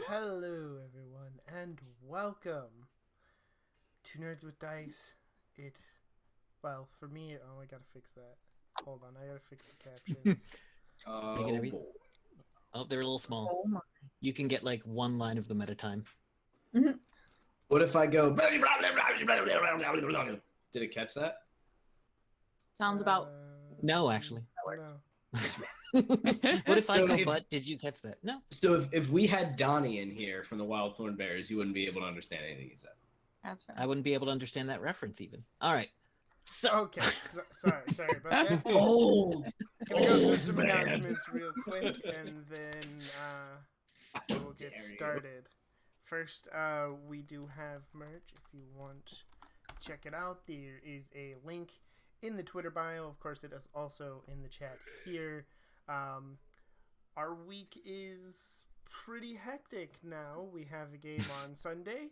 Hello, everyone, and welcome to Nerds with Dice. For me, I gotta fix that. Hold on, I gotta fix the captions. Making every... Oh, they're a little small. Oh my. You can get like one line of them at a time. What if I go? Did it catch that? Sounds about. No, actually. No. What if I So go, if- but did you catch that? No. So if we had Donnie in here from the Wild Thorn Bears, you wouldn't be able to understand anything he said. That's fair. I wouldn't be able to understand that reference even. All right. So, Okay, sorry about that. Old. Gonna go through Old some man. announcements real quick, and then we'll get Dare you. started. First, we do have merch. If you want to check it out, there is a link in the Twitter bio. Of course, it is also in the chat here. Our week is pretty hectic now. We have a game on Sunday.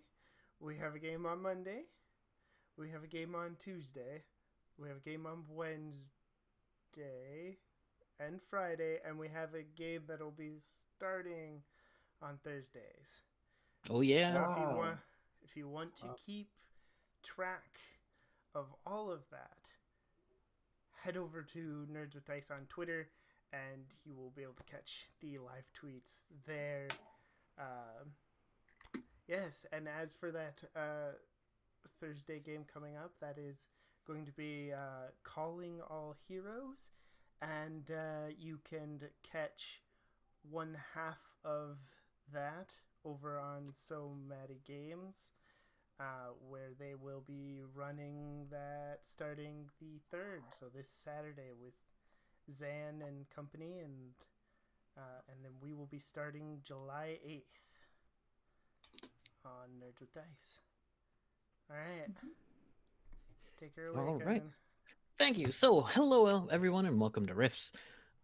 We have a game on Monday. We have a game on Tuesday. We have a game on Wednesday and Friday. And we have a game that will be starting on Thursdays. oh yeah. So if you want to keep track of all of that, head over to Nerds with Dice on Twitter, and you will be able to catch the live tweets there. Yes, and as for that Thursday game coming up, that is going to be Calling All Heroes, and you can catch one half of that over on So Matty Games, where they will be running that starting the 3rd, so this Saturday with Zan and company, and then we will be starting July 8th on Nerds with Dice. All right, take her away. All right. Karen. Thank you. So, hello everyone, and welcome to Riffs,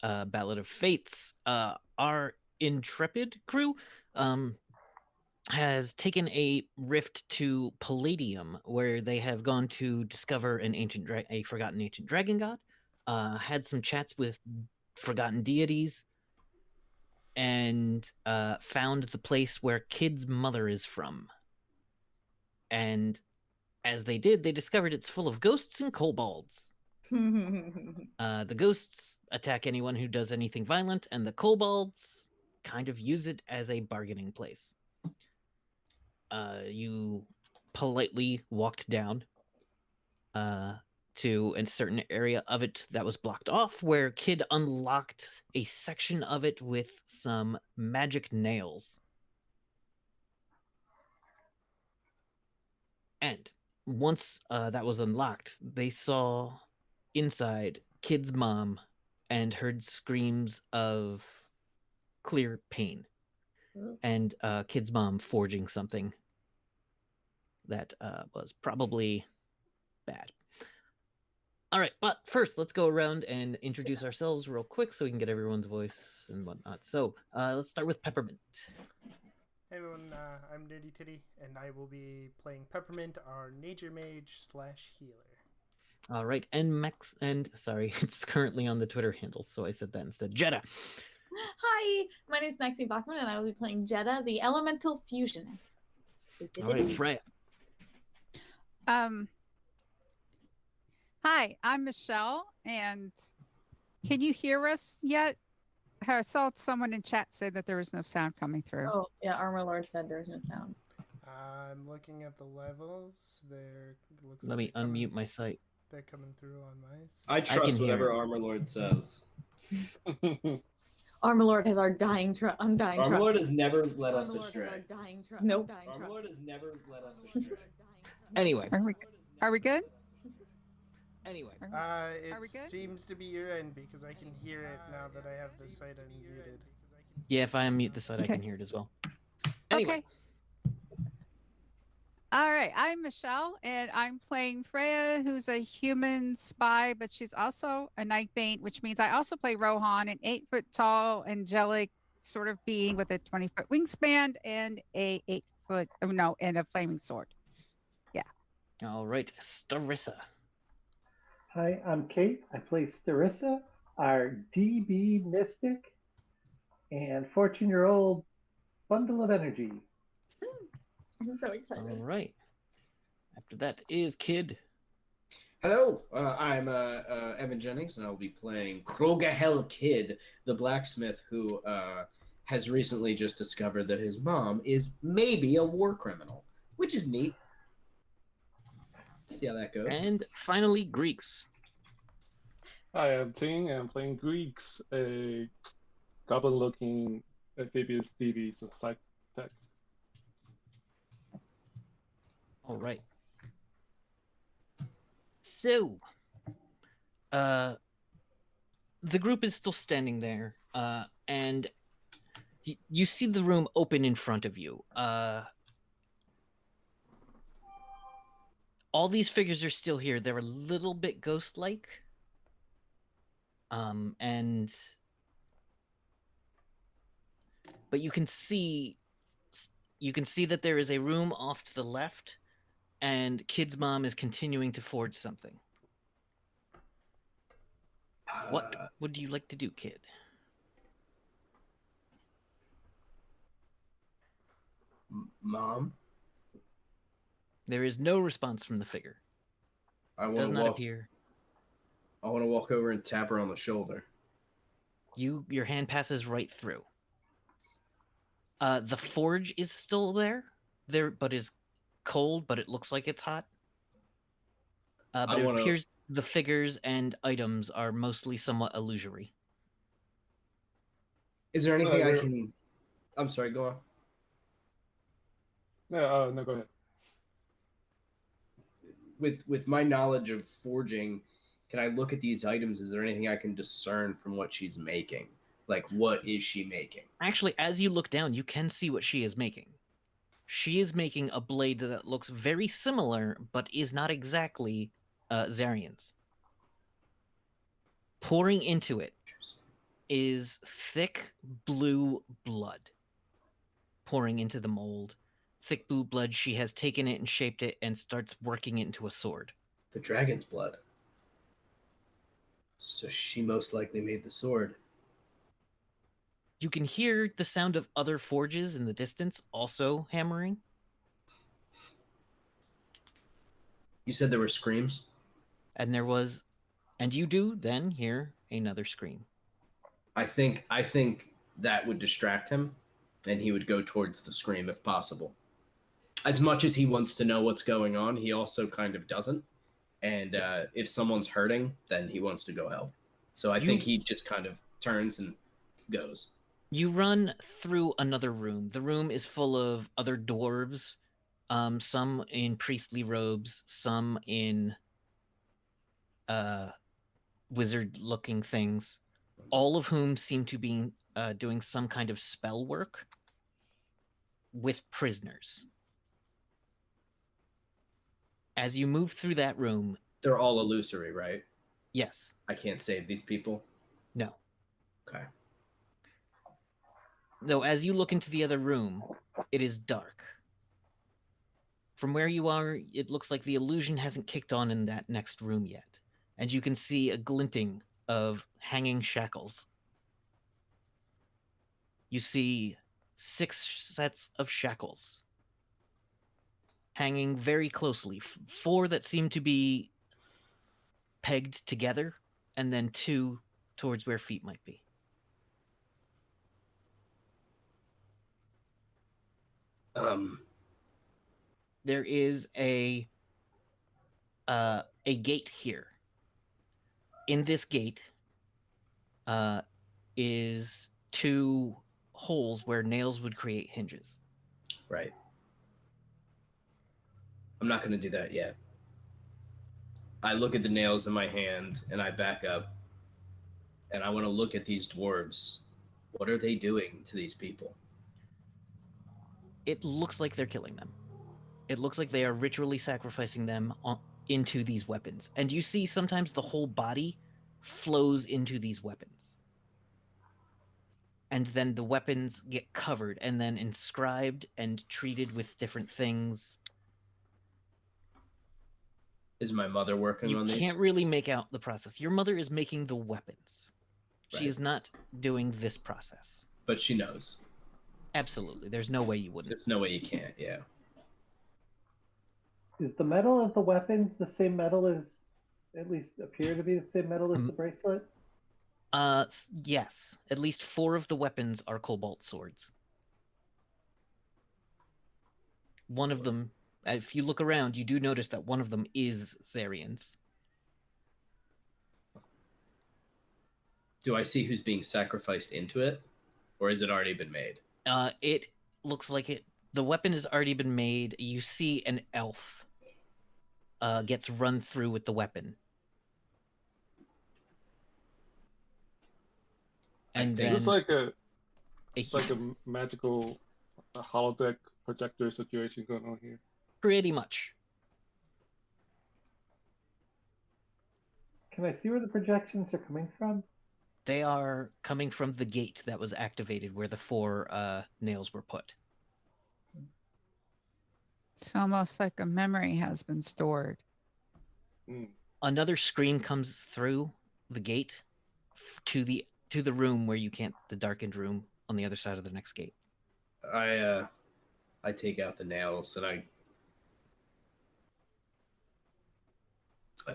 Ballad of Fates. Our intrepid crew has taken a rift to Palladium, where they have gone to discover a forgotten ancient dragon god. Had some chats with forgotten deities, and found the place where Kid's mother is from. And as they did, they discovered it's full of ghosts and kobolds. The ghosts attack anyone who does anything violent, and the kobolds kind of use it as a bargaining place. You politely walked down to a certain area of it that was blocked off, where Kid unlocked a section of it with some magic nails. And once that was unlocked, they saw inside Kid's mom and heard screams of clear pain. And Kid's mom forging something that was probably bad. All right, but first, let's go around and introduce ourselves real quick so we can get everyone's voice and whatnot. So let's start with Peppermint. Hey everyone, I'm Dirty Titty, and I will be playing Peppermint, our nature mage / healer. All right, and it's currently on the Twitter handle, so I said that instead. Jeddah. Hi, my name is Maxine Bachman, and I will be playing Jeddah, the Elemental Fusionist. All right, Freya. Hi, I'm Michelle, and can you hear us yet? I saw someone in chat say that there was no sound coming through. Oh, yeah, Armor Lord said there's no sound. I'm looking at the levels. Let me unmute my site. They're coming through on my side. I can trust hear whatever it. Armor Lord says. Armor Lord has our undying trust. Armor Lord has never led Armor us Lord has astray. our dying trust. Nope. Armor Lord has never led us astray. Anyway. Are we good? Anyway. It we good? seems to be your end because I can hear it now that I have the site unmuted. Yeah, if I unmute the site, Okay. I can hear it as well. Anyway. Okay. All right, I'm Michelle, and I'm playing Freya, who's a human spy, but she's also a Nightbane, which means I also play Rohan, an 8-foot tall, angelic sort of being with a 20-foot wingspan and and a flaming sword. All right, Starissa. Hi, I'm Kate. I play Starissa, our DB Mystic, and 14-year-old bundle of energy. I'm so All excited. right. After that is Kid. Hello, I'm Evan Jennings, and I'll be playing Krogahel Kid, the blacksmith who has recently just discovered that his mom is maybe a war criminal, which is neat. See how that goes. And finally, Greeks. Hi, I'm Ting, and I'm playing Greeks, a goblin-looking amphibious DB psych tech. All right. So, the group is still standing there, and you see the room open in front of you. All these figures are still here. They're a little bit ghost-like. But you can see that there is a room off to the left, and Kid's mom is continuing to forge something. What would you like to do, Kid? Mom, There is no response from the figure. I Does want to not walk. appear. I want to walk over and tap her on the shoulder. Your hand passes right through. The forge is still there, but is cold, but it looks like it's hot. But it appears the figures and items are mostly somewhat illusory. Is there anything I can? I'm sorry. Go on. No, go ahead. With my knowledge of forging, can I look at these items? Is there anything I can discern from what she's making? Like, what is she making? Actually, as you look down, you can see what she is making. She is making a blade that looks very similar, but is not exactly Zarian's. Pouring into it is thick blue blood. Pouring into the mold. Thick blue blood, she has taken it and shaped it and starts working it into a sword. The dragon's blood. So she most likely made the sword. You can hear the sound of other forges in the distance also hammering. You said there were screams? And you do then hear another scream. I think that would distract him, and he would go towards the scream if possible. As much as he wants to know what's going on, he also kind of doesn't. And if someone's hurting, then he wants to go help. So I think he just kind of turns and goes. You run through another room. The room is full of other dwarves, some in priestly robes, some in wizard-looking things, all of whom seem to be doing some kind of spell work with prisoners. As you move through that room... They're all illusory, right? Yes. I can't save these people? No. Okay. Though as you look into the other room, it is dark. From where you are, it looks like the illusion hasn't kicked on in that next room yet. And you can see a glinting of hanging shackles. You see 6 sets of shackles hanging very closely. 4 that seem to be pegged together, and then 2 towards where feet might be. There is a gate here. In this gate is 2 holes where nails would create hinges. Right. I'm not going to do that yet. I look at the nails in my hand and I back up and I want to look at these dwarves. What are they doing to these people? It looks like they're killing them. It looks like they are ritually sacrificing them into these weapons. And you see sometimes the whole body flows into these weapons. And then the weapons get covered and then inscribed and treated with different things. Is my mother working on these? You can't really make out the process. Your mother is making the weapons. She Right. is not doing this process. But she knows. Absolutely. There's no way you wouldn't. There's no way you can't. Yeah. Is the metal of the weapons the same metal as, at least appear to be the same metal as the bracelet? Yes. At least 4 of the weapons are cobalt swords. One of them, if you look around, you do notice that one of them is Zarian's. Do I see who's being sacrificed into it, or has it already been made? It looks like it. The weapon has already been made. You see an elf gets run through with the weapon. And think- then It's like a a like a magical holodeck projector situation going on here. pretty much. Can I see where the projections are coming from? They are coming from the gate that was activated where the 4 nails were put. It's almost like a memory has been stored. Another scream comes through the gate to the room where you can't, the darkened room on the other side of the next gate. I take out the nails and I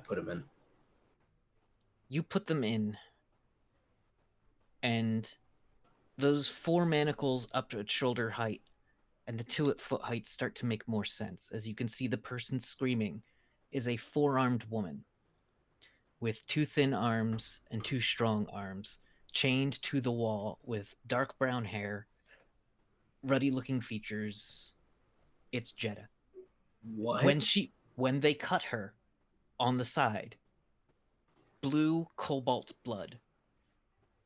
put them in. You put them in, and those 4 manacles up at shoulder height and the 2 at foot height start to make more sense. As you can see, the person screaming is a 4-armed woman with 2 thin arms and 2 strong arms, chained to the wall with dark brown hair, ruddy looking features. It's Jeddah. What? When they cut her on the side, blue cobalt blood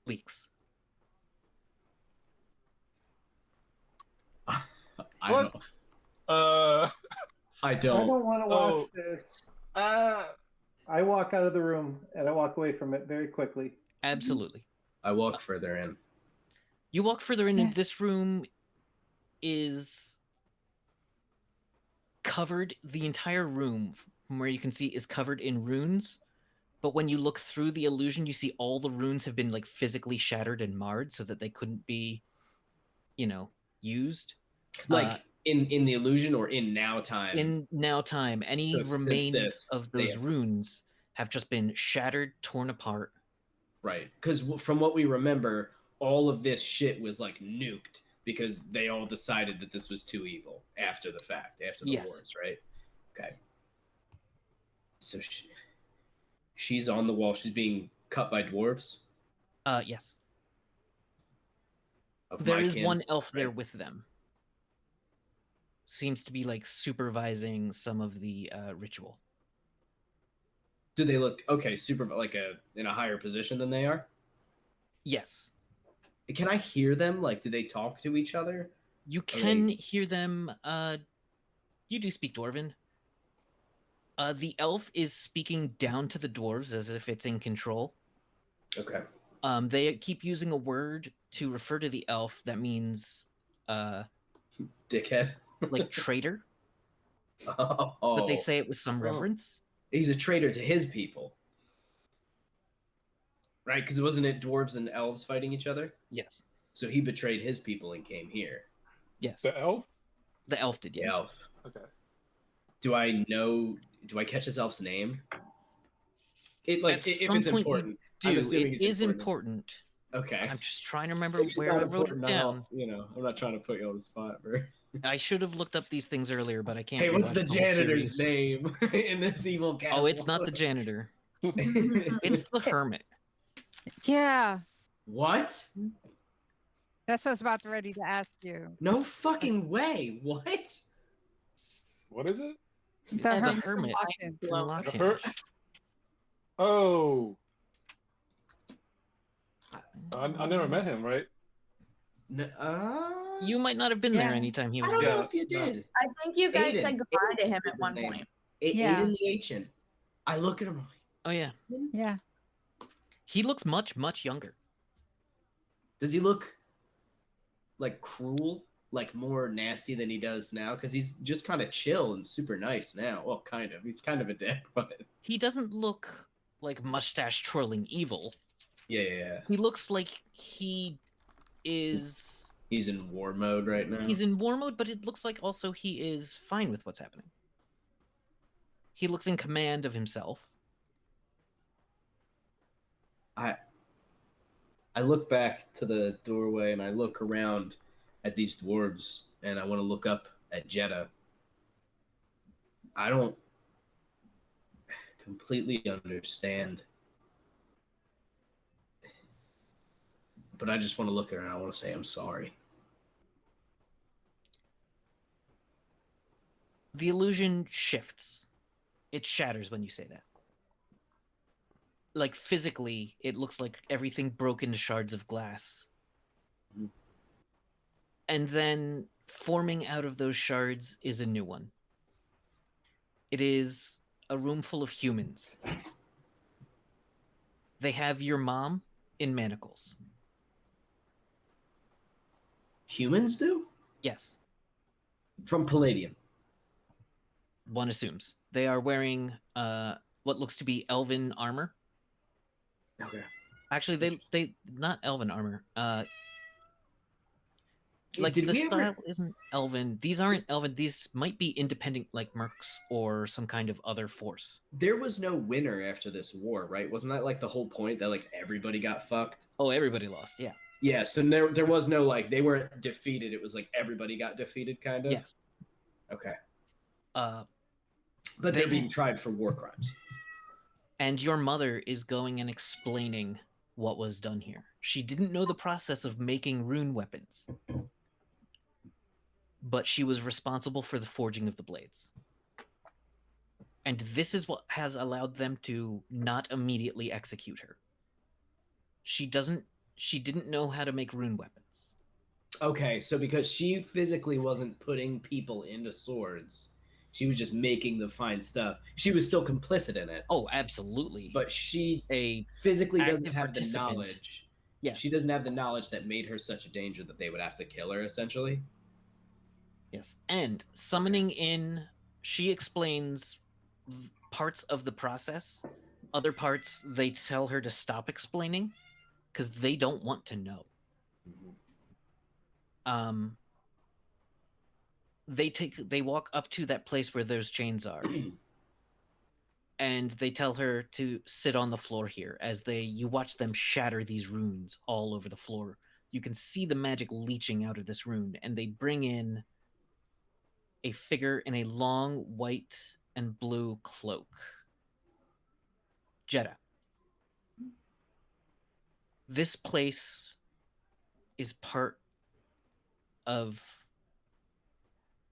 leaks. I What? don't. Uh, I I don't. don't want to watch Oh. this. uh, I walk out of the room and I walk away from it very quickly. Absolutely. I walk further in. You walk further in, Yeah. and this room is covered. The entire room, from where you can see, is covered in runes. But when you look through the illusion, you see all the runes have been like physically shattered and marred so that they couldn't be, used. Like in the illusion or in now time. In now time, any So since remains this, of they those have- runes have just been shattered, torn apart. Right. Because from what we remember, all of this shit was like nuked because they all decided that this was too evil after the fact, after the Yes. wars, right? Okay. So she's on the wall. She's being cut by dwarves. Yes. Of There my is kin, one elf there right? with them. Seems to be like supervising some of the ritual. Do they look okay? Super like in a higher position than they are. Yes. Can I hear them? Like, do they talk to each other? You can hear them. You do speak Dwarven. The elf is speaking down to the dwarves as if it's in control. Okay. They keep using a word to refer to the elf that means, Dickhead. like traitor. Oh. But they say it with some Oh. reverence. He's a traitor to his people. Right? Because wasn't it dwarves and elves fighting each other? Yes. So he betrayed his people and came here. Yes. the elf. The elf did. The Yes. elf. Okay. Do I catch his elf's name? It like At if some it's point you important. I'm Do assuming it it's is important. Okay. I'm just trying to remember If it's where not I wrote it important, down. I'm not trying to put you on the spot, bro. I should have looked up these things earlier, but I can't. Hey, what's rewatch the whole janitor's series. name in this evil castle? Oh, it's not the janitor. It's the hermit. Yeah, What? that's what I was about to ready to ask you. No fucking way. What? What is it? It's The the hermit hermit Lockton. from Lockton. Lockton. Oh, I never met him, right? You might not have been there Yeah. anytime he I was don't there. know if you no. did. I think you guys Aiden. said goodbye to him Aiden at was one his name. point. Yeah. Aiden the Ancient. I look at him. Oh yeah, Yeah. he looks much younger. Does he look like cruel, like more nasty than he does now? Because he's just kind of chill and super nice now. Well, kind of. He's kind of a dick, but He doesn't look like mustache twirling evil. yeah. He looks like he is He's in war mode right now. He's in war mode, but it looks like also he is fine with what's happening. He looks in command of himself. I look back to the doorway and I look around at these dwarves and I want to look up at Jeddah. I don't completely understand, but I just want to look at her and I want to say I'm sorry. The illusion shifts. It shatters when you say that. Like physically, it looks like everything broke into shards of glass. Mhm. And then forming out of those shards is a new one. It is a room full of humans. They have your mom in manacles. Humans do? Yes, From Palladium. one assumes. They are wearing what looks to be elven armor. Okay. Actually, they not elven armor. Like Did the we style ever... isn't elven. These aren't elven. These might be independent, like mercs or some kind of other force. There was no winner after this war, right? Wasn't that like the whole point that like everybody got fucked? Oh, everybody lost. Yeah. Yeah, so there was no like they weren't defeated. It was like everybody got defeated, kind of. Yes. Okay. Uh, But they they're being ha- tried for war crimes. and your mother is going and explaining what was done here. She didn't know the process of making rune weapons, but she was responsible for the forging of the blades. And this is what has allowed them to not immediately execute her. She didn't know how to make rune weapons. Okay, so because she physically wasn't putting people into swords, she was just making the fine stuff. She was still complicit in it, Oh, absolutely. but she A physically doesn't active have the participant. knowledge. Yes. She doesn't have the knowledge that made her such a danger that they would have to kill her, essentially. Yes. And summoning in, she explains parts of the process. Other parts, they tell her to stop explaining because they don't want to know. They walk up to that place where those chains are, and they tell her to sit on the floor here as you watch them shatter these runes all over the floor. You can see the magic leaching out of this rune, and they bring in a figure in a long white and blue cloak. Jeddah. This place is part of...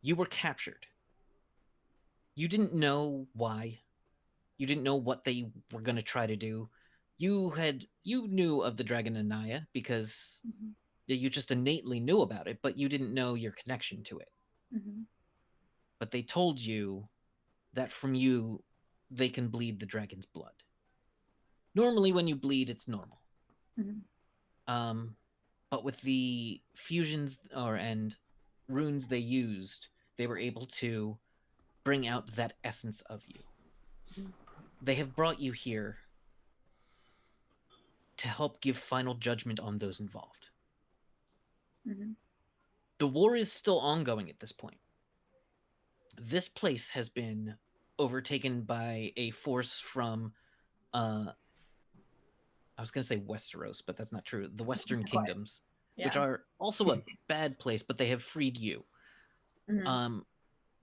You were captured. You didn't know why. You didn't know what they were going to try to do. You knew of the Dragon Anaya because you just innately knew about it, but you didn't know your connection to it. Mm-hmm. But they told you that from you, they can bleed the dragon's blood. Normally, when you bleed, it's normal. Mm-hmm. But with the fusions and runes they used, they were able to bring out that essence of you. They have brought you here to help give final judgment on those involved. Mm-hmm. The war is still ongoing at this point. This place has been overtaken by a force from, I was going to say Westeros, but that's not true. The Western Kingdoms, which are also a bad place, but they have freed you. Mm-hmm.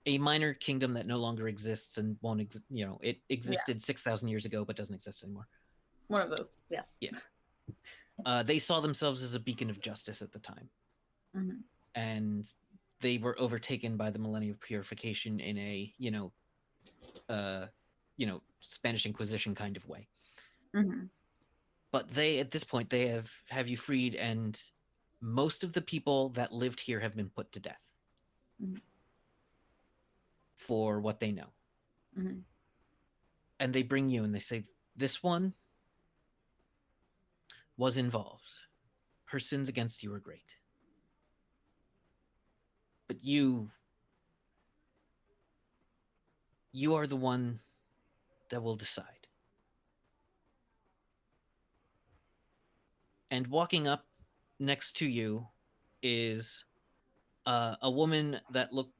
A minor kingdom that no longer exists and won't exist. It existed 6,000 years ago, but doesn't exist anymore. One of those, yeah. They saw themselves as a beacon of justice at the time. Mm-hmm. And they were overtaken by the Millennium of Purification in a, Spanish Inquisition kind of way. Mm-hmm. But at this point, they have you freed, and most of the people that lived here have been put to death. Mm-hmm. For what they know. Mm-hmm. And they bring you and they say, this one was involved. Her sins against you are great. But you are the one that will decide. And walking up next to you is a woman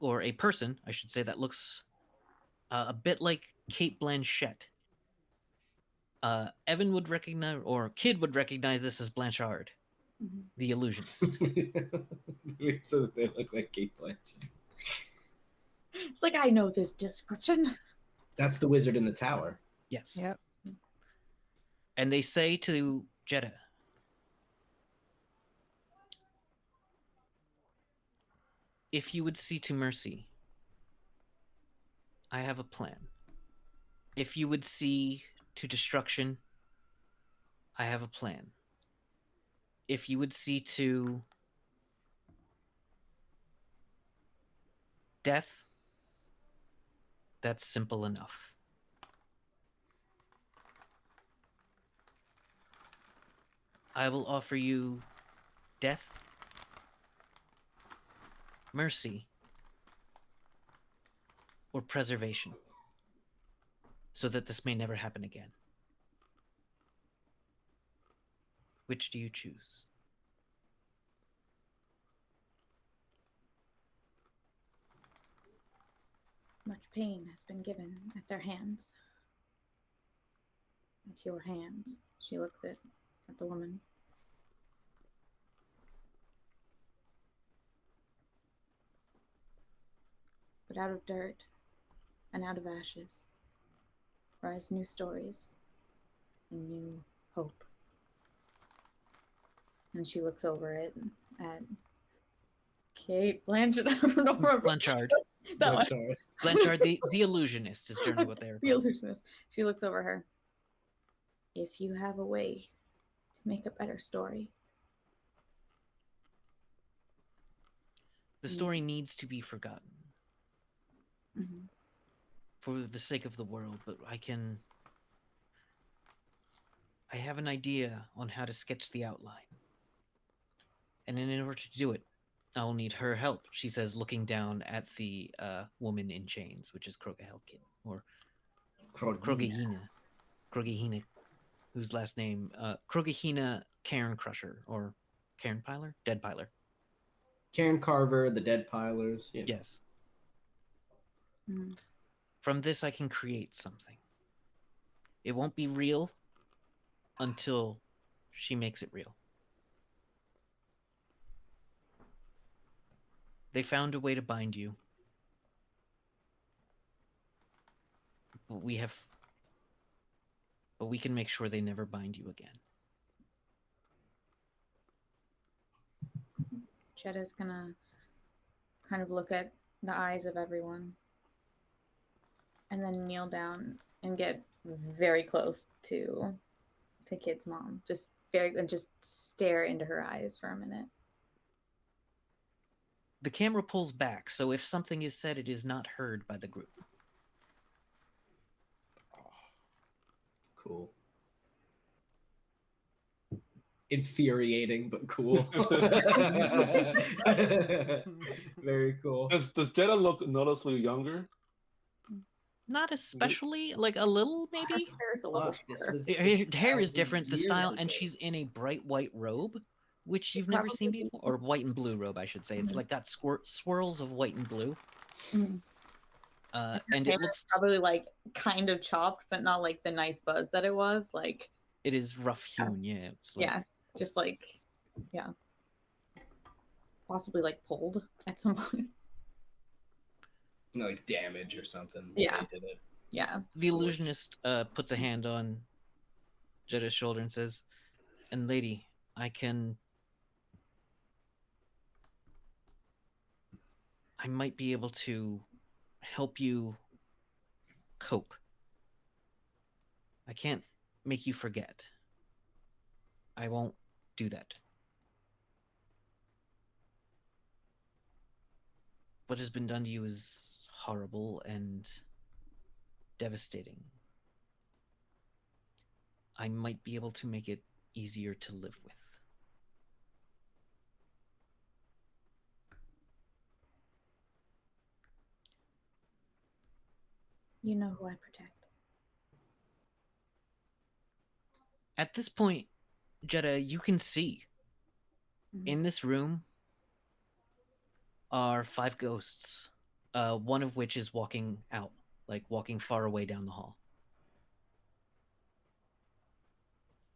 or a person, I should say, that looks a bit like Kate Blanchett. Evan would recognize, or Kid would recognize this as Blanchard, the illusionist. So that they look like Kate Blanchett. It's like, I know this description. That's the wizard in the tower. Yes. Yep. And they say to Jeddah, if you would see to mercy, I have a plan. If you would see to destruction, I have a plan. If you would see to death, that's simple enough. I will offer you death, mercy, or preservation, so that this may never happen again. Which do you choose? Much pain has been given at their hands. At your hands. She looks at the woman. But out of dirt and out of ashes rise new stories and new hope. And she looks over it at Kate Blanchett. I don't know. Blanchard. That one. Sorry. Blanchard, the illusionist, is generally what they are The called. illusionist. She looks over her. If you have a way to make a better story. The story needs to be forgotten for the sake of the world, but I have an idea on how to sketch the outline. And in order to do it, I'll need her help, she says, looking down at the woman in chains, which is Krogahelkin, or Krogahina, whose last name, Krogahina Cairn Crusher, or Cairn Piler? Dead Piler. Karen Carver, the Dead Pilers. Yeah. Yes. From this, I can create something. It won't be real until she makes it real. They found a way to bind you. But we can make sure they never bind you again. Jeddah's gonna kind of look at the eyes of everyone and then kneel down and get very close to Kid's mom. Just stare into her eyes for a minute. The camera pulls back, so if something is said, it is not heard by the group. Cool. Infuriating, but cool. Very cool. Does Jeddah look noticeably younger? Not especially, like a little, maybe? Her hair's a little shorter. Her hair is 6,000 different, the years style, ago. and she's in a bright white robe, which you've never seen before, or white and blue robe, I should say. It's like got swirls of white and blue. And it looks probably like kind of chopped, but not like the nice buzz that it was. Like it is rough hewn, yeah. It's like, yeah, just like possibly like pulled at some point. Like damage or something. Yeah. They did it. Yeah. The illusionist puts a hand on Jeddah's shoulder and says, "And lady, I might be able to help you cope. I can't make you forget. I won't do that. What has been done to you is horrible and devastating. I might be able to make it easier to live with." You know who I protect. At this point, Jeddah, you can see in this room are 5 ghosts, one of which is walking out, like walking far away down the hall.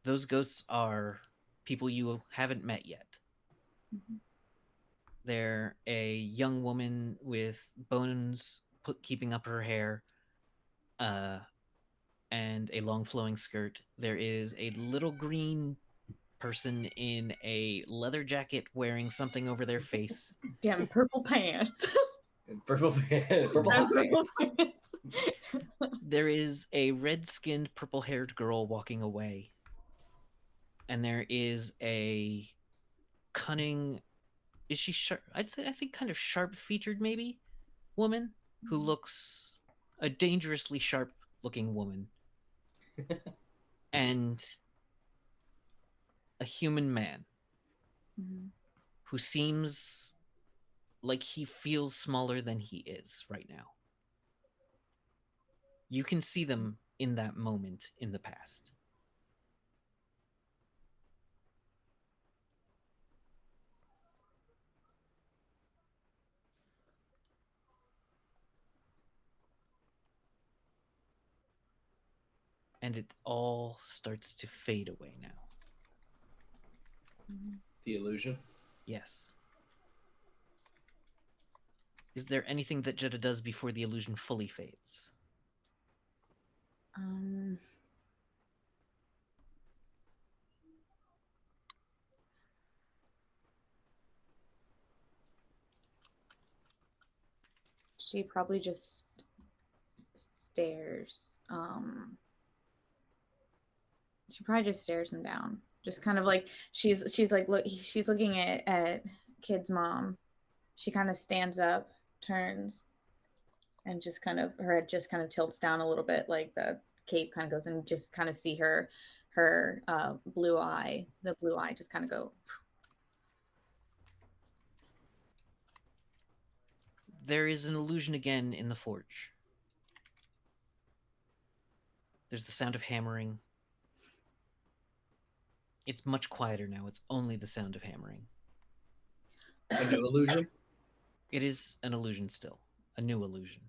Those ghosts are people you haven't met yet. They're a young woman with bones keeping up her hair, and a long flowing skirt. There is a little green person in a leather jacket wearing something over their face. Damn, purple pants. Purple hot pants. There is a red-skinned, purple-haired girl walking away. And there is a cunning... Is she sharp? I think kind of sharp-featured, maybe, woman who looks a dangerously sharp-looking woman. And a human man who seems like he feels smaller than he is right now. You can see them in that moment in the past. And it all starts to fade away now. The illusion? Yes. Is there anything that Jetta does before the illusion fully fades? She probably just stares. She probably just stares him down. Just kind of like she's like she's looking at Kid's mom. She kind of stands up, turns, and just kind of her head just kind of tilts down a little bit, like the cape kind of goes, and just kind of see her blue eye, the blue eye just kind of go. There is an illusion again in the forge. There's the sound of hammering. It's much quieter now. It's only the sound of hammering. A new illusion? It is an illusion still. A new illusion.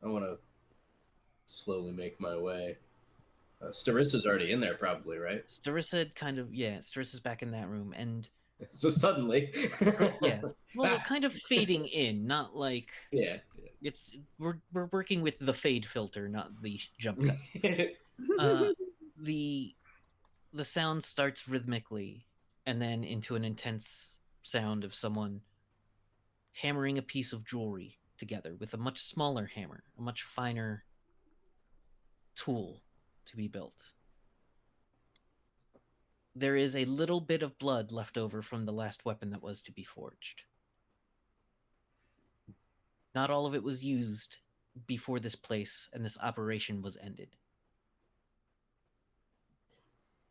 I want to slowly make my way. Starissa's already in there, probably, right? Starissa Starissa's back in that room, and so suddenly, yes, well, kind of fading in, not like It's we're working with the fade filter, not the jump cuts. The sound starts rhythmically, and then into an intense sound of someone hammering a piece of jewelry together with a much smaller hammer, a much finer tool to be built. There is a little bit of blood left over from the last weapon that was to be forged. Not all of it was used before this place and this operation was ended.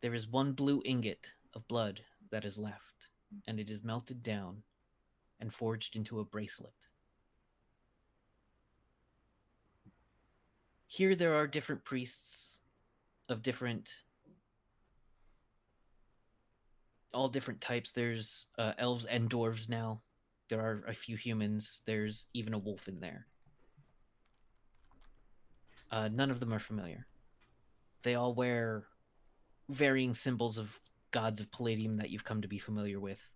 There is one blue ingot of blood that is left, and it is melted down and forged into a bracelet. Here there are different priests of all different types. There's elves and dwarves now. There are a few humans. There's even a wolf in there. None of them are familiar. They all wear varying symbols of gods of Palladium that you've come to be familiar with.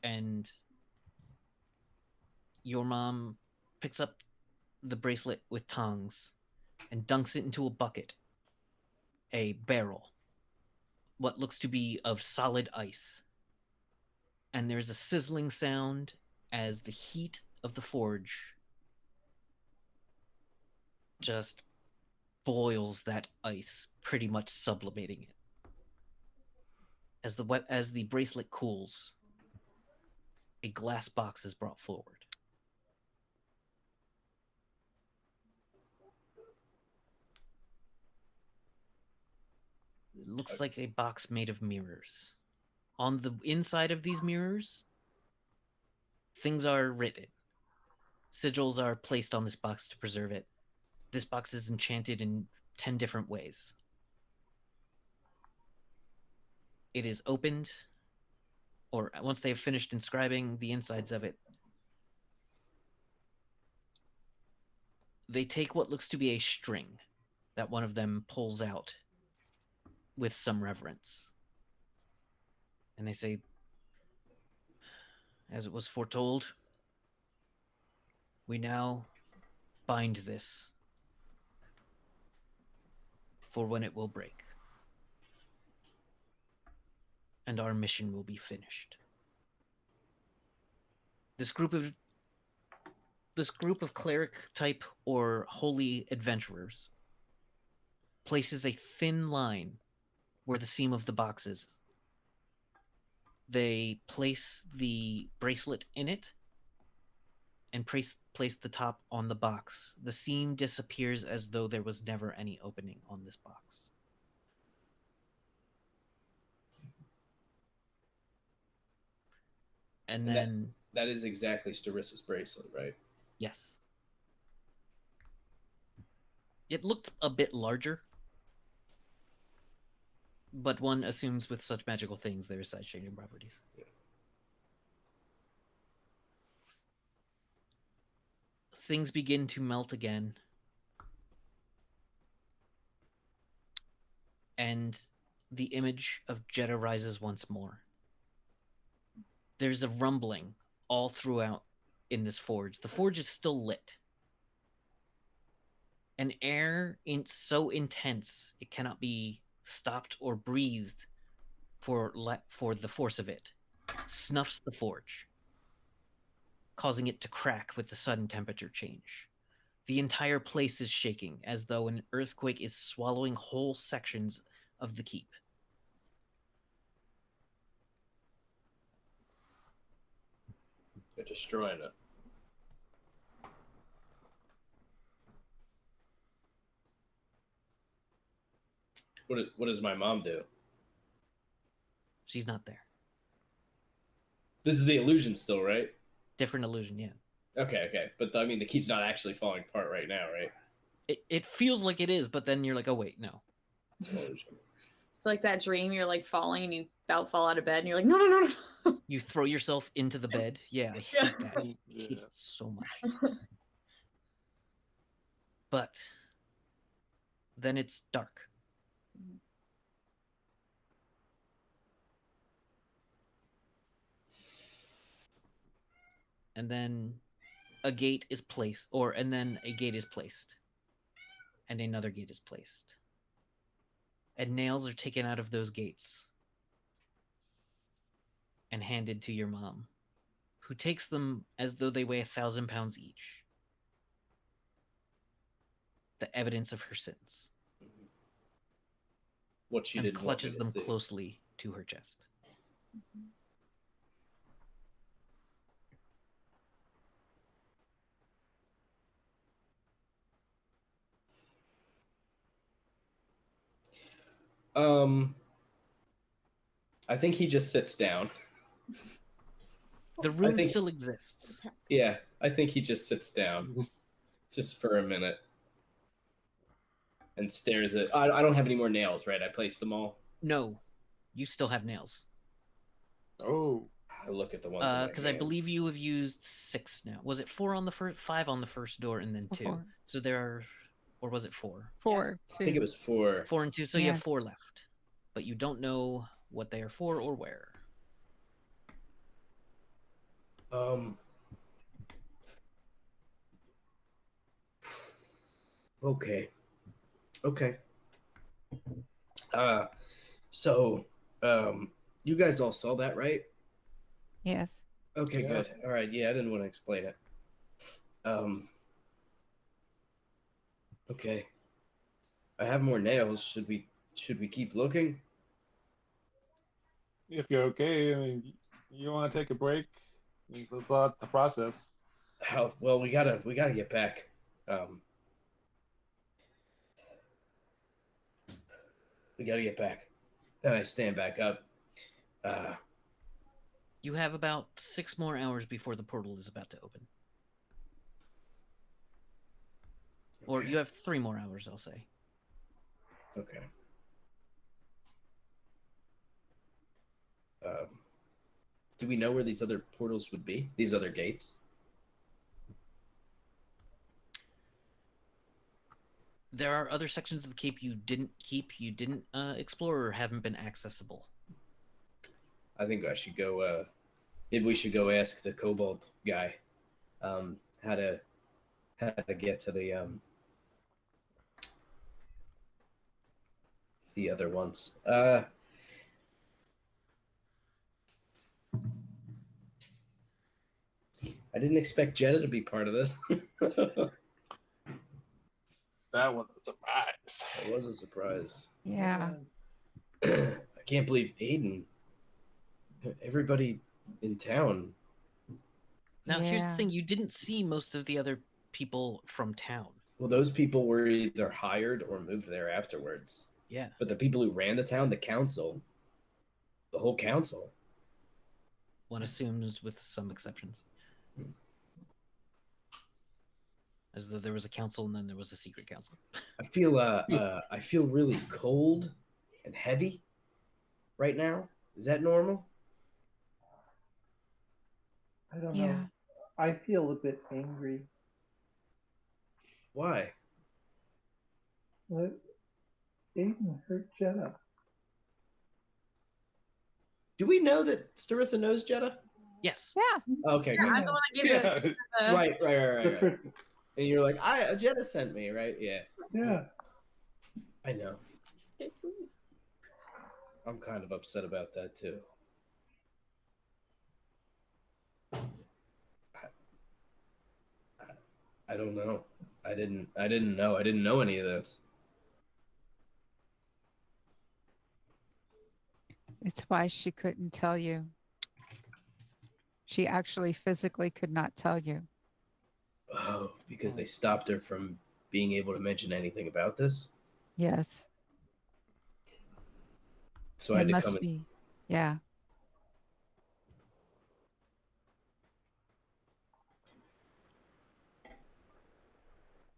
And your mom picks up the bracelet with tongs and dunks it into a bucket, a barrel, what looks to be of solid ice. And there's a sizzling sound as the heat of the forge just boils that ice, pretty much sublimating it. As the bracelet cools, a glass box is brought forward. It looks like a box made of mirrors. On the inside of these mirrors, things are written. Sigils are placed on this box to preserve it. This box is enchanted in 10 different ways. it is opened, or once they have finished inscribing the insides of it, they take what looks to be a string that one of them pulls out with some reverence. And they say, as it was foretold, we now bind this for when it will break. And our mission will be finished. This group of cleric type or holy adventurers places a thin line where the seam of the box is. They place the bracelet in it and place the top on the box. The seam disappears as though there was never any opening on this box. And then... That is exactly Starissa's bracelet, right? Yes. It looked a bit larger, but one assumes with such magical things there are side-changing properties. Yeah. Things begin to melt again. And the image of Jeddah rises once more. There's a rumbling all throughout in this forge. The forge is still lit. An air so intense it cannot be stopped or breathed for the force of it snuffs the forge, causing it to crack with the sudden temperature change. The entire place is shaking as though an earthquake is swallowing whole sections of the keep. They're destroying it. What does my mom do? She's not there. This is the illusion still, right? Different illusion, yeah. Okay. But I mean, the keep's not actually falling apart right now, right? It feels like it is, but then you're like, oh wait, no. It's an illusion. It's like that dream you're like falling and you about fall out of bed and you're like, no. You throw yourself into the bed. Yeah, I hate Yeah. that. I hate it so much. But then it's dark. And then a gate is placed, and then a gate is placed. And another gate is placed. And nails are taken out of those gates and handed to your mom, who takes them as though they weigh 1,000 pounds each. The evidence of her sins. What she and didn't want me clutches to them see. closely to her chest. I think he just sits down. The room still exists. Yeah, I think he just sits down just for a minute and stares at... I don't have any more nails, right? I placed them all. No, you still have nails. Oh. I look at the ones because I believe you have used 6 now. Was it 4 on the first, 5 on the first door, and then 2? 4. So there are, or was it 4? 4. I think it was 4. 4 and 2. So you Yeah. have 4 left, but you don't know what they are for or where. Okay. So, you guys all saw that, right? Yes. Okay, Yeah. good. All right, yeah, I didn't want to explain it. Okay. I have more nails. Should we keep looking? If you're okay, I mean, you want to take a break about the process. Well, we gotta get back. We gotta get back. Then I stand back up. You have about 6 more hours before the portal is about to open. Or you have 3 more hours, I'll say. Okay. Do we know where these other portals would be? These other gates? There are other sections of the cape you didn't explore, or haven't been accessible. I think I should go. Maybe we should go ask the kobold guy how to get to the other ones. I didn't expect Jetta to be part of this. That was a surprise. It was a surprise. Yeah. I can't believe Aiden. Everybody in town. Now, here's the Yeah. thing: you didn't see most of the other people from town. Well, those people were either hired or moved there afterwards. Yeah. But the people who ran the town, the council, the whole council. One assumes, with some exceptions. As though there was a council and then there was a secret council. I feel really cold and heavy right now. Is that normal? I don't Yeah. know. I feel a bit angry. Why? But Aiden hurt Jenna. Do we know that Starissa knows Jetta? Yes. Yeah. Okay. Yeah, good. I'm the one that gave Yeah. the Right. That's right. And you're like, Jetta sent me, right? Yeah. Yeah. I know. I'm kind of upset about that too. I don't know. I didn't know. I didn't know any of this. It's why she couldn't tell you. She actually physically could not tell you. Oh, because they stopped her from being able to mention anything about this. Yes. So I had It to must come and be. Yeah.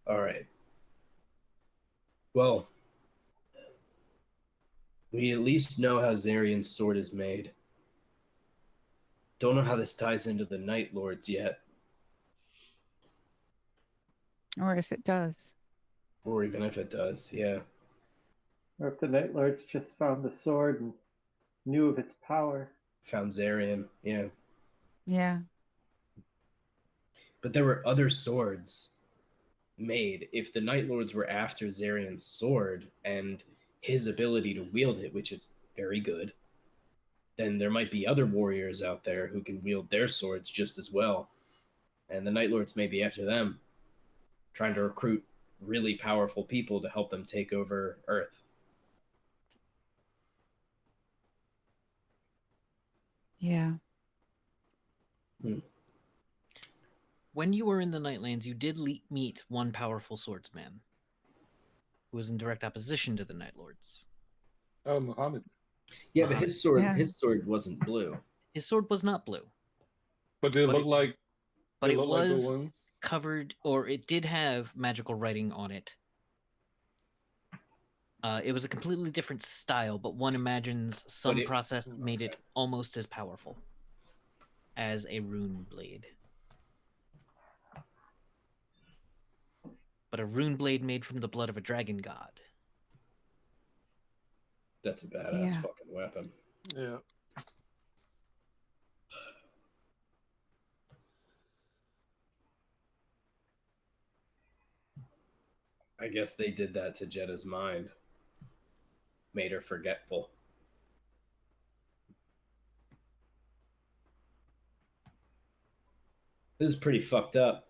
all right. Well, we at least know how Zarian's sword is made. Don't know how this ties into the Night Lords yet, Or if it does. or even if it does. Yeah. Or if the Night Lords just found the sword and knew of its power. Found Zarian. Yeah. Yeah. But there were other swords made. If the Night Lords were after Zarian's sword and his ability to wield it, which is very good, then there might be other warriors out there who can wield their swords just as well. And the Night Lords may be after them, trying to recruit really powerful people to help them take over Earth. Yeah. When you were in the Nightlands, you did meet one powerful swordsman who was in direct opposition to the Night Lords. Oh, Muhammad. Yeah, but his sword, Yeah. his sword wasn't blue. His sword was not blue, But they But look it- like. but they it look like the was ones. covered, or it did have magical writing on it. It was a completely different style, but one imagines some it- process made it almost as powerful as a rune blade. But a rune blade made from the blood of a dragon god. That's a badass Yeah. fucking weapon. Yeah. I guess they did that to Jetta's mind. Made her forgetful. This is pretty fucked up.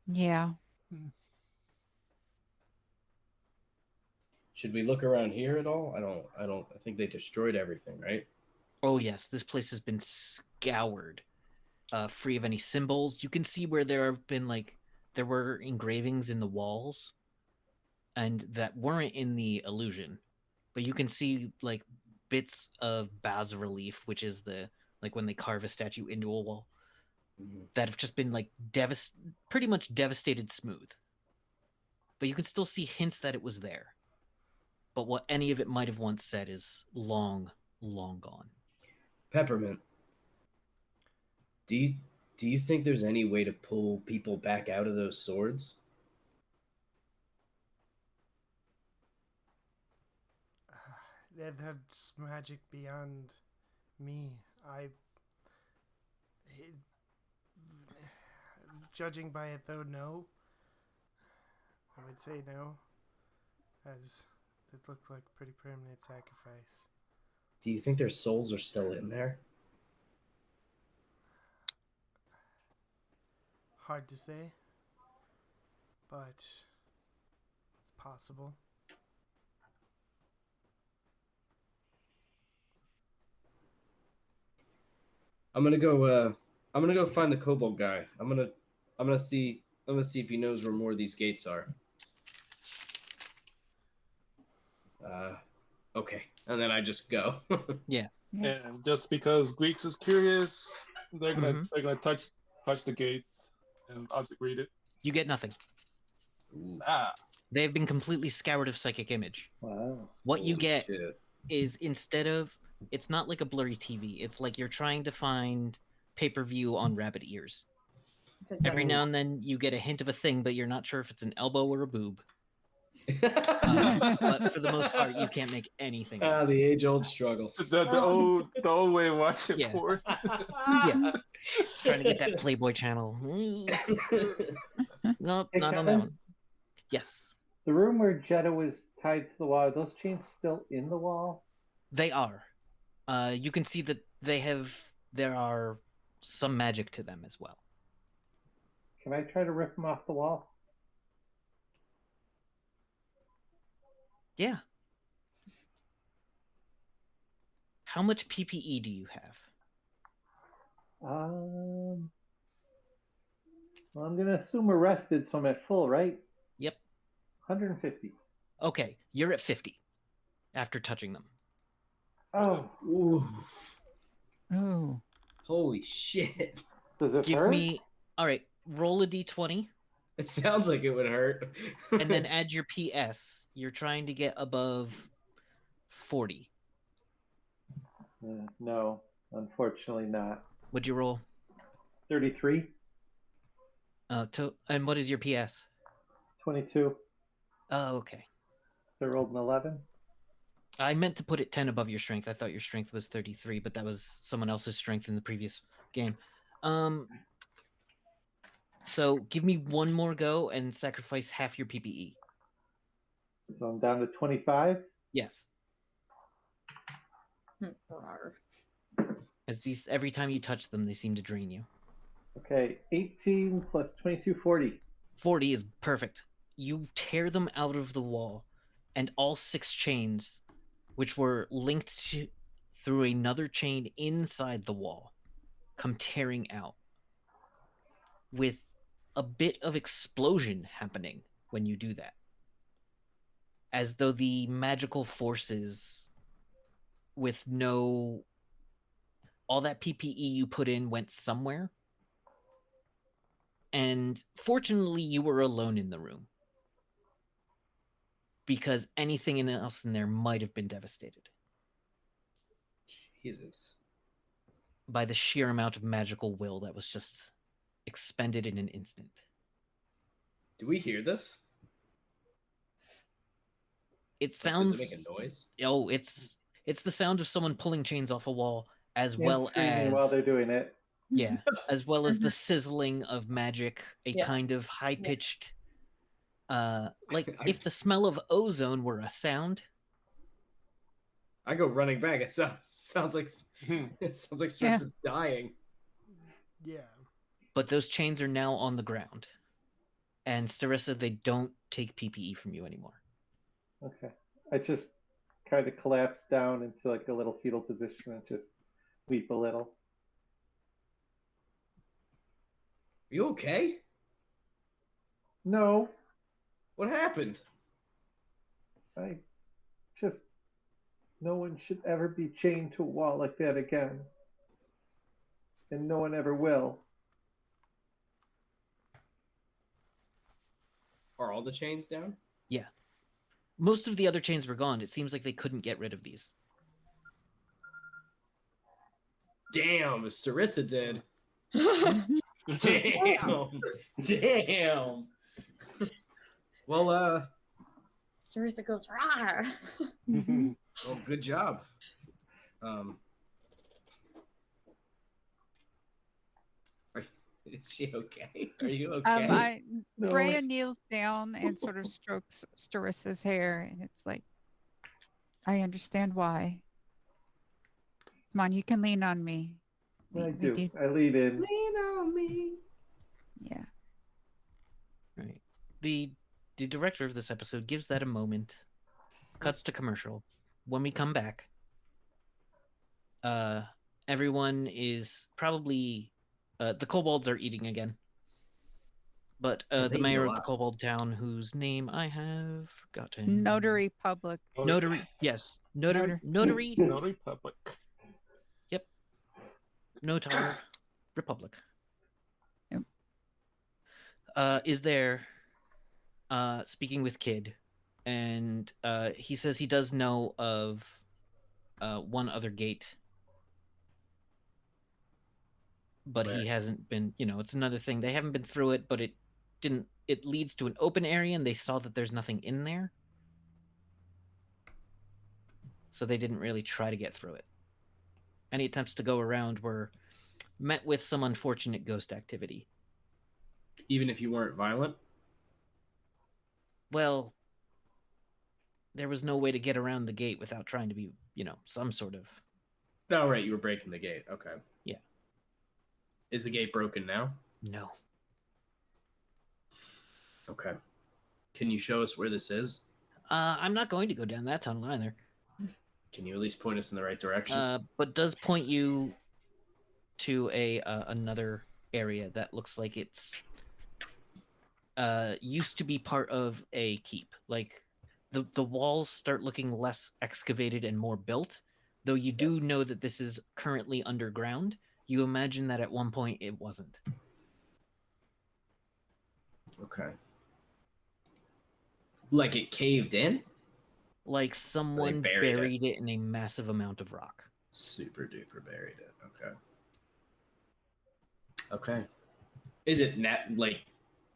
Yeah. Should we look around here at all? I think they destroyed everything, right? Oh yes, this place has been scoured, free of any symbols. You can see where there were engravings in the walls, and that weren't in the illusion, but you can see like bits of bas relief, which is when they carve a statue into a wall, that have just been pretty much devastated smooth. But you can still see hints that it was there. but what any of it might have once said is long, long gone. Peppermint, do you think there's any way to pull people back out of those swords? That's magic beyond me. Judging by it, though, no. I would say no, as it looked like a pretty permanent sacrifice. Do you think their souls are still in there? Hard to say, but it's possible. I'm gonna go find the kobold guy. I'm gonna see if he knows where more of these gates are. Okay, and then I just go. Yeah. And just because Greeks is curious, they're gonna Mhm. they're gonna touch the gate and object read it. You get nothing. Ooh. They have been completely scoured of psychic image. Wow. What you Holy get shit. is, instead of, it's not like a blurry TV. It's like you're trying to find pay-per-view on rabbit ears. Every now and then you get a hint of a thing, but you're not sure if it's an elbow or a boob. But for the most part, you can't make anything out. The age-old struggle. The old way of watching Yeah. porn. Yeah. Trying to get that Playboy channel. Nope, Hey, not on that Kevin? one. Yes, The room where Jetta was tied to the wall, are those chains still in the wall? they are. You can see that there are some magic to them as well. Can I try to rip them off the wall? Yeah. How much PPE do you have? Well, I'm gonna assume we're rested, so I'm at full, right? Yep. 150. Okay, you're at 50 after touching them. Oh, Ooh. Oh. Holy shit. does it Give hurt? me, all right, roll a d20 It sounds like it would hurt. and then add your PS. You're trying to get above 40. No, unfortunately not. What'd you roll? 33, And what is your PS? 22. Oh, okay. So I rolled an 11. I meant to put it 10 above your strength. I thought your strength was 33, but that was someone else's strength in the previous game. So give me one more go and sacrifice half your PPE. So I'm down to 25. Yes. As these, every time you touch them, they seem to drain you. Okay, 18 plus 22, 40. 40 is perfect. You tear them out of the wall, and all 6 chains, which were linked through another chain inside the wall, come tearing out, with a bit of explosion happening when you do that. As though the magical forces, with no... all that PPE you put in went somewhere. And fortunately, you were alone in the room, because anything else in there might have been devastated Jesus. by the sheer amount of magical will that was just expended in an instant. Do we hear this? It Like, sounds... does it make a noise? Oh, it's the sound of someone pulling chains off a wall, as And well screaming as... while they're doing it. Yeah, as well as the sizzling of magic, a Yeah. kind of high-pitched... like if the smell of ozone were a sound. I go running back. It sounds like Stress is dying. Yeah. But those chains are now on the ground. And Starissa, they don't take PPE from you anymore. Okay. I just kind of collapse down into like a little fetal position and just weep a little. Are you okay? No, What happened? I just... No one should ever be chained to a wall like that again. And no one ever will. Are all the chains down? Yeah. Most of the other chains were gone. It seems like they couldn't get rid of these. Damn, Sarissa did. Damn. Damn. Well, Sarissa goes, rawr. well, good job. Is she okay? Are you okay? No. Freya kneels down and sort of strokes Starissa's hair, and it's like, I understand why. Come on, you can lean on me. I do. I lean in. Lean on me. Yeah. Right. The director of this episode gives that a moment. Cuts to commercial. When we come back, everyone is probably the kobolds are eating again. But the mayor of the kobold town, whose name I have forgotten. Notary public. Notary, yes. Notary. Notary public. Yep. Notar Republic. Yep. Is there speaking with Kid, and he says he does know of one other gate, but he hasn't been, it's another thing. They haven't been through it, but it leads to an open area, and they saw that there's nothing in there. So they didn't really try to get through it. Any attempts to go around were met with some unfortunate ghost activity. Even if you weren't violent? Well, there was no way to get around the gate without trying to be, some sort of... Oh, right, you were breaking the gate. Okay. Yeah. Is the gate broken now? No. Okay. Can you show us where this is? I'm not going to go down that tunnel either. Can you at least point us in the right direction? But does point you to another area that looks like it's used to be part of a keep. Like the walls start looking less excavated and more built, though you do know that this is currently underground. You imagine that at one point it wasn't. Okay. Like it caved in? Like someone buried it in a massive amount of rock. Super duper buried it. Okay. Okay. Is it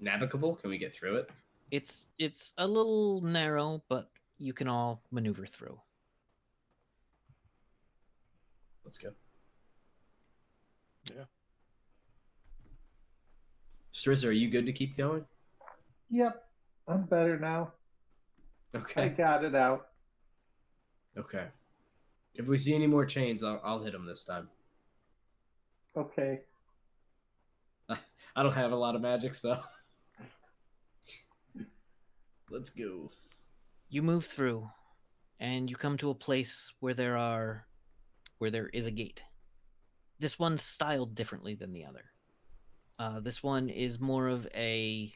navigable? Can we get through it? It's a little narrow, but you can all maneuver through. Let's go. Yeah. Strissa, are you good to keep going? Yep. I'm better now. Okay. I got it out. Okay. If we see any more chains, I'll hit them this time. Okay. I don't have a lot of magic, so let's go. You move through, and you come to a place where there is a gate. This one's styled differently than the other. This one is more of a,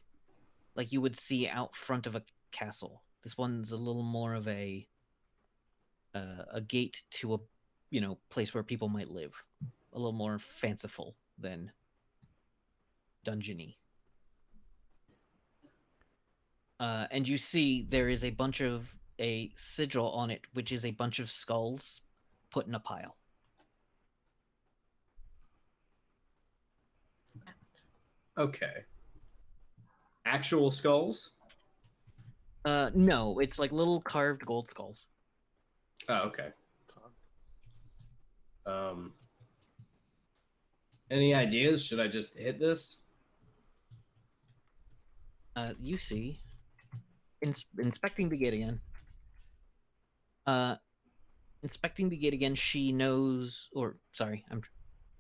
like you would see out front of a castle. This one's a little more of a gate to a, place where people might live. A little more fanciful than dungeony. And you see there is a sigil on it, which is a bunch of skulls put in a pile. Okay. Actual skulls? No, it's like little carved gold skulls. Oh, okay. Any ideas? Should I just hit this? You see, inspecting the gate again. Inspecting the gate again, she knows, I'm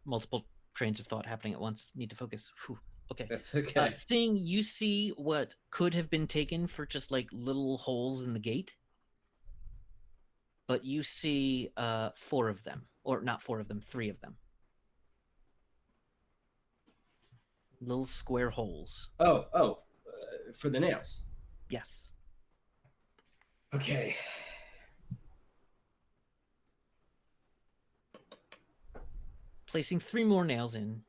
multiple trains of thought happening at once. Need to focus. Whew. Okay. That's okay. You see what could have been taken for just like little holes in the gate. But you see 4 of them. Or not 4 of them, 3 of them. Little square holes. For the nails. Yes. Okay. Placing 3 more nails in,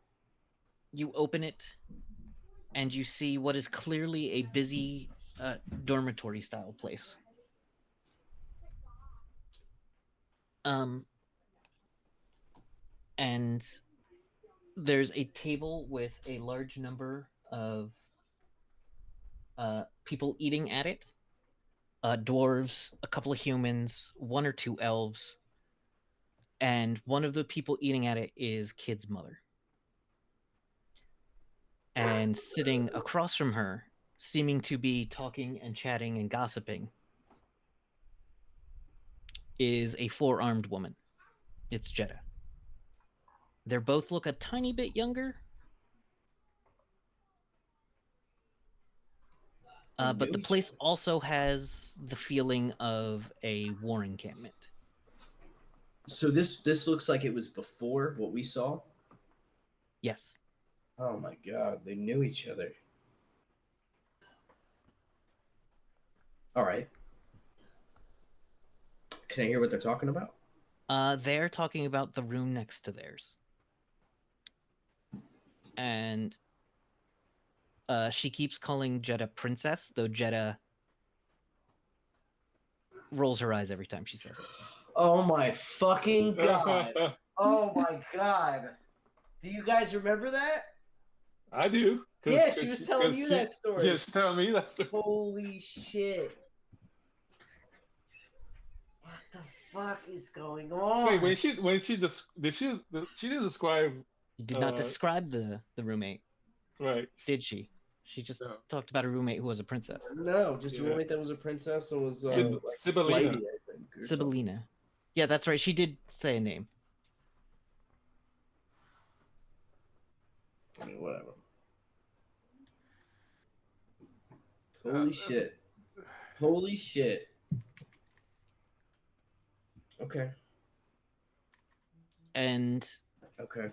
you open it, and you see what is clearly a busy dormitory-style place. And there's a table with a large number of people eating at it. Dwarves, a couple of humans, 1 or 2 elves, and one of the people eating at it is Kid's mother. And sitting across from her, seeming to be talking and chatting and gossiping, is a 4-armed woman. It's Jeddah. They both look a tiny bit younger. But the place also has the feeling of a war encampment. So this looks like it was before what we saw. Yes. Oh my god, they knew each other. All right. Can I hear what they're talking about? They're talking about the room next to theirs. And she keeps calling Jeddah princess, though Jeddah rolls her eyes every time she says it. Oh my fucking god. Oh my god. Do you guys remember that? I do. Yeah, she was telling you that story. Just tell me that story. Holy shit. What the fuck is going on? Wait, she didn't describe. She did not describe the roommate, Right. did she? She just talked about a roommate who was a princess. No, just a roommate that was a princess and was Sibylina. flighty, I think. Sibylina. Yeah, that's right. She did say a name. I mean, whatever. Holy shit. Holy shit. Okay. And okay.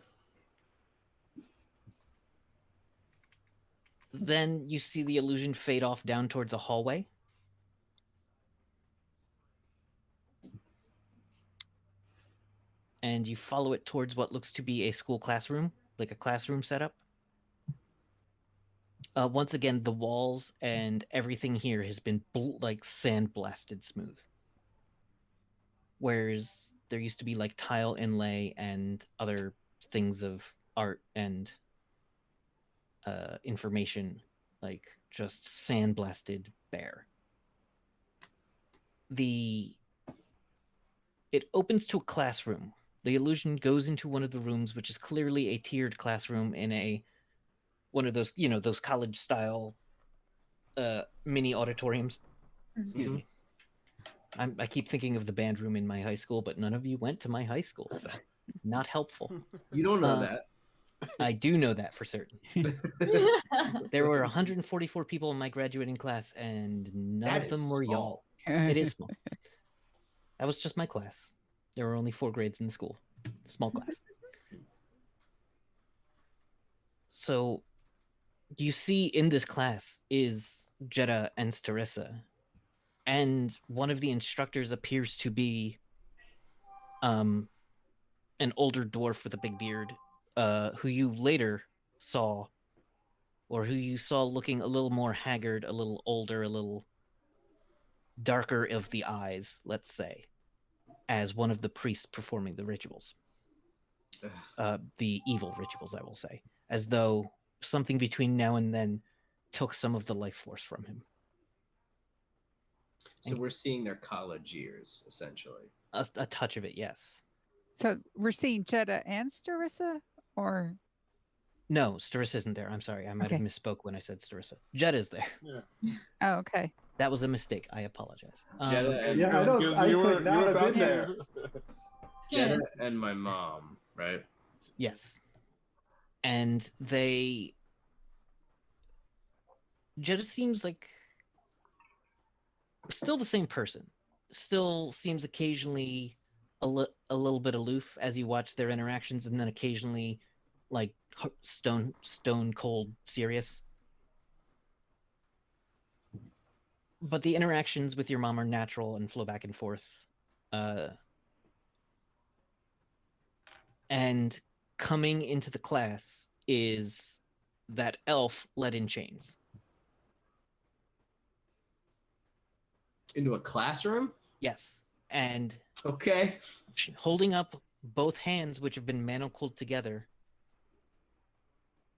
Then you see the illusion fade off down towards a hallway. And you follow it towards what looks to be a school classroom, like a classroom setup. Once again, the walls and everything here has been like sandblasted smooth. Whereas there used to be like tile inlay and other things of art and information, like just sandblasted bare. It opens to a classroom. The illusion goes into one of the rooms, which is clearly a tiered classroom in one of those, those college style mini auditoriums. Excuse me. I keep thinking of the band room in my high school, but none of you went to my high school, so not helpful. You don't know that. I do know that for certain. There were 144 people in my graduating class, and none of them were y'all. It is small. That was just my class. There were only 4 grades in the school. Small class. So you see in this class is Jeddah and Starissa. And one of the instructors appears to be an older dwarf with a big beard, who you later saw, or who you saw looking a little more haggard, a little older, a little darker of the eyes, let's say, as one of the priests performing the rituals. The evil rituals, I will say. As though something between now and then took some of the life force from him. So we're seeing their college years, essentially. A touch of it, yes. So we're seeing Jeddah and Starissa, or? No, Starissa isn't there. I'm sorry. I might have misspoke when I said Starissa. Jeddah's there. Yeah. Oh, okay. That was a mistake. I apologize. Jeddah and I could not have been there. Jeddah and my mom, right? Yes. And Jeddah seems like still the same person. Still seems occasionally a little bit aloof as you watch their interactions, and then occasionally like stone cold serious. But the interactions with your mom are natural and flow back and forth. And coming into the class is that elf led in chains. Into a classroom? Yes. and Okay. holding up both hands, which have been manacled together,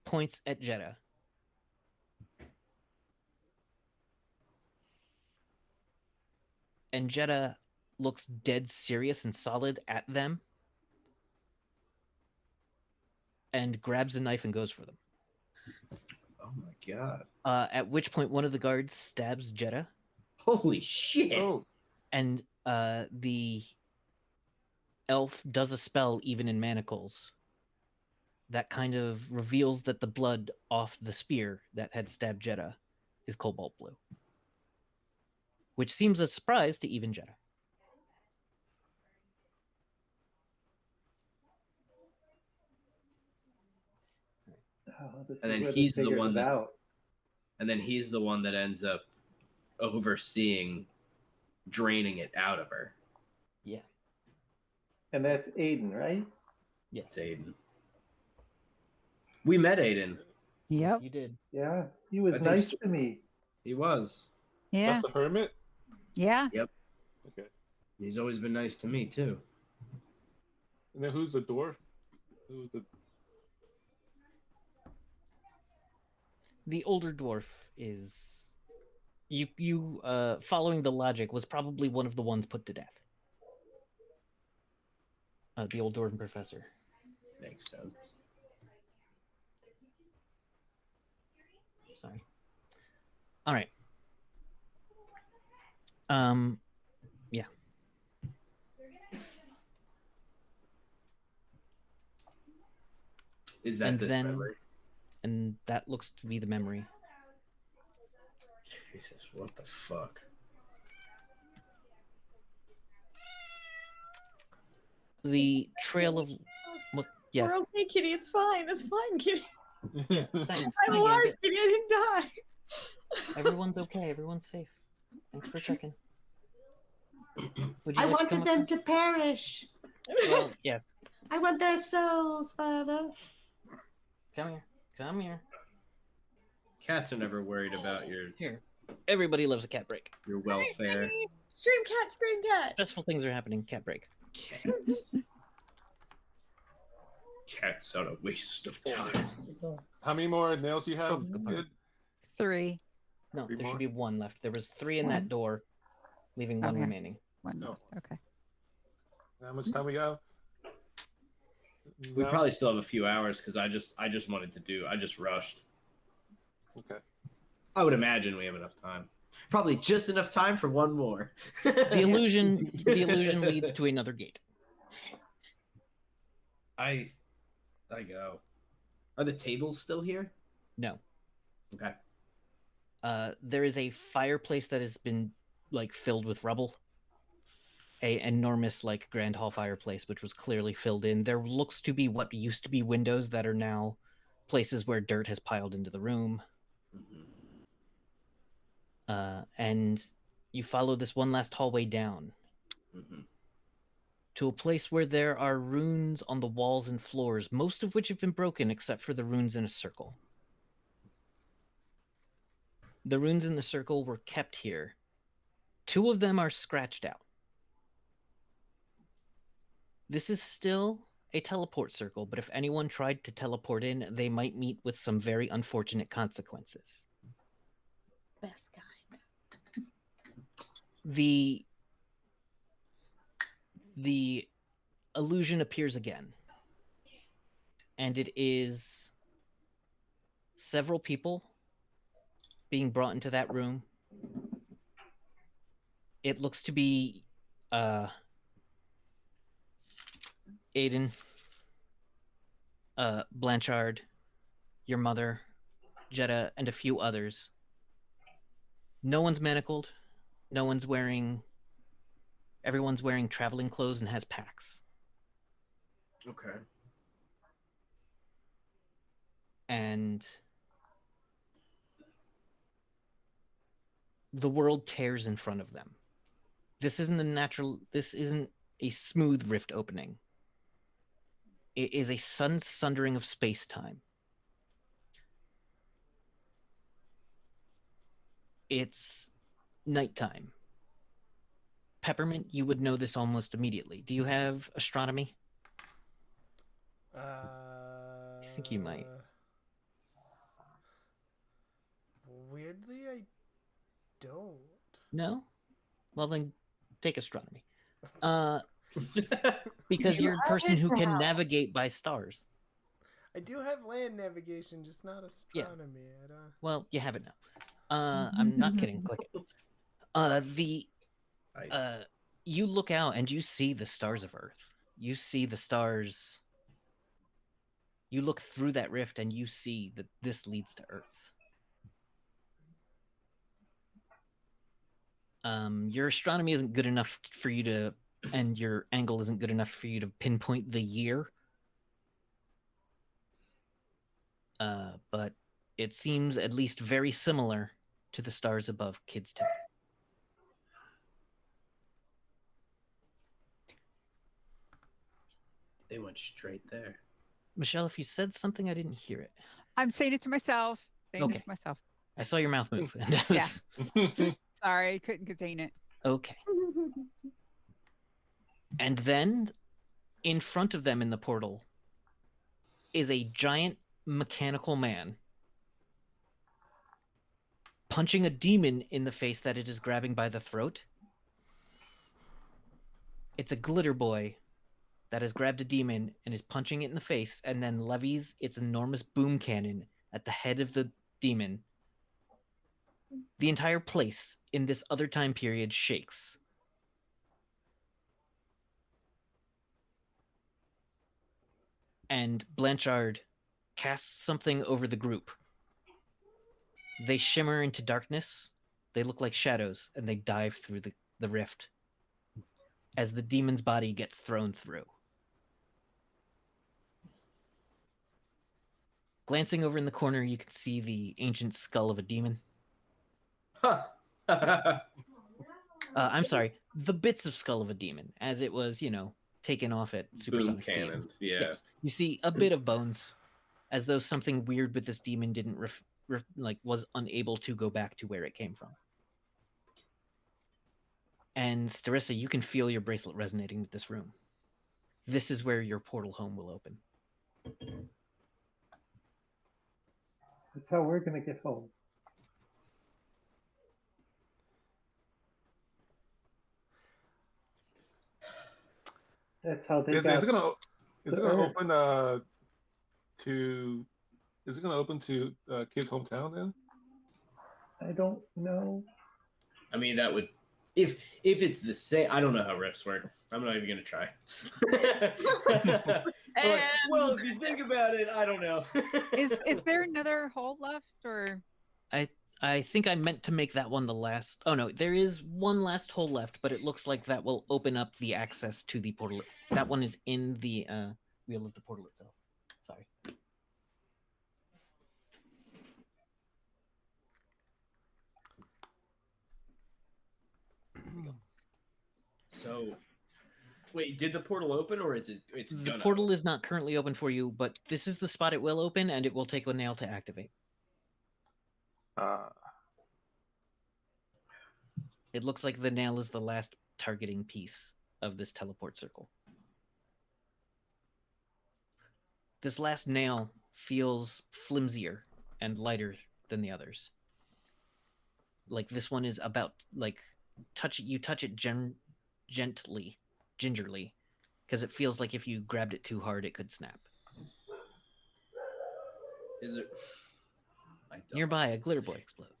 points at Jeddah. And Jeddah looks dead serious and solid at them and grabs a knife and goes for them. Oh my god. At which point, one of the guards stabs Jeddah, Holy shit. Oh, and the elf does a spell, even in manacles, that kind of reveals that the blood off the spear that had stabbed Jeddah is cobalt blue, which seems a surprise to even Jeddah. Oh, this And is then where they he's the figured one it that- out. And then he's the one that ends up overseeing draining it out of her. Yeah. And that's Aiden, right? It's Aiden. We met Aiden. Yep. You did. Yeah, he was I think nice so. to me. He was. Yeah. that's the hermit. Yeah. Okay. He's always been nice to me too. And then who's the dwarf? Who's the? The older dwarf is you following the logic, was probably one of the ones put to death. The old dwarven professor. Makes sense. Sorry. All right. Yeah. Is that And this then- memory? And that looks to be the memory. Jesus, what the fuck? The trail of what? Yes. We're okay, Kitty. It's fine. It's fine, Kitty. Thanks. I'm Hi, alive, Gambit. Kitty. I didn't die. Everyone's okay. Everyone's safe. Thanks for checking. Would you I like to come wanted them up- to perish. Well, yes. I want their souls, Father. Come here. Come here. Cats are never worried about your Here. Everybody loves a cat break. welfare. Stream cat, stream cat. Stressful things are happening. Cat break. Cats. Cats are a waste of time. How many more nails you have? Oh, good point. Kid? 3. No, Three there more? should be one left. There was 3 in One. that door, leaving one Okay. remaining. 1 Oh. left. Okay. How much time we have? We No? probably still have a few hours because I just wanted to do. I just rushed. Okay. I would imagine we have enough time. Probably just enough time for one more. The illusion leads to another gate. I go. Are the tables still here? No. Okay. There is a fireplace that has been like filled with rubble. A enormous like grand hall fireplace, which was clearly filled in. There looks to be what used to be windows that are now places where dirt has piled into the room. And you follow this one last hallway down to a place where there are runes on the walls and floors, most of which have been broken except for the runes in a circle. The runes in the circle were kept here. 2 of them are scratched out. This is still a teleport circle, but if anyone tried to teleport in, they might meet with some very unfortunate consequences. Best kind. The illusion appears again, and it is several people being brought into that room. It looks to be Aiden, Blanchard, your mother, Jeddah, and a few others. No one's manacled. No one's wearing... Everyone's wearing traveling clothes and has packs. Okay. And the world tears in front of them. This isn't a smooth rift opening. It is a sudden sundering of space-time. It's nighttime. Peppermint, you would know this almost immediately. Do you have astronomy? I think you might. Weirdly, I don't. No? Well, then take astronomy. Because You you're a have person it who can now. navigate by stars. I do have land navigation, just not Yeah. astronomy. I don't... Well, you have it now. I'm not kidding. Click it. Nice. You look out and you see the stars of Earth. You see the stars. You look through that rift and you see that this leads to Earth. Your astronomy isn't good enough for you to, and your angle isn't good enough for you to pinpoint the year. But it seems at least very similar to the stars above Kids Town. They went straight there. Michelle, if you said something, I didn't hear it. I'm saying it to myself. Saying Okay. it to myself. I saw your mouth move. And I was... Sorry, couldn't contain it. Okay. And then, in front of them in the portal, is a giant mechanical man punching a demon in the face that it is grabbing by the throat. It's a glitter boy that has grabbed a demon and is punching it in the face and then levies its enormous boom cannon at the head of the demon. The entire place in this other time period shakes. And Blanchard casts something over the group. They shimmer into darkness. They look like shadows, and they dive through the rift as the demon's body gets thrown through. Glancing over in the corner, you can see the ancient skull of a demon. I'm sorry, the bits of skull of a demon, as it was, taken off at Boom supersonic speed. cannon. Yeah. Yes. You see a bit of bones, as though something weird with this demon didn't was unable to go back to where it came from. And Starissa, you can feel your bracelet resonating with this room. This is where your portal home will open. That's how we're gonna get home. That's how they Is got. it gonna Earth. open to? Is it gonna open to kids' hometown then? I don't know. I mean, that would, if it's the same. I don't know how rifts work. I'm not even gonna try. Well, if you think about it, I don't know. Is there another hole left, or I think I meant to make that one the last. Oh no, there is one last hole left, but it looks like that will open up the access to the portal. That one is in the wheel of the portal itself. Sorry. So, wait, did the portal open, or is it? It's The gonna portal open? is not currently open for you, but this is the spot it will open, and it will take a nail to activate. It looks like the nail is the last targeting piece of this teleport circle. This last nail feels flimsier and lighter than the others. Like this one is about you touch it gently, gingerly, because it feels like if you grabbed it too hard, it could snap. Is it? I don't. Nearby, a glitter boy explodes.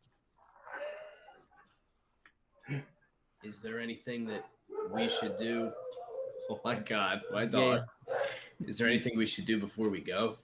Is there anything that we should do? Oh my God, my dog. Yeah. Is there anything we should do before we go?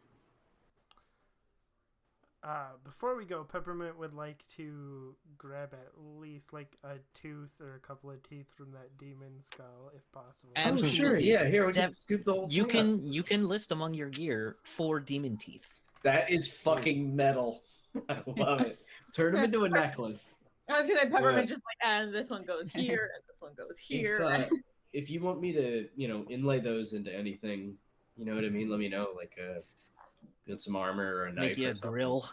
Before we go, Peppermint would like to grab at least like a tooth or a couple of teeth from that demon skull, if possible. And- Oh, sure. Yeah, here we can Def- scoop the whole You thing up. can list among your gear 4 demon teeth. That is fucking metal. I love it. Turn them into a necklace. I was gonna say Peppermint Yeah. just like, and this one goes here, and this one goes here. If you want me to, inlay those into anything, you know what I mean? Let me know, like some armor or a knife Make you or a something. grill.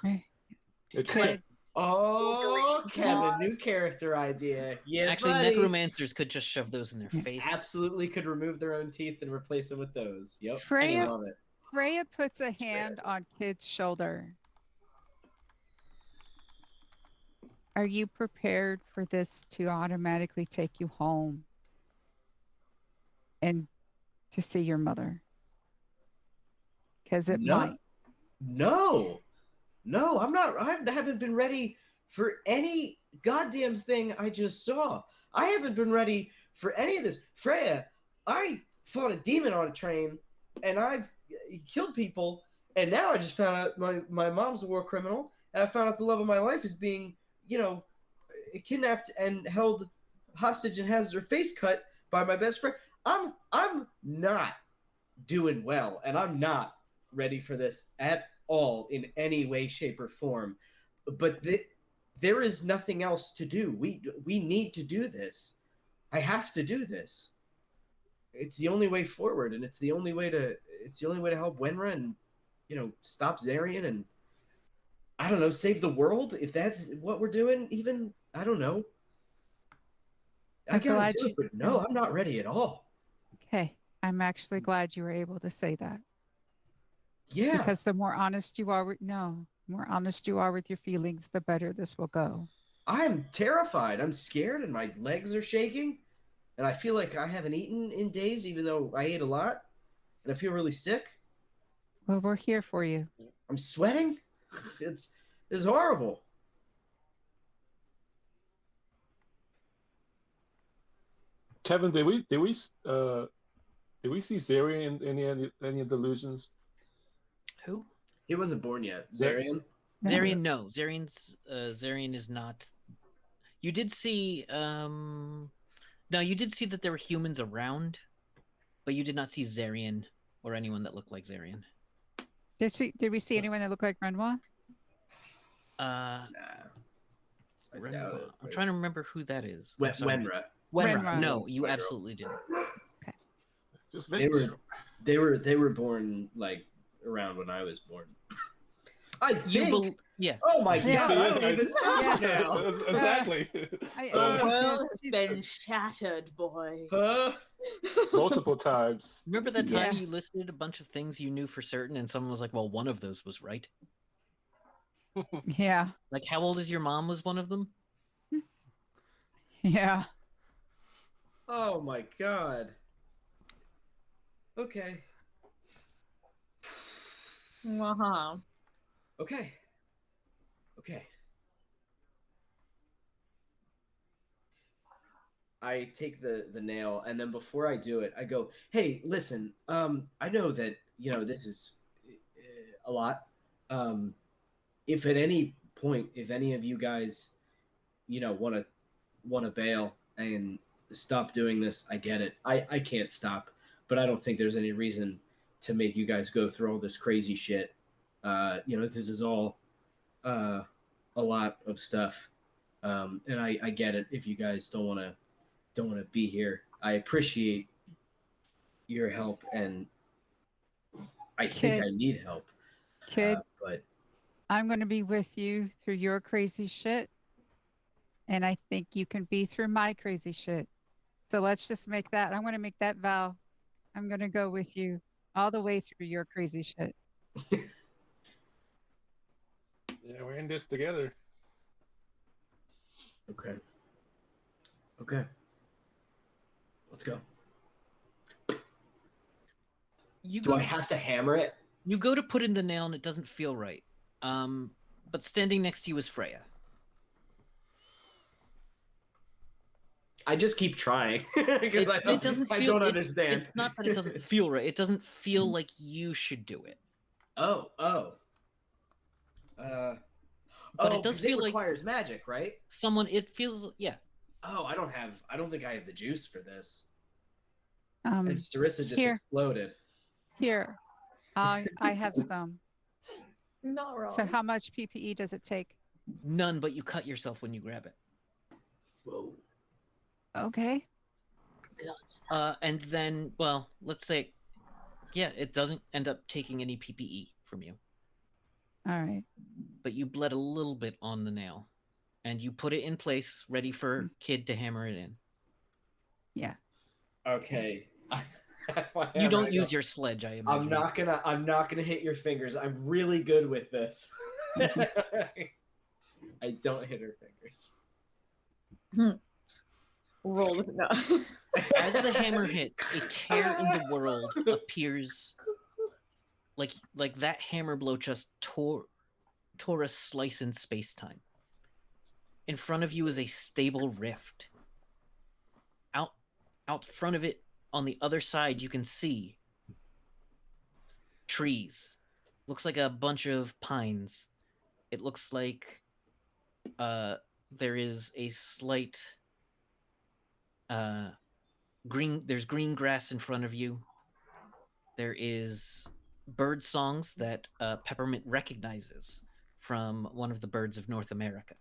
It's could Oh, Kevin, new character idea. Yeah, Actually, buddy. necromancers could just shove those in their face. Absolutely could remove their own teeth and replace them with those. Yep. I Freya, love it. Freya puts a hand on Kid's shoulder. Are you prepared for this to automatically take you home and to see your mother? Because it might. No, I'm not. I haven't been ready for any goddamn thing I just saw. I haven't been ready for any of this. Freya, I fought a demon on a train, and I've killed people, and now I just found out my mom's a war criminal, and I found out the love of my life is being, kidnapped and held hostage and has her face cut by my best friend. I'm not doing well, and I'm not ready for this at all in any way, shape, or form. But there is nothing else to do. We need to do this. I have to do this. It's the only way forward, and it's the only way to help Wenra and stop Zarian and I don't know, save the world if that's what we're doing. Even I don't know. I gotta do it, but no, I'm not ready at all. Okay, I'm actually glad you were able to say that. Yeah. Because the more honest you are with your feelings, the better this will go. I'm terrified. I'm scared and my legs are shaking. And I feel like I haven't eaten in days, even though I ate a lot. And I feel really sick. Well, we're here for you. I'm sweating. It's horrible. Kevin, did we see Zarian in any of the illusions? Who? He wasn't born yet. Zarian? Zarian, no. Zarian is not. You did see no, you did see that there were humans around, but you did not see Zarian or anyone that looked like Zarian. Did we see anyone that looked like Renoir? Nah. I doubt it. I'm trying to remember who that is. Wenra. Wenra. No, you absolutely didn't. Okay. Just they were born like around when I was born. I think. Yeah. Oh my god! I don't even know now. Exactly. The world has been shattered, boy. Multiple times. Remember that time you listed a bunch of things you knew for certain, and someone was like, "Well, one of those was right." Yeah. Like, how old is your mom? Was one of them? Yeah. Oh my god. Okay. Uh-huh. Okay. Okay. I take the nail, and then before I do it, I go, "Hey, listen. I know that this is a lot. If at any point, if any of you guys, want to bail and stop doing this, I get it. I can't stop, but I don't think there's any reason to make you guys go through all this crazy shit. This is all a lot of stuff, and I get it. If you guys don't want to be here, I appreciate your help, and I think I need help. Kid, but I'm going to be with you through your crazy shit, and I think you can be through my crazy shit. So let's just make that. I'm going to make that vow. I'm going to go with you all the way through your crazy shit. Yeah, we're in this together. Okay. Let's go. Do I have to hammer it? You go to put in the nail and it doesn't feel right. But standing next to you is Freya. I just keep trying because I don't understand. It's not that it doesn't feel right. It doesn't feel like you should do it. But it does feel like requires magic, right? It feels, yeah. Oh, I don't think I have the juice for this. And Starissa just exploded. Here, I have some. Not wrong. So how much PPE does it take? None, but you cut yourself when you grab it. Whoa. Okay. And then, well, let's say, it doesn't end up taking any PPE from you. All right. but you bled a little bit on the nail. And you put it in place, ready for Kid to hammer it in. Yeah. Okay. You don't use your sledge, I imagine. I'm not gonna hit your fingers. I'm really good with this. I don't hit her fingers. Roll with no. As the hammer hits, a tear in the world appears. Like that hammer blow just tore a slice in space-time. In front of you is a stable rift. Out front of it, on the other side, you can see trees. Looks like a bunch of pines. It looks like there is a slight there's green grass in front of you. There is bird songs that Peppermint recognizes from one of the birds of North America.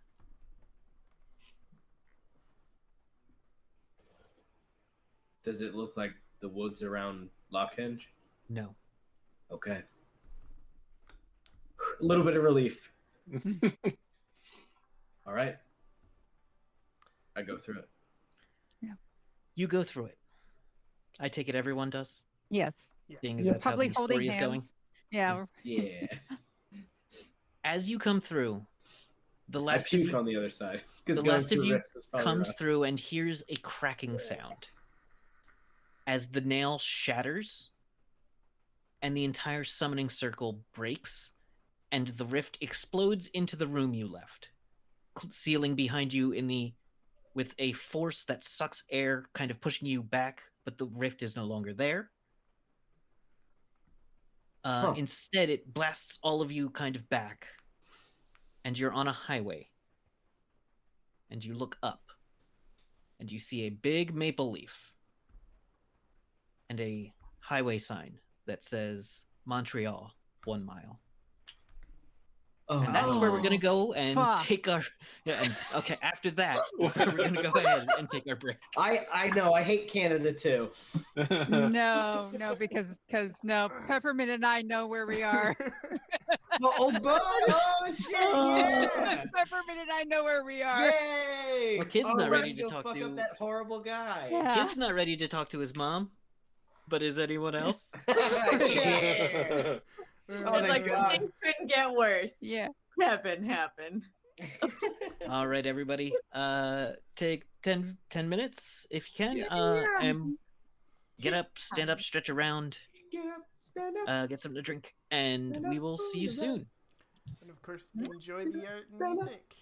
Does it look like the woods around Lockhenge? No. Okay. A little bit of relief. All right. I go through it. Yeah. You go through it. I take it everyone does? Yes. Seeing as Yeah. that's how Probably the holding story is going. hands. Yeah. Yeah. As you come through, the I last of puke you, on the other side. 'Cause the going last of through you rifts is probably comes rough. through and hears a cracking sound as the nail shatters and the entire summoning circle breaks and the rift explodes into the room you left, sealing behind you with a force that sucks air, kind of pushing you back, but the rift is no longer there. Instead, it blasts all of you kind of back, and you're on a highway. And you look up, and you see a big maple leaf and a highway sign that says Montreal 1 mile. Oh, And that's where we're gonna go and fuck. take our okay. After that, we're gonna go ahead and take our break. I know. I hate Canada too. No, because no, Peppermint and I know where we are. Oh shit! Yeah! Peppermint and I know where we are. Yay! Well, Kid's Oh, not we're ready gonna to go talk fuck to- up that horrible guy. Yeah. Kid's not ready to talk to his mom, but is anyone else? Yeah. Oh, It's like God. things couldn't get worse. Yeah. Heaven happened. All right, everybody. Take 10 minutes if you can. And get up, stand up, stretch around, Get up, stand up. get something to drink, and we will see you soon. And of course, enjoy the art and music.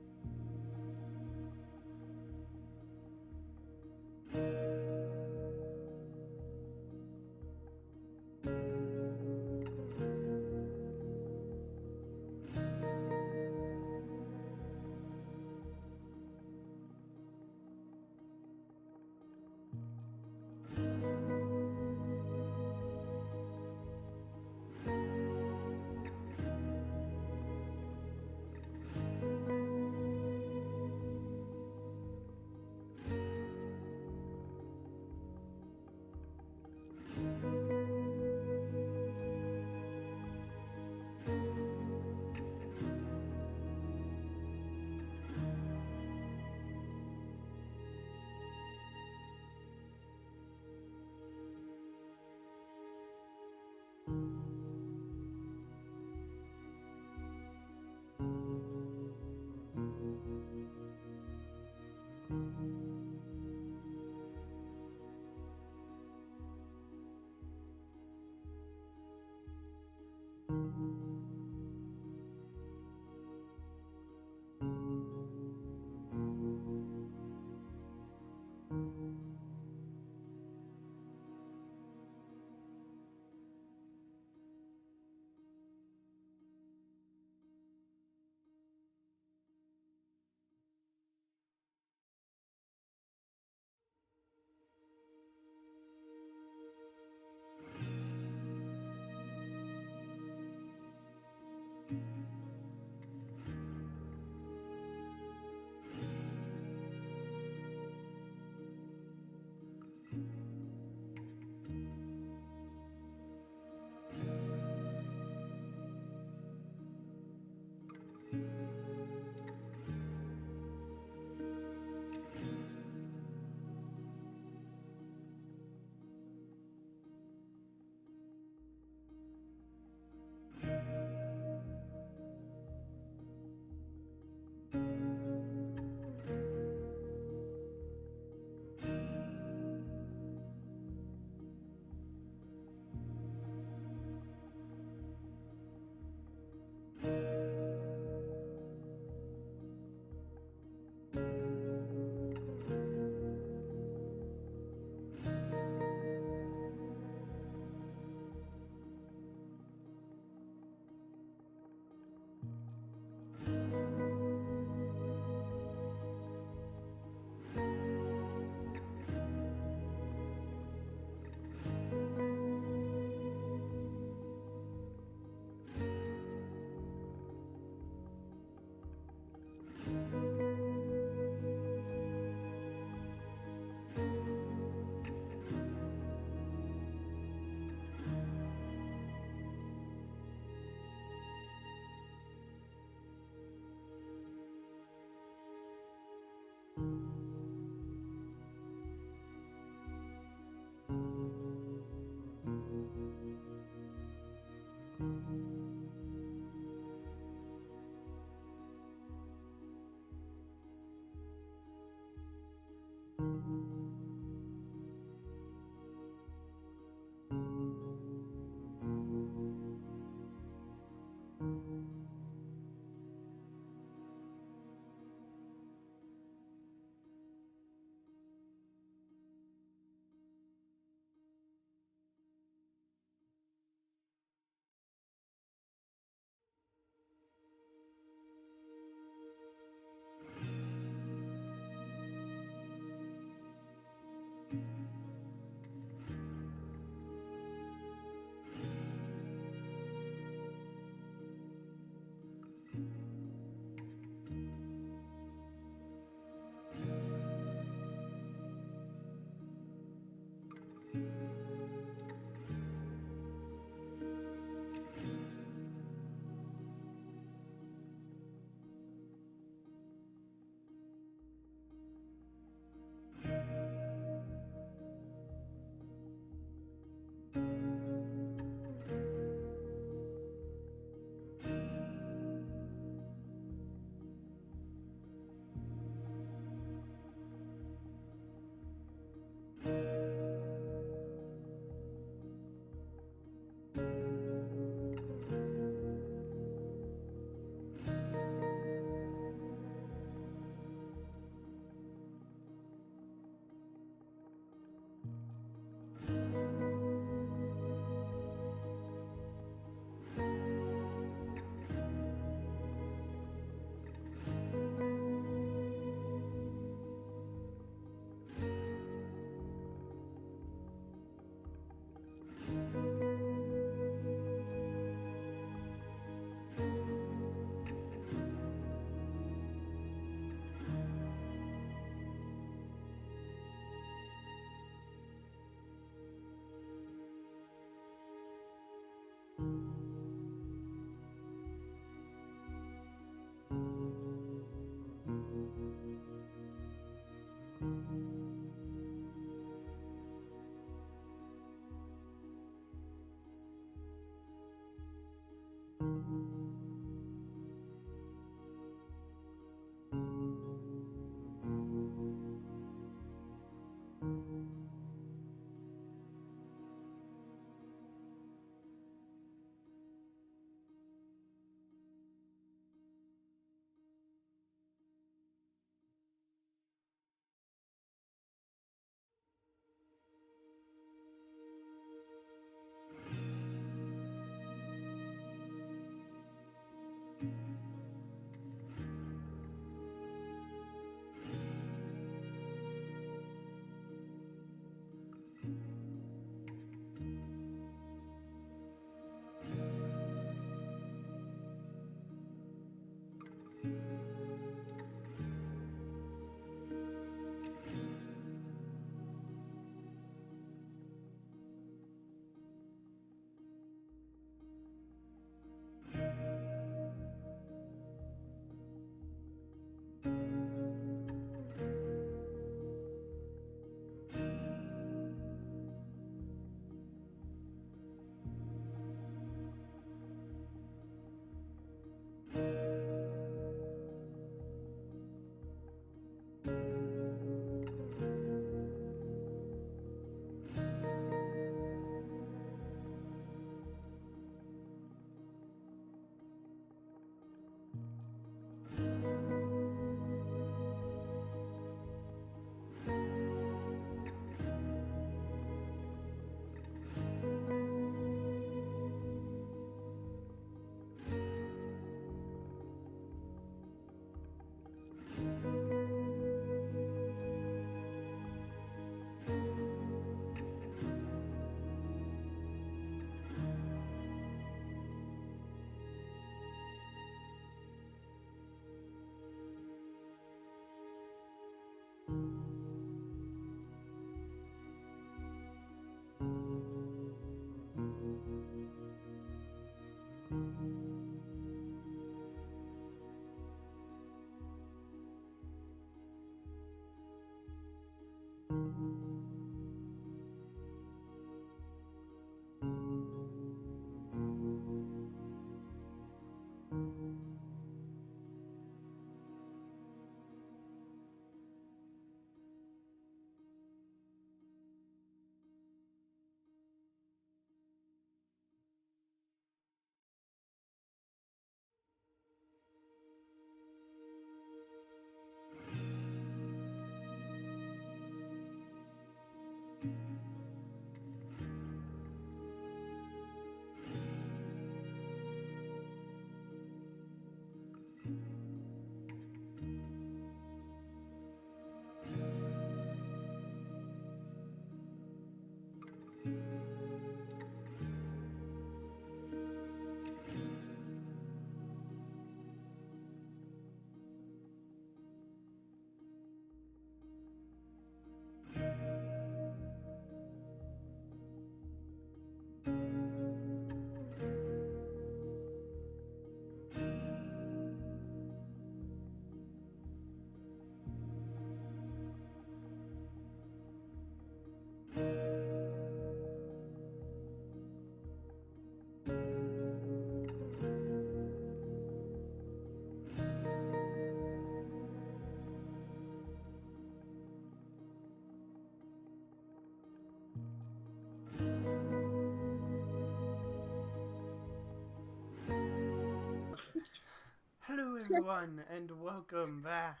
everyone, and welcome back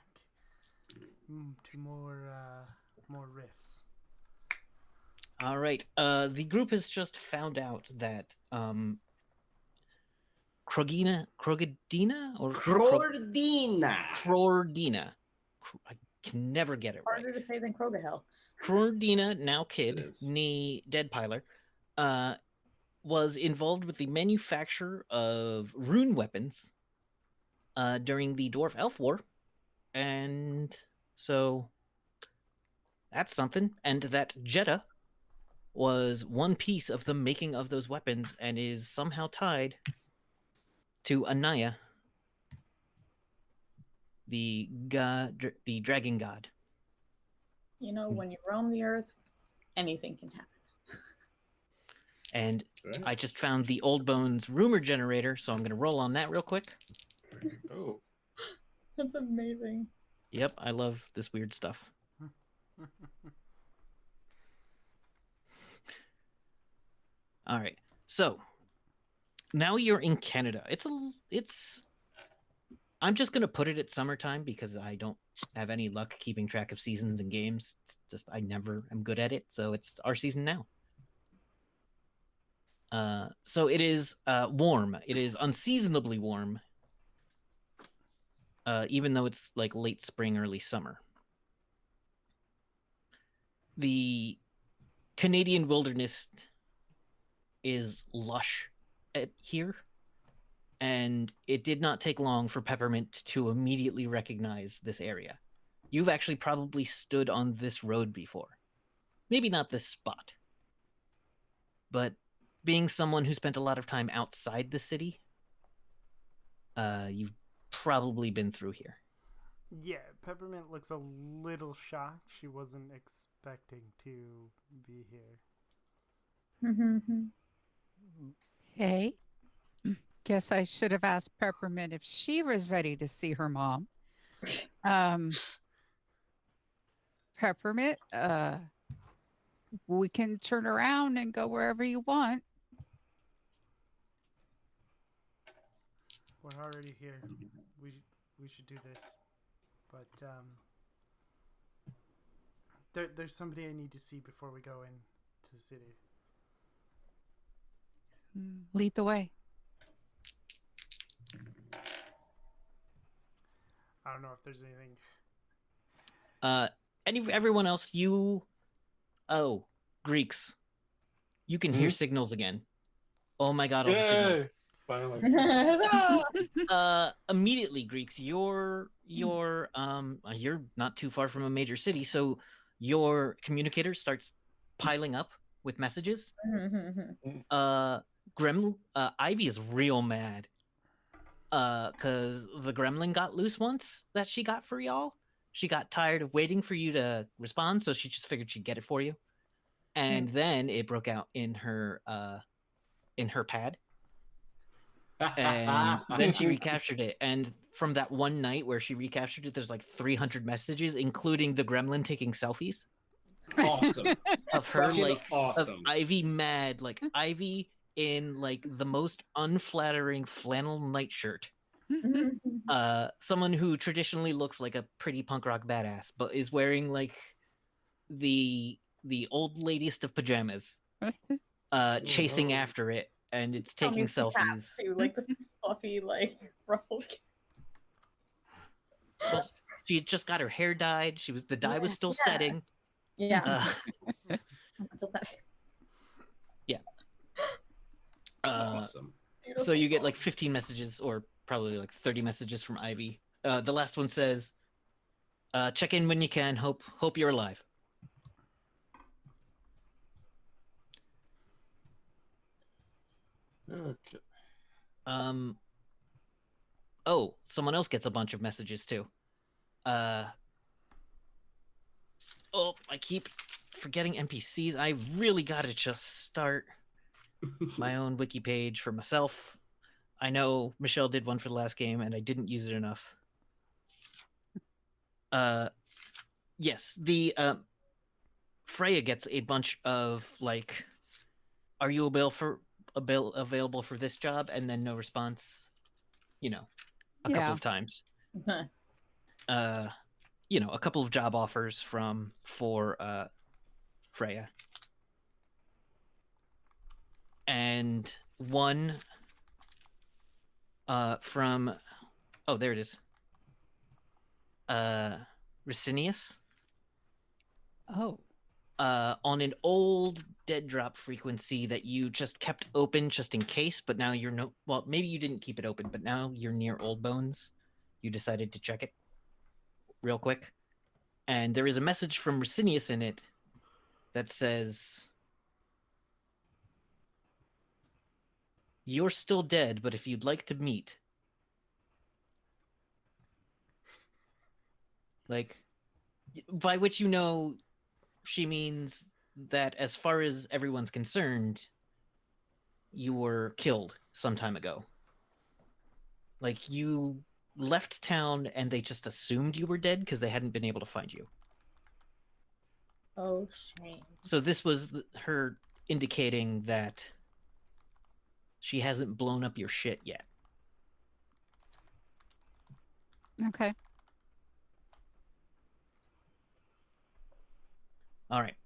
to more riffs. All right. The group has just found out that Krogadina or Crordina. Crordina. I can never get it right. Harder to say than Krogahel. Crordina, now Yes, it kid, is. nee Dead Piler, was involved with the manufacture of rune weapons during the Dwarf Elf War. And so that's something. And that Jetta was one piece of the making of those weapons and is somehow tied to Anaya, the dragon god. You know, when you roam the earth, anything can happen. And Right. I just found the Old Bones rumor generator, so I'm going to roll on that real quick. Oh. That's amazing. Yep, I love this weird stuff. All right, so now you're in Canada. It's. I'm just gonna put it at summertime because I don't have any luck keeping track of seasons and games. It's just I never am good at it, so it's our season now. So it is warm. It is unseasonably warm, even though it's like late spring, early summer. The Canadian wilderness is lush here, and it did not take long for Peppermint to immediately recognize this area. You've actually probably stood on this road before. Maybe not this spot, but being someone who spent a lot of time outside the city, you've probably been through here. Yeah, Peppermint looks a little shocked. She wasn't expecting to be here. Hey, guess I should have asked Peppermint if she was ready to see her mom. Peppermint, we can turn around and go wherever you want. We're already here. We should do this. But there's somebody I need to see before we go into the city. Lead the way. I don't know if there's anything. Everyone else, Greeks, you can hear signals again. Oh my god, all the signals. Yay! Finally. Immediately, Greeks, you're not too far from a major city, so your communicator starts piling up with messages. Ivy is real mad because the gremlin got loose once that she got for y'all. She got tired of waiting for you to respond, so she just figured she'd get it for you. And then it broke out in her pad. And then she recaptured it. And from that one night where she recaptured it, there's like 300 messages, including the gremlin taking selfies. Awesome. Of her, Fucking like, awesome. of Ivy mad, like Ivy in like the most unflattering flannel nightshirt. Someone who traditionally looks like a pretty punk rock badass, but is wearing like the old ladiest of pajamas, chasing after it, and it's taking selfies. Too, like the fluffy, like ruffled. Well, she had just got her hair dyed. The dye was still setting. Yeah. Still setting. Yeah. Awesome. So you get like 15 messages, or probably like 30 messages from Ivy. The last one says, check in when you can. Hope you're alive. Okay. Oh, someone else gets a bunch of messages too. Oh, I keep forgetting NPCs. I've really got to just start my own wiki page for myself. I know Michelle did one for the last game, and I didn't use it enough. Yes, the Freya gets a bunch of like, "Are you available for this job?" and then no response. You know, a couple Yeah. of times. A couple of job offers for Freya. And one from there it is. Ricinius. Oh. On an old dead drop frequency that you just kept open just in case, but now you're maybe you didn't keep it open, but now you're near Old Bones. You decided to check it real quick. And there is a message from Ricinius in it that says, "You're still dead, but if you'd like to meet." Like, by which she means that as far as everyone's concerned, you were killed some time ago. Like, you left town and they just assumed you were dead because they hadn't been able to find you. Oh, strange. So this was her indicating that she hasn't blown up your shit yet. Okay. All right.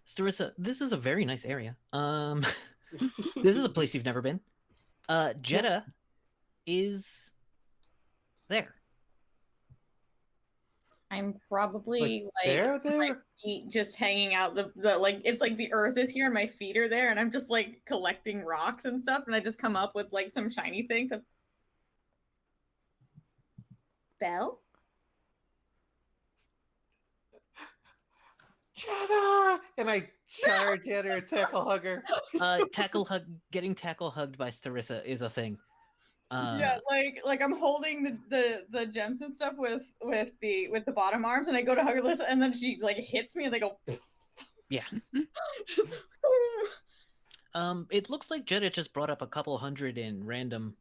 Starissa, this is a very nice area. This is a place you've never been. Jetta is there. I'm probably like there. my feet just hanging out the like it's like the earth is here and my feet are there and I'm just like collecting rocks and stuff and I just come up with like some shiny things. Belle? Jetta! And I charge at her, tackle hugger. Getting tackle hugged by Starissa is a thing. Yeah, like I'm holding the gems and stuff with the bottom arms, and I go to hug Alyssa, and then she like hits me, and they go. Yeah. It looks like Jetta just brought up a couple hundred in random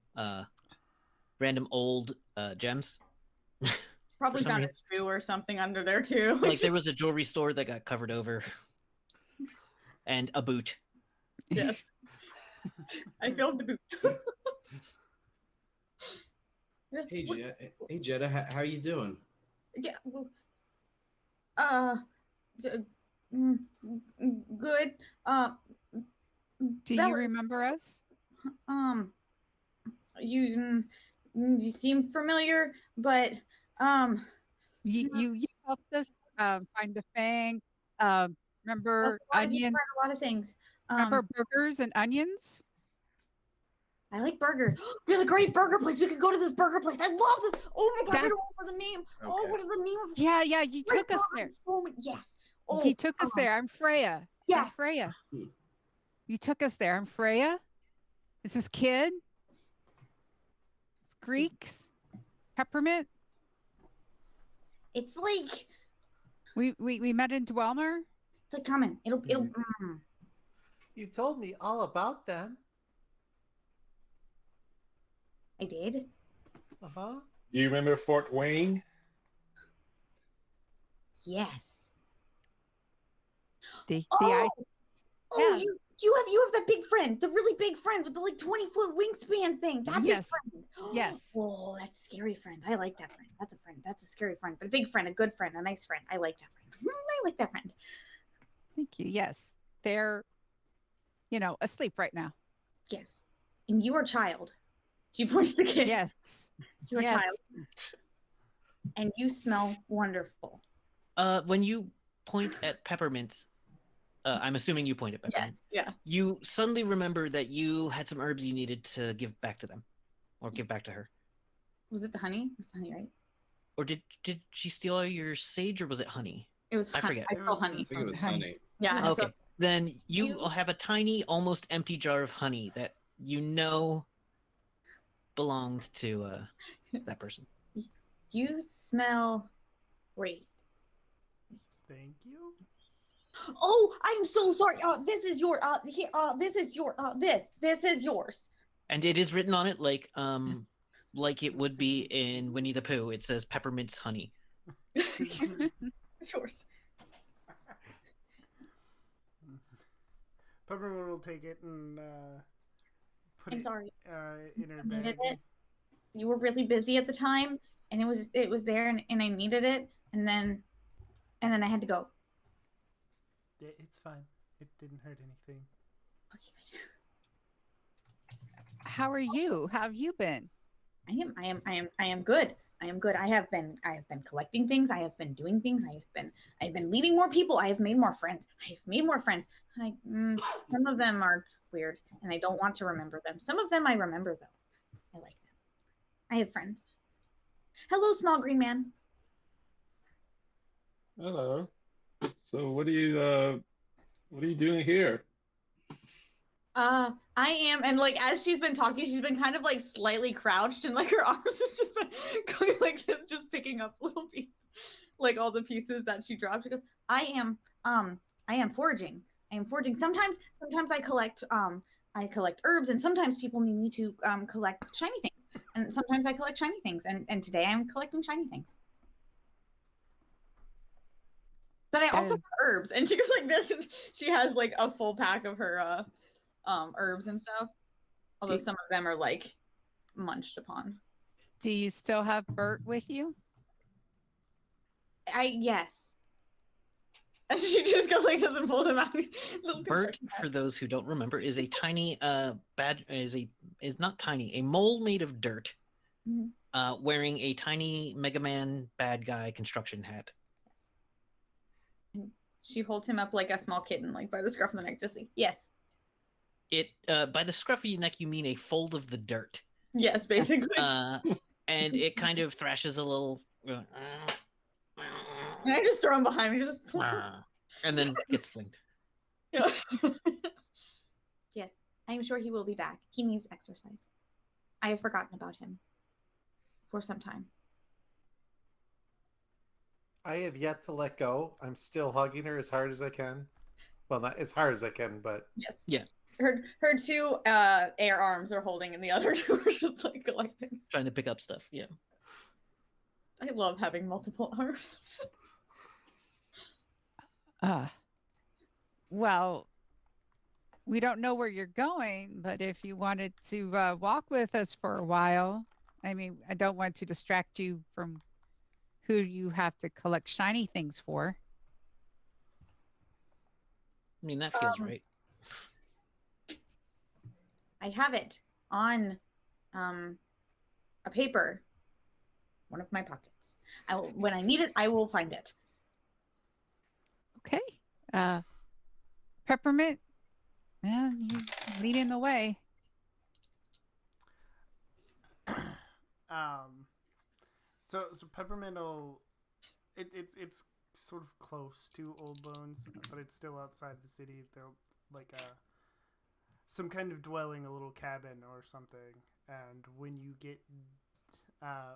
old gems. Probably found a shoe or something under there too. Like there was a jewelry store that got covered over, and a boot. Yes, I filled the boot. Hey Jetta, how are you doing? Yeah. Good. Do you remember us? You seem familiar, but you helped us find the fang. Remember onions? A lot of things. Remember burgers and onions? I like burgers. There's a great burger place. We could go to this burger place. I love this. Oh my god, I don't remember the name. Okay. Oh, what is the name of it? Yeah, you took us there. Oh, yes. Oh, He took us there. I'm Freya. Yes. I'm Freya. You took us there. I'm Freya. This is Kid. It's Greeks. Peppermint. It's like We met in Dwelmer. it's like coming. It'll You told me all about them. I did. Uh-huh. Do you remember Fort Wayne? Yes. The ice. Oh, Yeah. you have that big friend, the really big friend with the like 20-foot wingspan thing. That Yes. big friend. Yes. Oh, that's a scary friend. I like that friend. That's a friend. That's a scary friend, but a big friend, a good friend, a nice friend. I like that friend. I like that friend. Thank you. Yes. They're, asleep right now. Yes. And you are child. She points to Kid. Yes. You're a Yes. child. And you smell wonderful. When you point at Peppermint, I'm assuming you point at Peppermint. Yes. Yeah. You suddenly remember that you had some herbs you needed to give back to them, or give back to her. Was it the honey? It was the honey, right? Or did she steal all your sage, or was it honey? It was I forget. I stole honey. I think it was honey. Yeah. Okay, So then you you- have a tiny, almost empty jar of honey that belonged to that person. you smell great. Thank you. Oh, I'm so sorry. This is your this is your this is yours. And it is written on it like it would be in Winnie the Pooh. It says Peppermint's honey. It's yours. Peppermint will take it and put I'm it sorry. in her Needed bag. it? you were really busy at the time, and it was there, and I needed it, and then I had to go. It's fine. It didn't hurt anything. Okay, good. How are you? How have you been? I am good. I am good. I have been collecting things. I have been doing things. I've been leading more people. I have made more friends. Some of them are weird, and I don't want to remember them. Some of them I remember though. I like them. I have friends. Hello, small green man. Hello. So what are you doing here? I am, and like as she's been talking, she's been kind of like slightly crouched, and like her arms have just been going like this, just picking up little pieces, like all the pieces that she dropped. She goes, I am foraging. I am foraging. Sometimes I collect herbs, and sometimes people need me to collect shiny things, and sometimes I collect shiny things, and today I'm collecting shiny things. But I also have herbs, and she goes like this, and she has like a full pack of her herbs and stuff. Although some of them are like munched upon. Do you still have Bert with you? Yes. And she just goes like this and pulls him out. Bert, for those who don't remember, is a tiny is not tiny, a mole made of dirt, wearing a tiny Mega Man bad guy construction hat. Yes. And she holds him up like a small kitten, like by the scruff of the neck, just like, yes. It by the scruff of your neck, you mean a fold of the dirt. Yes, basically. And it kind of thrashes a little. And I just throw him behind me, just and then gets flinked. Yeah. Yes, I am sure he will be back. He needs exercise. I have forgotten about him for some time. I have yet to let go. I'm still hugging her as hard as I can. Well, not as hard as I can, but yes. Yeah. Her two air arms are holding, and the other two are just like collecting. Trying to pick up stuff. Yeah. I love having multiple arms. Well, we don't know where you're going, but if you wanted to walk with us for a while, I mean, I don't want to distract you from who you have to collect shiny things for. I mean, that feels right. I have it on a paper, one of my pockets. When I need it, I will find it. Okay. Peppermint, you leading the way. So Peppermint will, it's sort of close to Old Bones, but it's still outside the city. They'll like some kind of dwelling, a little cabin or something. And when you get,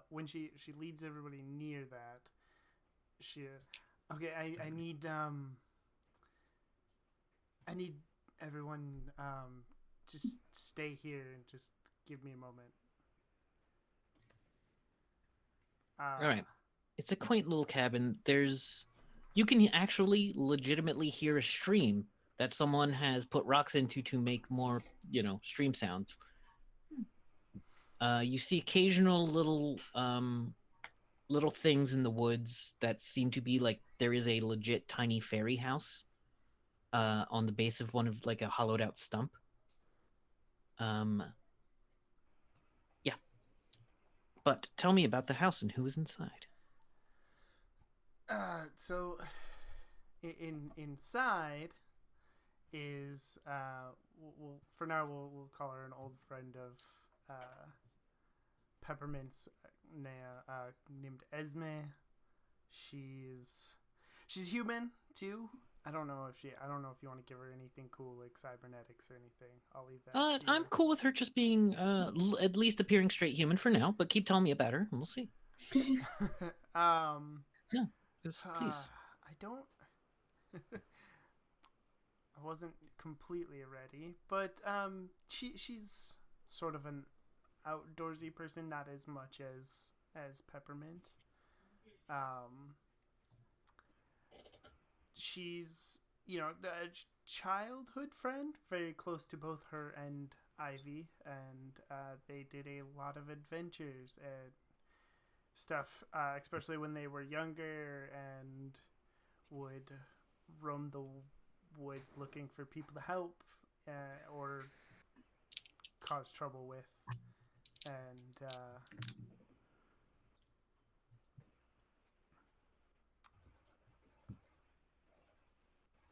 when she leads everybody near that, I need everyone just stay here and just give me a moment. All right. It's a quaint little cabin. You can actually legitimately hear a stream that someone has put rocks into to make more, stream sounds. You see occasional little things in the woods that seem to be like there is a legit tiny fairy house on the base of one of like a hollowed out stump. Yeah. But tell me about the house and who is inside. So inside is for now we'll call her an old friend of Peppermint's named Esme. She's human too. I don't know if you want to give her anything cool like cybernetics or anything. I'll leave that. I'm cool with her just being at least appearing straight human for now, but keep telling me about her and we'll see. Yeah. Please. I don't. I wasn't completely ready, but she's sort of an outdoorsy person, not as much as Peppermint. She's a childhood friend, very close to both her and Ivy, and they did a lot of adventures and stuff, especially when they were younger and would roam the woods looking for people to help or cause trouble with. And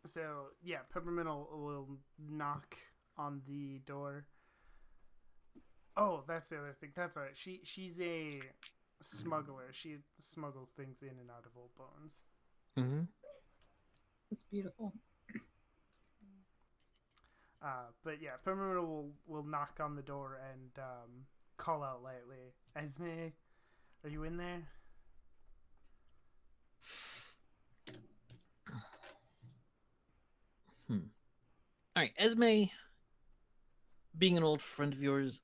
so, yeah, Peppermint will knock on the door. Oh, that's the other thing. That's all right. She's a smuggler. She smuggles things in and out of Old Bones. Mm-hmm. It's beautiful. But yeah, Peppermint will knock on the door and call out lightly, "Esme, are you in there?" All right, Esme, being an old friend of yours,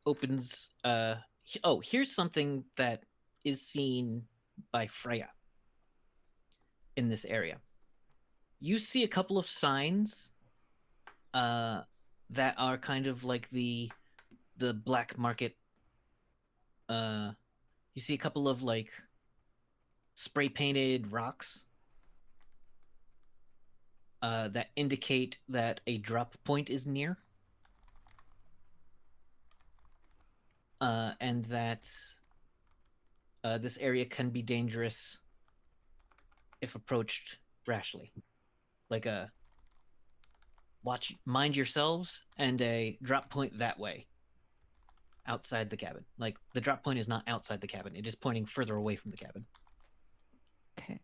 opens. Oh, here's something that is seen by Freya in this area. You see a couple of signs, that are kind of like the black market. You see a couple of like spray painted rocks. That indicate that a drop point is near, and that this area can be dangerous if approached rashly. Like a mind yourselves, and a drop point that way, outside the cabin. Like the drop point is not outside the cabin; it is pointing further away from the cabin. Okay.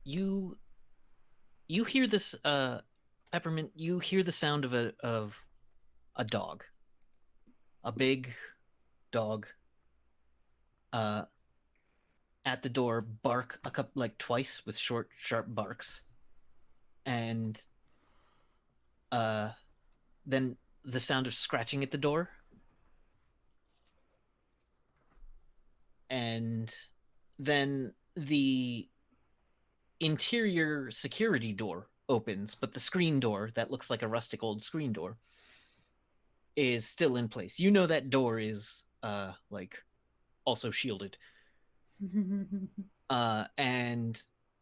You hear this, Peppermint. You hear the sound of a dog, a big dog, at the door, bark a couple, like twice, with short, sharp barks, and then the sound of scratching at the door, and then the interior security door opens, but the screen door that looks like a rustic old screen door is still in place. You know that door is like also shielded. And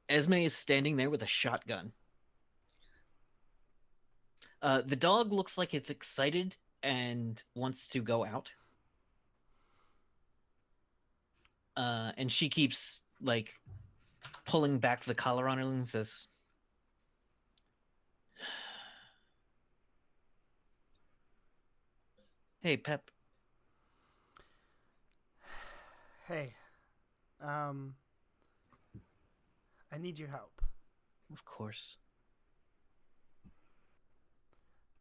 Esme is standing there with a shotgun. The dog looks like it's excited and wants to go out. And she keeps like pulling back the collar on her and says, "Hey, Pep." Hey, I need your help. Of course.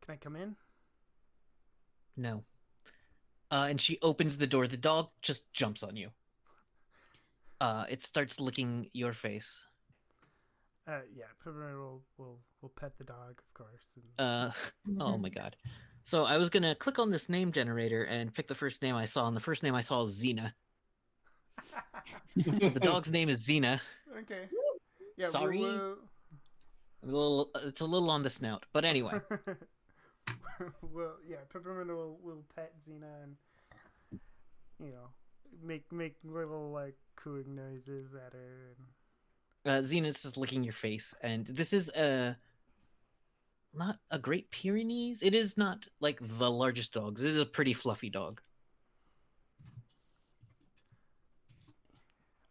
Can I come in? No. And she opens the door. The dog just jumps on you. It starts licking your face. Yeah, Peppermint will pet the dog, of course. And... Oh my god. So I was gonna click on this name generator and pick the first name I saw, and the first name I saw is Xena. So the dog's name is Xena. Okay. Yeah, Sorry. It's a little on the snout, but anyway. Well, yeah, Peppermint will pet Xena and, you know, make little like cooing noises at her. And... Xena's just licking your face, and this is not a Great Pyrenees. It is not like the largest dogs. This is a pretty fluffy dog.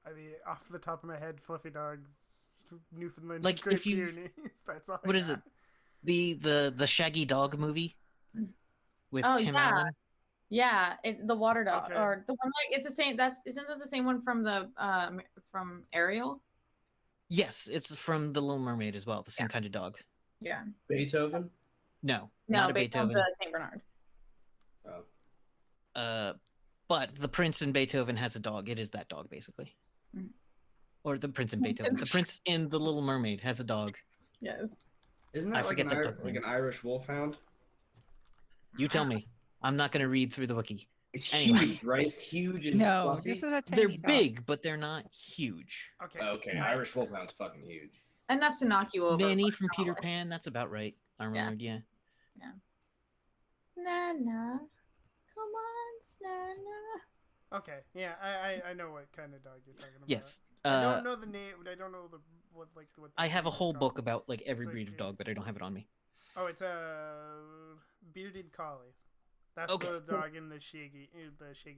I mean, off the top of my head, fluffy dogs, Newfoundland, like Great if you, Pyrenees. That's all. What is it? The Shaggy Dog movie with Tim Allen. Yeah, the water dog, Okay. or the one like it's the same. Isn't that the same one from the from Ariel? Yes, it's from The Little Mermaid as well. The same kind of dog. Yeah. Beethoven? No, No, not a Beethoven. Saint Bernard. Oh. But the prince in Beethoven has a dog. It is that dog, basically. Mm. Or the prince in Beethoven. The prince in The Little Mermaid has a dog. Yes. Isn't I that like forget an, the dog's like name. an Irish wolfhound? You tell me. I'm not going to read through the wiki. It's Anyway. huge, right? Huge and No, fluffy. this is a They're tiny dog. big, but they're not huge. Okay. Okay, Yeah. Irish Wolfhound's fucking huge. Enough to knock you over. Nanny but from not Peter like- Pan, that's about right. Armored, yeah. Nana, come on, Nana. Okay. Yeah, I know what kind of dog you're talking about. Yes. I don't know the name. I don't know what the I have a breed is whole called. book about like every It's breed like, of dog, but I don't have it on me. Oh, it's a bearded collie. That's Okay, the cool. dog in the Shaggy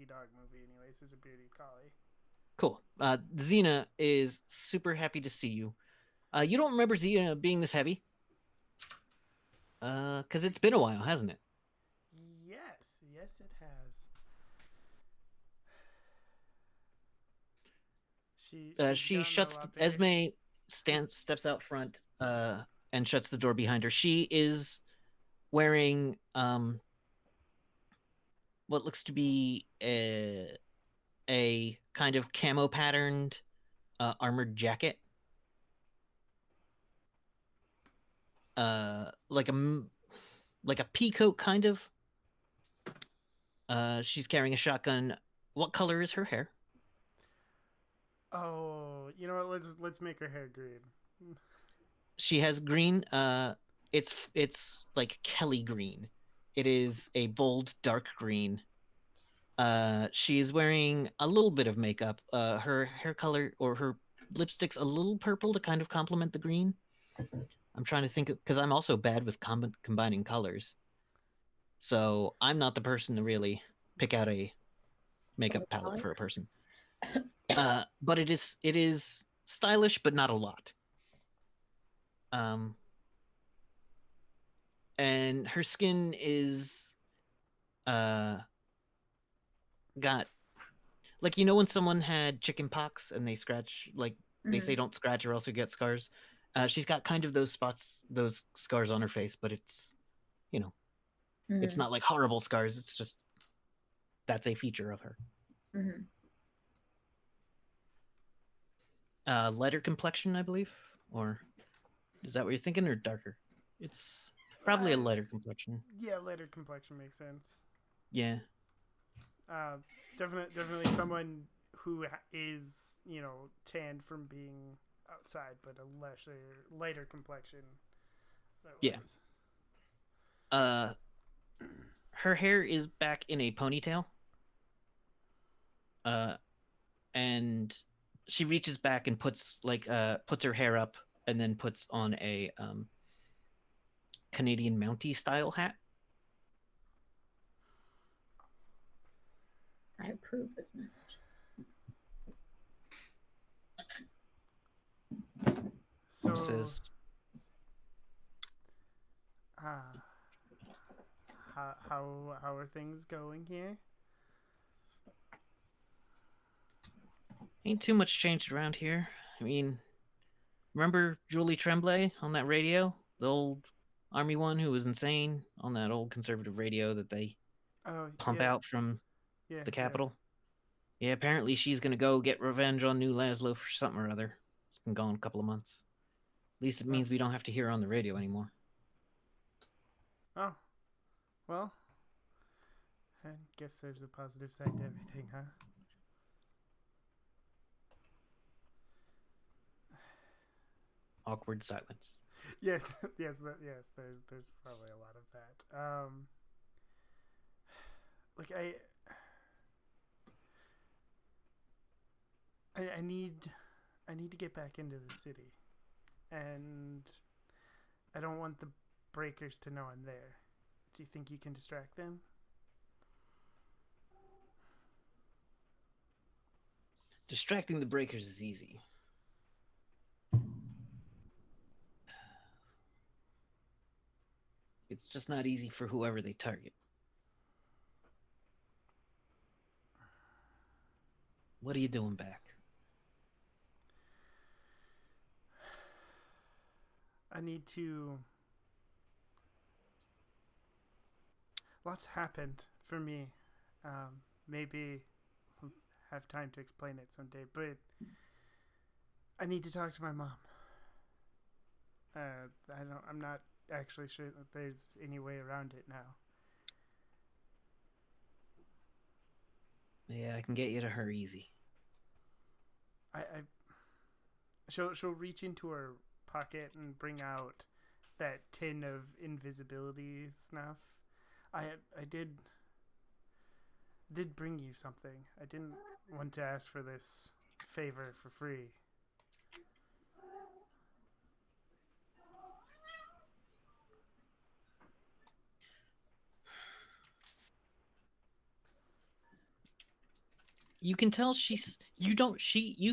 Dog movie. Anyways, is a bearded collie. Cool. Xena is super happy to see you. You don't remember Xena being this heavy? Because it's been a while, hasn't it? Yes, it has. She gotten a shuts. lot bigger. Esme steps out front, and shuts the door behind her. She is wearing what looks to be a kind of camo patterned armored jacket. Like a peacoat kind of. She's carrying a shotgun. What color is her hair? Oh, you know what? Let's make her hair green. She has green. It's like Kelly green. It is a bold dark green. She is wearing a little bit of makeup. Her hair color or her lipstick's a little purple to kind of complement the green. I'm trying to think because I'm also bad with combining colors. So I'm not the person to really pick out a makeup palette for a person. But it is stylish, but not a lot. And her skin is got like, you know, when someone had chicken pox and they scratch, like they say don't scratch or else you get scars. She's got kind of those spots, those scars on her face, but it's, you know, it's not like horrible scars. It's just that's a feature of her. Lighter complexion, I believe, or is that what you're thinking, or darker? It's probably a lighter complexion. Yeah, lighter complexion makes sense. Yeah. Definitely someone who is, you know, tanned from being outside, but a lighter complexion. Yeah. Her hair is back in a ponytail. And she reaches back and puts her hair up and then puts on a Canadian Mountie style hat. I approve this message. So, Says, how are things going here? ain't too much changed around here. I mean, remember Julie Tremblay on that radio? The old army one who was insane on that old conservative radio that they pump out from the Capitol? Yeah, apparently she's going to go get revenge on New Laszlo for something or other. It's been gone a couple of months. At least it means we don't have to hear her on the radio anymore. Oh, well, I guess there's a positive side to everything, huh? Awkward silence. Yes. There's probably a lot of that. Like I need to get back into the city, and I don't want the breakers to know I'm there. Do you think you can distract them? Distracting the breakers is easy. It's just not easy for whoever they target. What are you doing back? I need to... Lots happened for me. Maybe we'll have time to explain it someday, but I need to talk to my mom. I'm not actually sure that there's any way around it now. Yeah, I can get you to her easy. She'll reach into her pocket and bring out that tin of invisibility snuff. I did bring you something. I didn't want to ask for this favor for free. You can tell you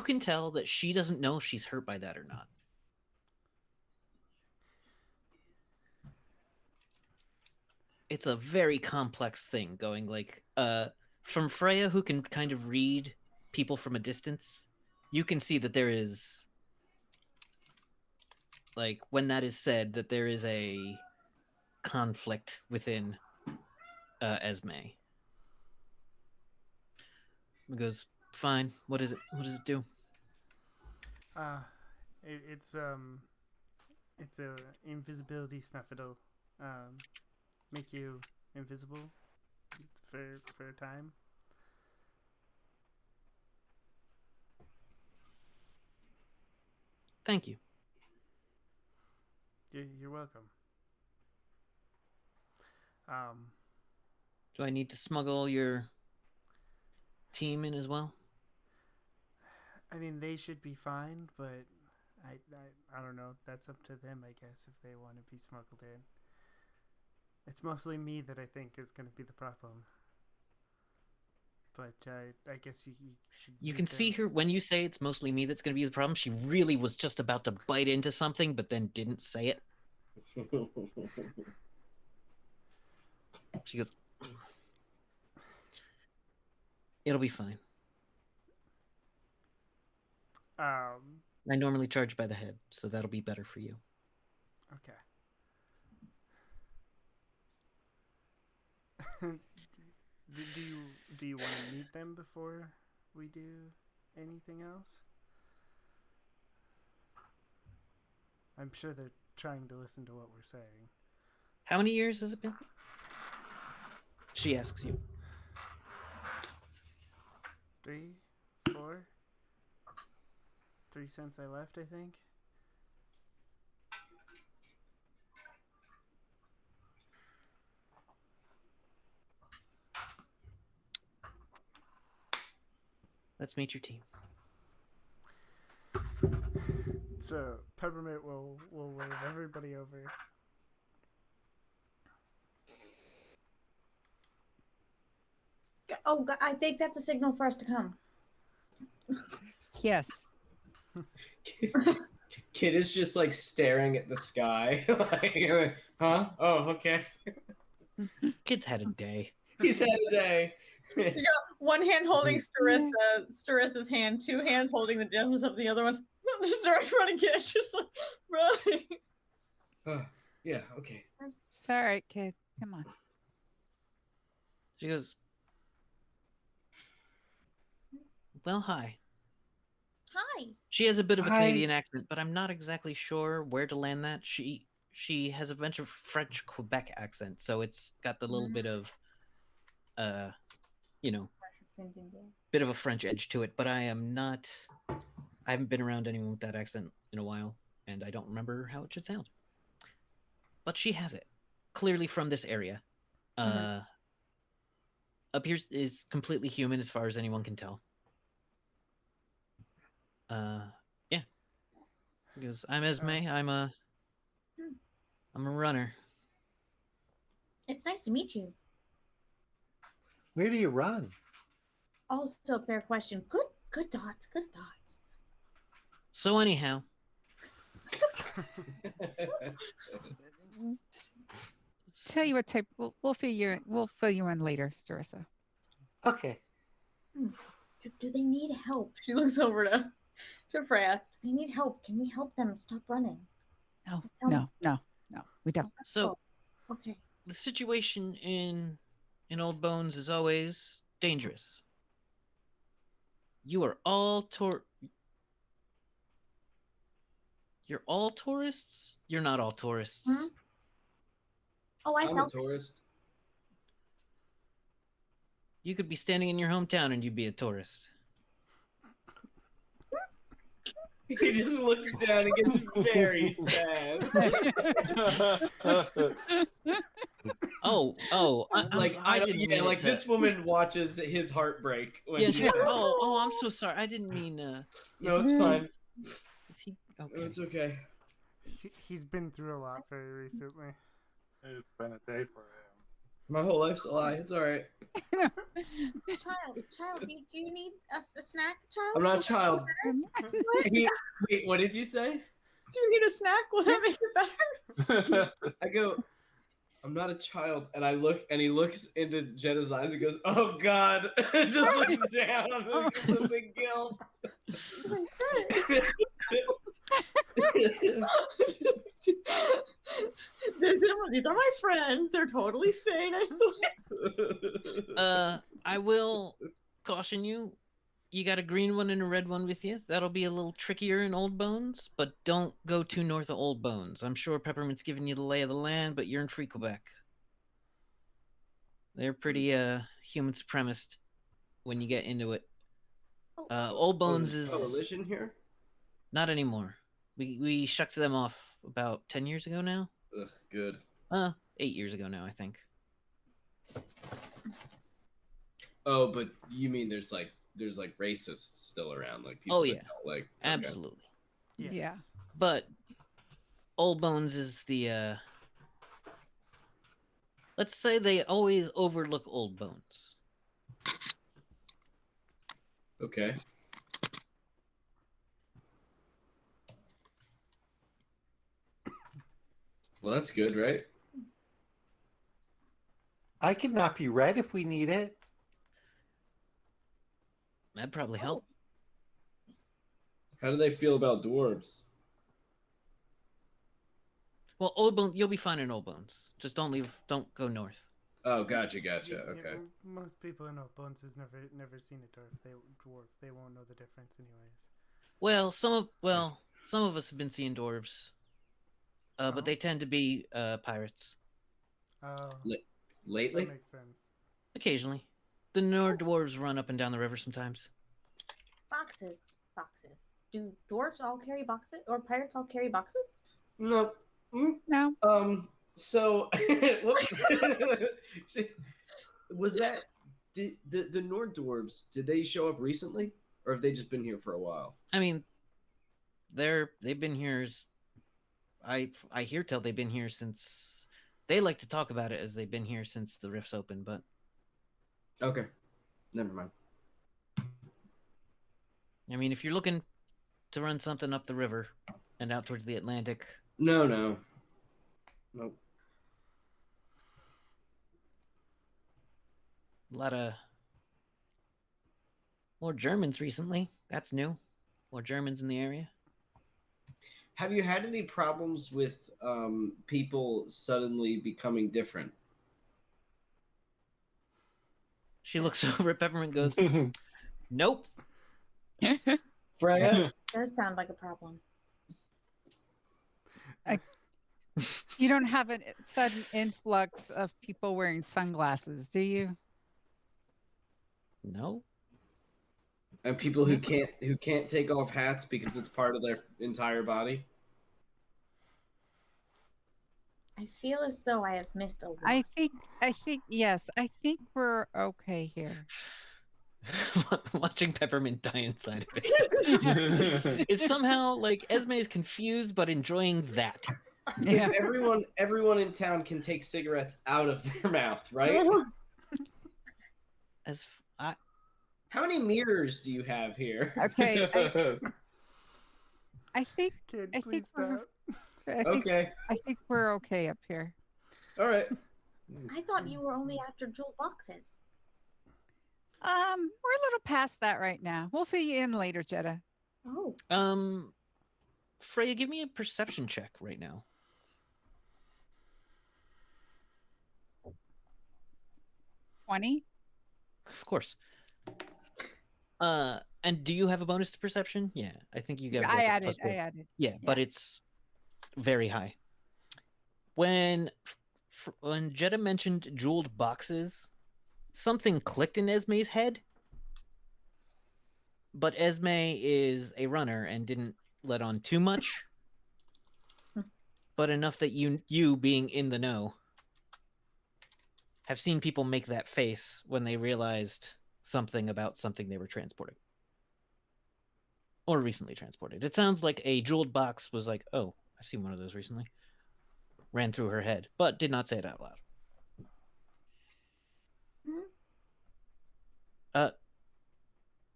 can tell that she doesn't know if she's hurt by that or not. It's a very complex thing going like from Freya, who can kind of read people from a distance. You can see that there is, like, when that is said, that there is a conflict within Esme. He goes, fine. What is it? What does it do? It's a invisibility snuff. It'll make you invisible for a time. Thank you. You're welcome. Do I need to smuggle your team in as well? I mean, they should be fine, but I don't know. That's up to them, I guess, if they want to be smuggled in. It's mostly me that I think is going to be the problem. But I guess you should. You can see her when you say it's mostly me that's going to be the problem. She really was just about to bite into something, but then didn't say it. She goes, it'll be fine. I normally charge by the head, so that'll be better for you. Okay. Do you want to meet them before we do anything else? I'm sure they're trying to listen to what we're saying. How many years has it been? She asks you. 3, 4, 3 since I left, I think. Let's meet your team. So Peppermint will wave everybody over. Oh, God, I think that's a signal for us to come. Yes. Kid is just like staring at the sky. Like, huh? Oh, okay. Kid's had a day. He's had a day. You got one hand holding Starissa's hand, 2 hands holding the gems of the other one. Just running kid, just like running. Yeah, okay. It's all right, kid. Come on. She goes, well, hi. Hi. She has a bit of a Hi. Canadian accent, but I'm not exactly sure where to land that. She has a bunch of French Quebec accent, so it's got the little bit of, bit of a French edge to it. But I haven't been around anyone with that accent in a while, and I don't remember how it should sound. But she has it, clearly from this area. Appears is completely human as far as anyone can tell. Yeah. He goes, I'm Esme. I'm a runner. It's nice to meet you. Where do you run? Also a fair question. Good thoughts. Good thoughts. So anyhow, Tell you what type. We'll fill you in later, Starissa. Okay. Do they need help? She looks over to Freya. Do they need help? Can we help them stop running? No, we don't. so Okay. the situation in Old Bones is always dangerous. You are all You're all tourists? You're not all tourists. Hmm? Oh, I'm a tourist. You could be standing in your hometown and you'd be a tourist. He just looks down and gets very sad. I didn't mean it to... this woman watches his heartbreak. When Yeah, she's she's like, oh, I'm so sorry. I didn't mean. No, it's fine. Is he okay? No, it's okay. He's been through a lot very recently. It's been a day for him. My whole life's a lie. It's all right. Child, do you need a snack, child? I'm not a child. Wait, what did you say? Do you need a snack? Will that make it better? I go, I'm not a child, and I look, and he looks into Jenna's eyes and goes, "Oh God!" Just looks down because of the guilt. These are my friends. They're totally sane. I swear. I will caution you. You got a green one and a red one with you. That'll be a little trickier in Old Bones, but don't go too north of Old Bones. I'm sure Peppermint's giving you the lay of the land, but you're in Free Quebec. They're pretty human supremacist when you get into it. Old Bones is religion here. Not anymore. We shucked them off about 10 years ago now. Ugh, good. 8 years ago now, I think. Oh, but you mean there's racists still around, like people? Oh yeah, like okay. Absolutely. Yeah. But Old Bones is the let's say they always overlook Old Bones. Okay. Well, that's good, right? I can not be red if we need it. That'd probably help. How do they feel about dwarves? Well, Old Bones, you'll be fine in Old Bones. Just don't go north. Oh, gotcha. Yeah, Okay. most people in Old Bones has never seen a dwarf. They won't know the difference, anyways. Well, some of us have been seeing dwarves, but they tend to be pirates. Oh, Lately? that makes sense. Occasionally, the Nord dwarves run up and down the river sometimes. Boxes. Do dwarves all carry boxes, or pirates all carry boxes? No. No. So, was that the Nord dwarves? Did they show up recently, or have they just been here for a while? I mean, they've been here. I hear tell they've been here since. They like to talk about it as they've been here since the rifts open, but okay, never mind. I mean, if you're looking to run something up the river and out towards the Atlantic, No. a lot of more Germans recently. That's new. More Germans in the area. Have you had any problems with people suddenly becoming different? She looks over at Peppermint and goes, "Nope." Freya? Does sound like a problem. You don't have a sudden influx of people wearing sunglasses, do you? No. And people who can't take off hats because it's part of their entire body? I feel as though I have missed a lot. I think yes. I think we're okay here. Watching Peppermint die inside of it is somehow like Esme is confused but enjoying that. Yeah. If everyone in town can take cigarettes out of their mouth, right? How many mirrors do you have here? Okay. I think Kid, I please think we're stop. Okay. I think we're okay up here. All right. I thought you were only after jewel boxes. We're a little past that right now. We'll fill you in later, Jetta. Oh. Freya, give me a perception check right now. 20. Of course. And do you have a bonus to perception? Yeah, I think you get. I added. Yeah, but it's very high. When Jetta mentioned jeweled boxes, something clicked in Esme's head, but Esme is a runner and didn't let on too much, but enough that you being in the know have seen people make that face when they realized something about something they were transporting. Or recently transported. It sounds like a jeweled box was like, oh, I've seen one of those recently. Ran through her head, but did not say it out loud.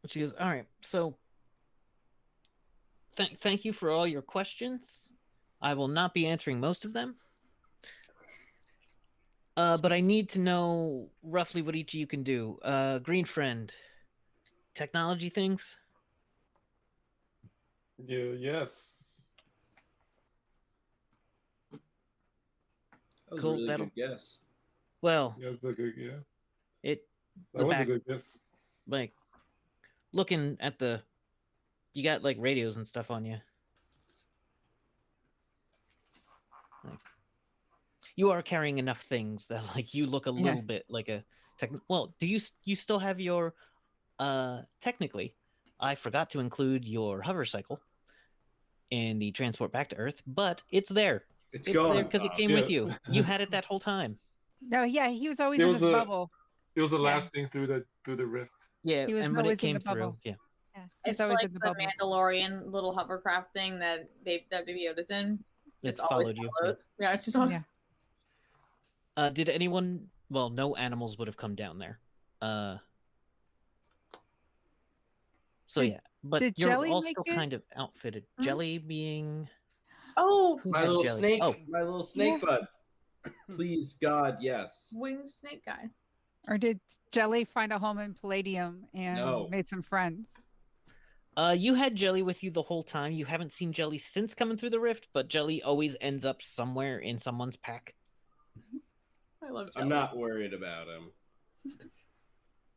She goes, all right, so thank you for all your questions. I will not be answering most of them. But I need to know roughly what each of you can do. Green friend, technology things? Yes. That was Cool, a really that'll- good guess. Well, That's a good, yeah. it That the was back, a good guess. like looking at you got like radios and stuff on you. Like, you are carrying enough things that like you look a little bit like a well, do you still have your technically I forgot to include your hover cycle in the transport back to Earth, but it's there. It's there gone. because it came Yeah. with you. You had it that whole time. No, yeah, he was always It in was his a- bubble. It was the Yeah. last thing through the rift. Yeah, He was and when it always in came the through, bubble. yeah. Yeah, he's It's always like in the the bubble. Mandalorian little hovercraft thing that Baby Yoda's in. Just It always followed you. follows. Yeah, just always. Yeah. Did anyone? Well, no animals would have come down there. So Did- yeah, but did you're Jelly all make still it? kind of outfitted. Mhm. Jelly being Oh, who My had little Jelly? snake. Oh, My little snake Yeah. bud. Please, God, yes. winged snake guy. Or did Jelly find a home in Palladium and No. made some friends? you had Jelly with you the whole time. You haven't seen Jelly since coming through the rift, but Jelly always ends up somewhere in someone's pack. I love Jelly. I'm not worried about him.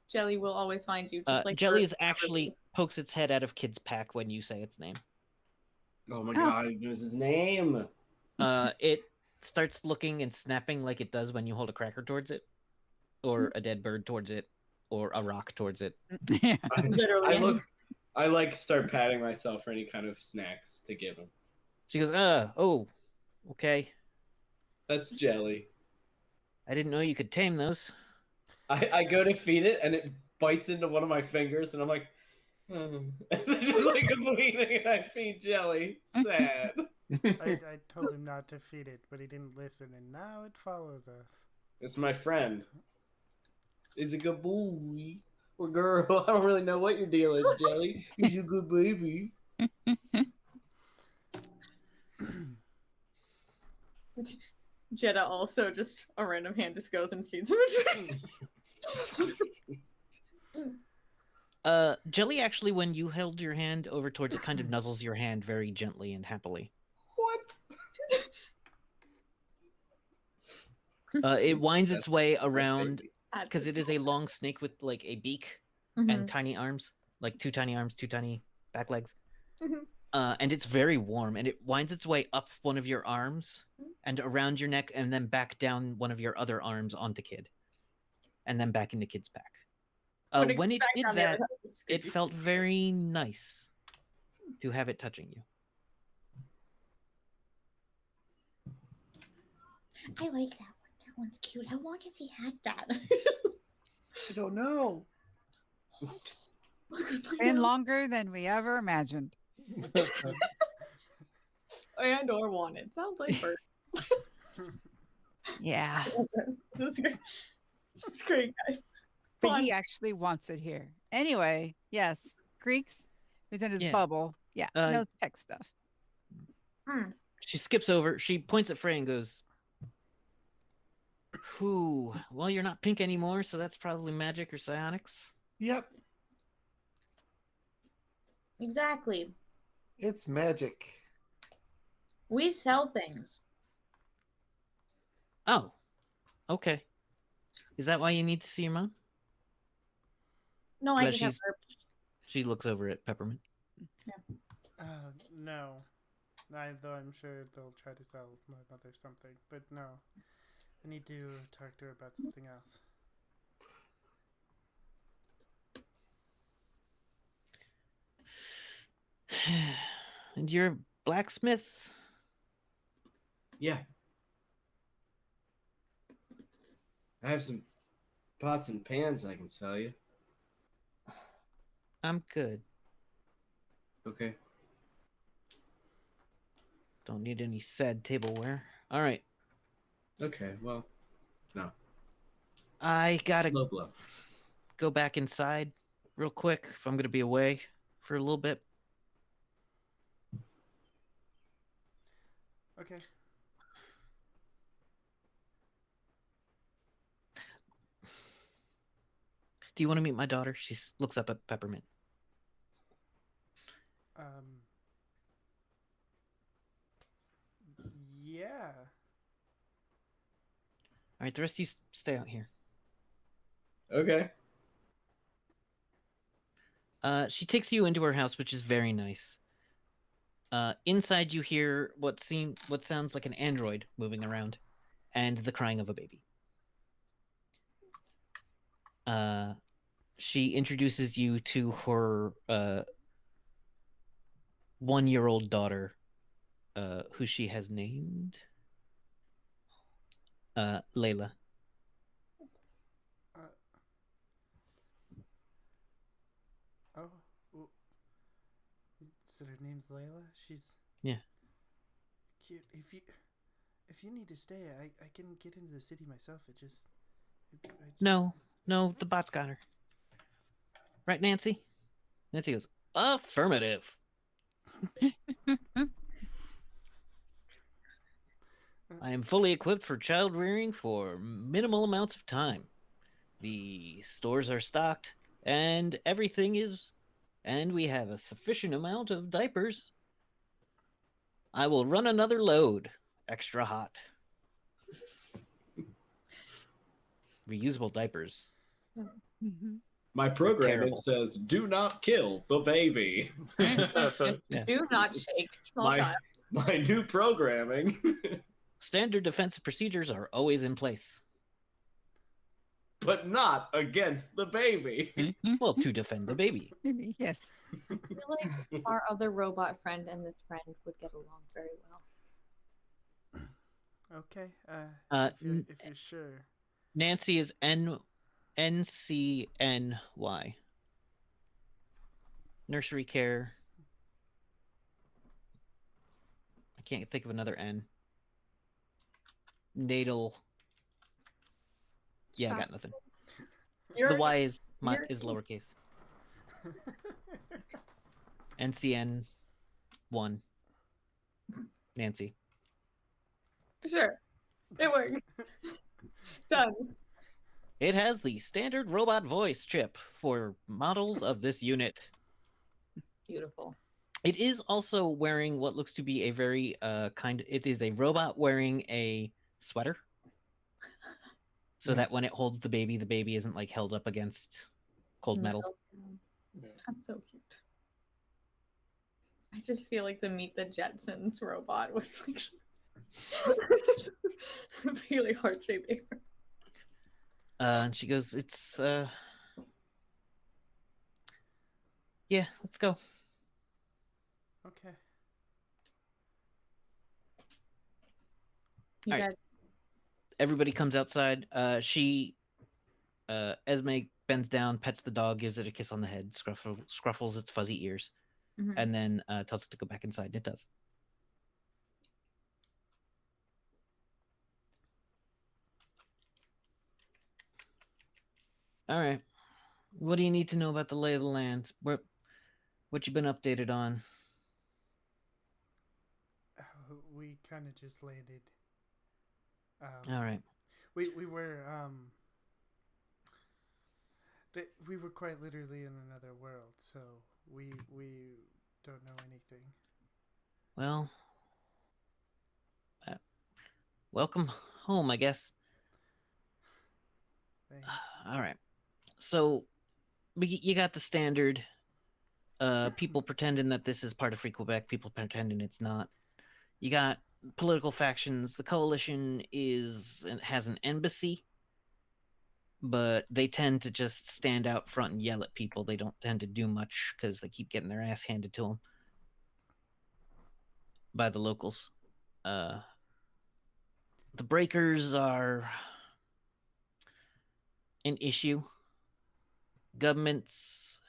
Jelly will always find you. Just like Jelly Bert. is actually pokes its head out of Kid's pack when you say its name. Oh my Oh. God, he knows his name. It starts looking and snapping like it does when you hold a cracker towards it, or a dead bird towards it, or a rock towards it. Yeah. Literally. I like start patting myself for any kind of snacks to give him. She goes, oh, okay. That's Jelly. I didn't know you could tame those. I go to feed it and it bites into one of my fingers and I'm like, it's just like a bleeding and I feed Jelly. Sad. I told him not to feed it, but he didn't listen, and now it follows us. It's my friend. Is a good boy or girl? I don't really know what your deal is, Jelly. He's a good baby. Jeddah also just a random hand just goes and feeds him a treat. Jelly actually, when you held your hand over towards it, kind of nuzzles your hand very gently and happily. What? It winds its way around baby. because it is a long snake with like a beak Mhm. and tiny arms, like two tiny arms, two tiny back legs. Mhm. And it's very warm, and it winds its way up one of your arms and around your neck, and then back down one of your other arms onto Kid, and then back into Kid's pack. When it did that, it felt very nice to have it touching you. I like that one. That one's cute. How long has he had that? I don't know. Been longer than we ever imagined. And or wanted. Sounds like Bert. Yeah. This is great. This is great, guys. But Fun. he actually wants it here. Anyway, yes. Greeks, who's in his Yeah. bubble. Yeah, knows tech stuff. She skips over. She points at Frey and goes, "Whew. Well, you're not pink anymore, so that's probably magic or psionics." Yep, Exactly. it's magic. We sell things. Oh, okay. Is that why you need to see your mom? No, I But just have she's- her. She looks over at Peppermint. No. Though I'm sure they'll try to sell my mother something, but no. I need to talk to her about something else. And you're a blacksmith? Yeah. I have some pots and pans I can sell you. I'm good. Okay. Don't need any sad tableware. All right. Okay, well, no. I gotta Low blow. go back inside real quick if I'm gonna be away for a little bit. Okay. Do you want to meet my daughter? She looks up at Peppermint. Yeah. All right, the rest of you stay out here. Okay. She takes you into her house, which is very nice. Inside, you hear what sounds like an android moving around, and the crying of a baby. She introduces you to her 1-year-old daughter, who she has named Layla. Oh, so her name's Layla. She's Yeah. cute. If you need to stay, I can get into the city myself. No, the bot's got her. Right, Nancy? Nancy goes, affirmative. I am fully equipped for child rearing for minimal amounts of time. The stores are stocked, and and we have a sufficient amount of diapers. I will run another load, extra hot. Reusable diapers. My programming Terrible. says, "Do not kill the baby." Yeah. Do not shake. Small my child. my new programming. Standard defensive procedures are always in place. But not against the baby. Well, to defend the baby. Yes. I feel like our other robot friend and this friend would get along very well. Okay. If you're sure. Nancy is NCNY. Nursery care. I can't think of another N. Natal. Yeah, I got nothing. The Y is lowercase. NCN 1. Nancy. Sure. It works. Done. It has the standard robot voice chip for models of this unit. Beautiful. It is also wearing what looks to be a very it is a robot wearing a sweater. So that when it holds the baby isn't like held up against cold metal. That's so cute. I just feel like the Meet the Jetsons robot was like really heart shaped. And she goes, "It's yeah, let's go." Okay. You All guys. right. Everybody comes outside. Esme bends down, pets the dog, gives it a kiss on the head, scruffles its fuzzy ears, and then tells it to go back inside, and it does. All right. What do you need to know about the lay of the land? What you been updated on? We kind of just landed. All right. We were we were quite literally in another world, so we don't know anything. Well, welcome home, I guess. Thanks. All right. So, you got the standard people pretending that this is part of Free Quebec, people pretending it's not. You got political factions. The coalition has an embassy, but they tend to just stand out front and yell at people. They don't tend to do much because they keep getting their ass handed to them. by the locals. The breakers are an issue. Government's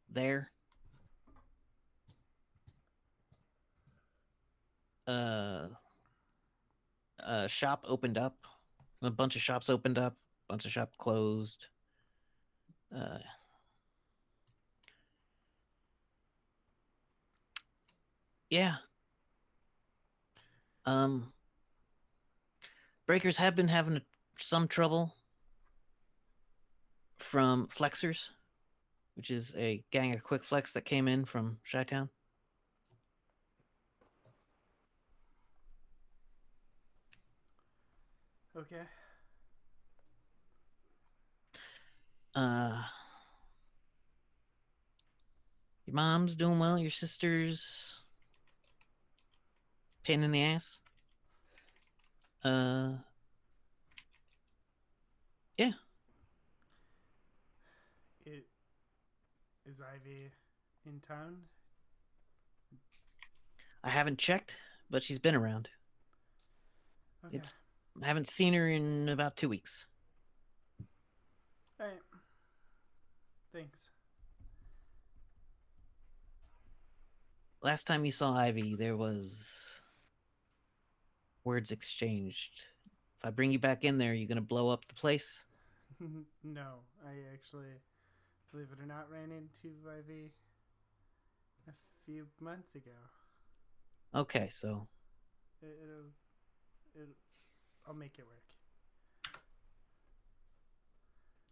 there. A shop opened up. A bunch of shops opened up. A bunch of shops closed. Yeah. Breakers have been having some trouble from Flexers, which is a gang of quick flex that came in from Chi-Town. Okay. Your mom's doing well. Your sister's pain in the ass. Yeah. Is Ivy in town? I haven't checked, but she's been around. Okay. I haven't seen her in about 2 weeks. All right. Thanks. Last time you saw Ivy, there was words exchanged. If I bring you back in there, you gonna blow up the place? No, I actually, believe it or not, ran into Ivy a few months ago. Okay, so I'll make it work.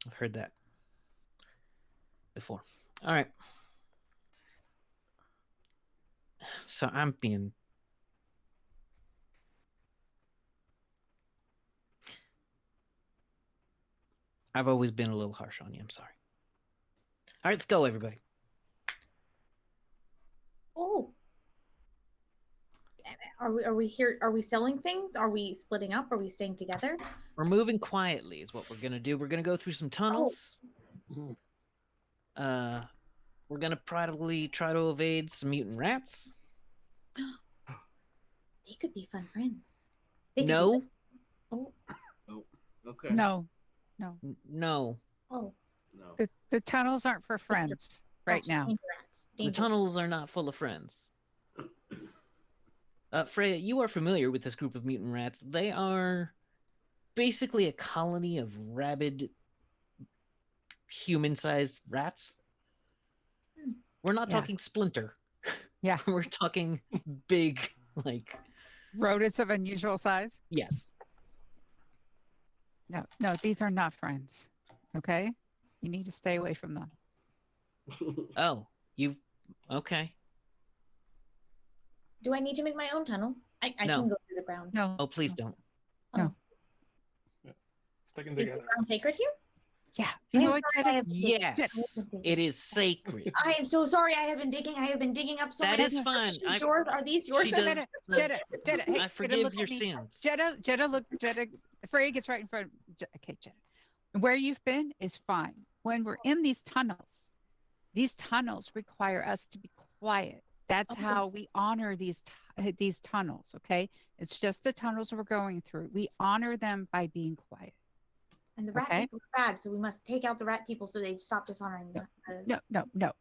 I've heard that before. All right. So I've always been a little harsh on you. I'm sorry. All right, let's go, everybody. Oh. Are we here? Are we selling things? Are we splitting up? Are we staying together? We're moving quietly is what we're going to do. We're going to go through some tunnels. Mhm. We're going to probably try to evade some mutant rats. They could be fun friends. They could No. Be oh. Oh, okay. No. No. Oh. No. The tunnels aren't for friends right now. Danger rats. The Danger. tunnels are not full of friends. Freya, you are familiar with this group of mutant rats. They are basically a colony of rabid, human-sized rats. We're not Yeah. talking Splinter. Yeah. We're talking big, like... Rodents of unusual size? Yes. No, these are not friends. Okay? You need to stay away from them. Oh, okay. Do I need to make my own tunnel? I No. can go through the ground. No. Oh, please don't. No. Sticking Is the together. ground sacred here? Yeah. I'm You know what? sorry, I have Yes, it is sacred. I am so sorry. I have been digging up so That many. is fine. Are these yours? She does. Jetta, hey, I Jetta, forgive look your at me. sins. Jetta, Freya gets right in front. Okay, Jetta. Where you've been is fine. When we're in these tunnels require us to be quiet. That's Okay. how we honor these tunnels, okay? It's just the tunnels we're going through. We honor them by being quiet. And the rat Okay. people are bad, so we must take out the rat people so they stop dishonoring the. No.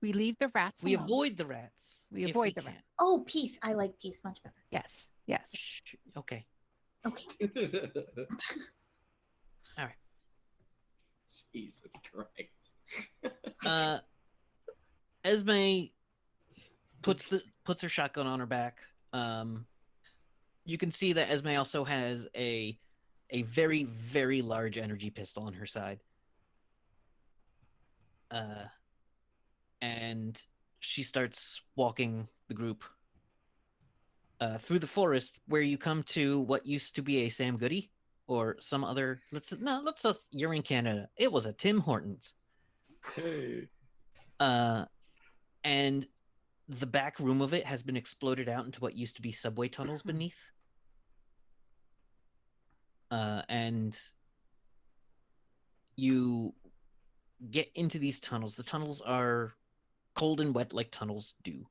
We leave the rats We alone. avoid the rats. We if avoid the can. rats. Oh, peace. I like peace much better. Yes. Shh. Okay. Okay. All right. Jesus Christ. Esme puts her shotgun on her back. You can see that Esme also has a very, very large energy pistol on her side. And she starts walking the group through the forest, where you come to what used to be a Sam Goody or some other. You're in Canada. It was a Tim Hortons. Hey. And the back room of it has been exploded out into what used to be subway tunnels beneath. And you get into these tunnels. The tunnels are cold and wet like tunnels do.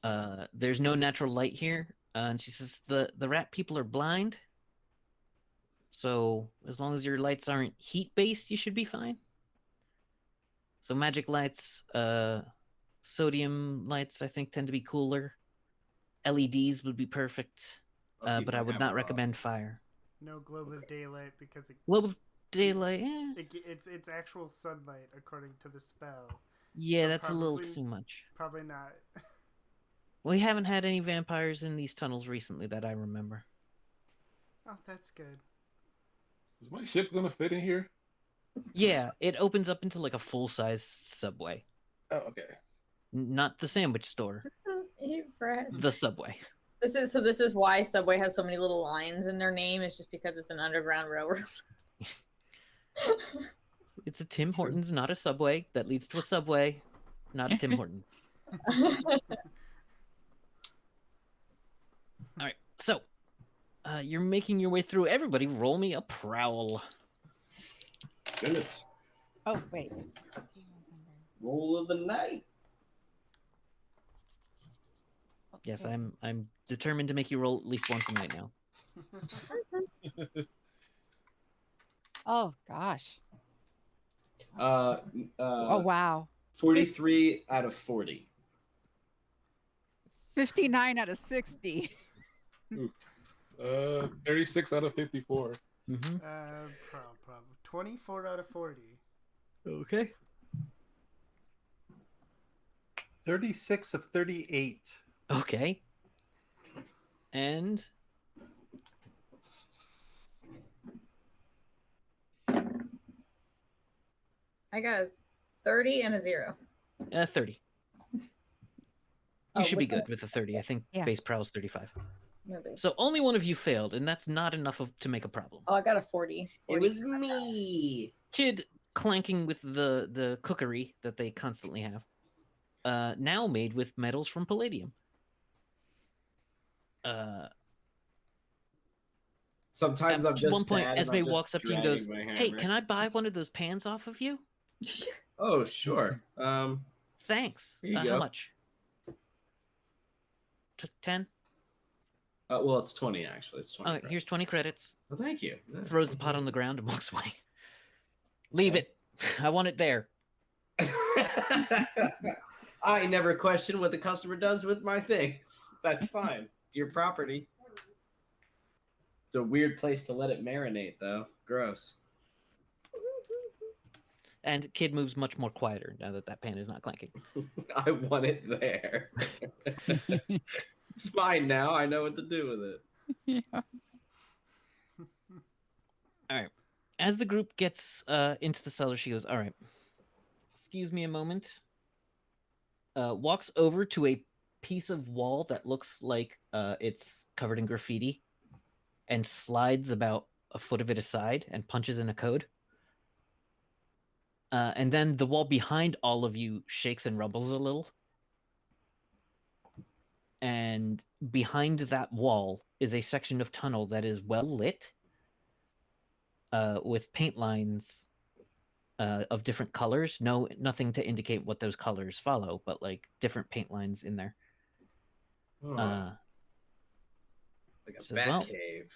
There's no natural light here. And she says the rat people are blind. So as long as your lights aren't heat based, you should be fine. So magic lights, sodium lights, I think tend to be cooler. LEDs would be perfect, I'll keep but my I would hammer not off. recommend fire. No globe of daylight because Globe of daylight, it's actual sunlight according to the spell. yeah, So that's a little probably- too much. Probably not. We haven't had any vampires in these tunnels recently that I remember. Oh, that's good. Is my ship gonna fit in here? Yeah, it opens up into like a full-size subway. Oh, okay. Not the sandwich store, Hey, Brad. the subway. This is why Subway has so many little lines in their name. It's just because it's an underground railroad. It's a Tim Hortons, not a Subway. That leads to a Subway, not a Tim Hortons. All right, so you're making your way through. Everybody, roll me a prowl. Goodness. Oh, wait. Roll of the night. Yes, I'm determined to make you roll at least once a night now. Oh, gosh. Oh, wow. 43 out of 40. 59 out of 60. 36 out of 54. Mm-hmm. Problem. 24 out of 40. Okay. 36 of 38. Okay. And I got a 30 and a 0. 30. You Oh, should be with the- good with a 30. I think Yeah. base prowl's 35. No base. So only one of you failed, and that's not enough to make a problem. Oh, I got a 40. It was me. Kid clanking with the cookery that they constantly have. Now made with metals from palladium. Sometimes At I'm just one point, sad and Esme I'm just walks up to you and goes, dragging my "Hey, hammer. can I buy one of those pans off of you?" Oh, sure. Thanks. Here you How go. much? 10? Well, it's 20 actually. It's 20. All right, here's 20 credits. Well, thank you. Throws the pot on the ground and walks away. Leave it. I want it there. I never question what the customer does with my things. That's fine. It's your property. It's a weird place to let it marinate, though. Gross. And Kid moves much more quieter now that that pan is not clanking. I want it there. It's mine now. I know what to do with it. Yeah. All right. As the group gets into the cellar, she goes, "All right, excuse me a moment." Walks over to a piece of wall that looks like it's covered in graffiti and slides about a foot of it aside and punches in a code. And then the wall behind all of you shakes and rumbles a little. And behind that wall is a section of tunnel that is well lit with paint lines of different colors. Nothing to indicate what those colors follow, but like different paint lines in there. Oh, like a says, bat well, cave.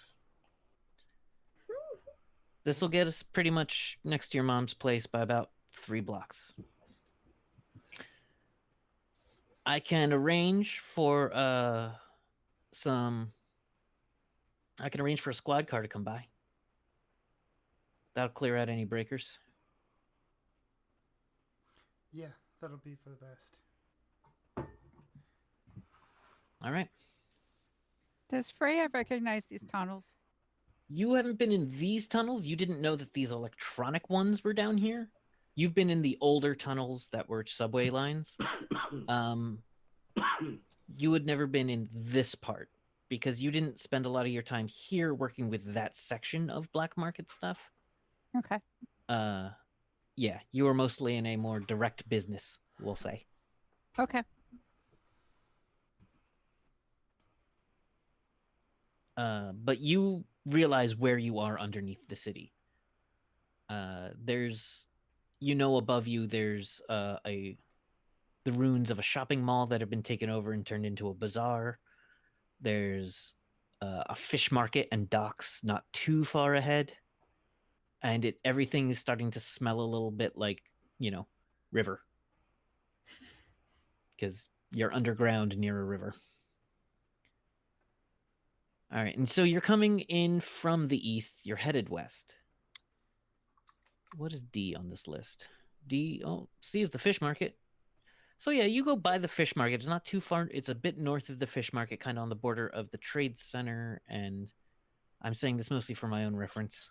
This will get us pretty much next to your mom's place by about 3 blocks. I can arrange for I can arrange for a squad car to come by. That'll clear out any breakers. Yeah, that'll be for the best. All right. Does Freya recognize these tunnels? You haven't been in these tunnels. You didn't know that these electronic ones were down here. You've been in the older tunnels that were subway lines. You had never been in this part because you didn't spend a lot of your time here working with that section of black market stuff. Okay. Yeah, you were mostly in a more direct business, we'll say. Okay. But you realize where you are underneath the city. There's, above you, there's a the ruins of a shopping mall that have been taken over and turned into a bazaar. There's a fish market and docks not too far ahead, and everything is starting to smell a little bit like, river, because you're underground near a river. All right, and so you're coming in from the east. You're headed west. What is D on this list? C is the fish market. So yeah, you go by the fish market. It's not too far. It's a bit north of the fish market, kind of on the border of the trade center. And I'm saying this mostly for my own reference.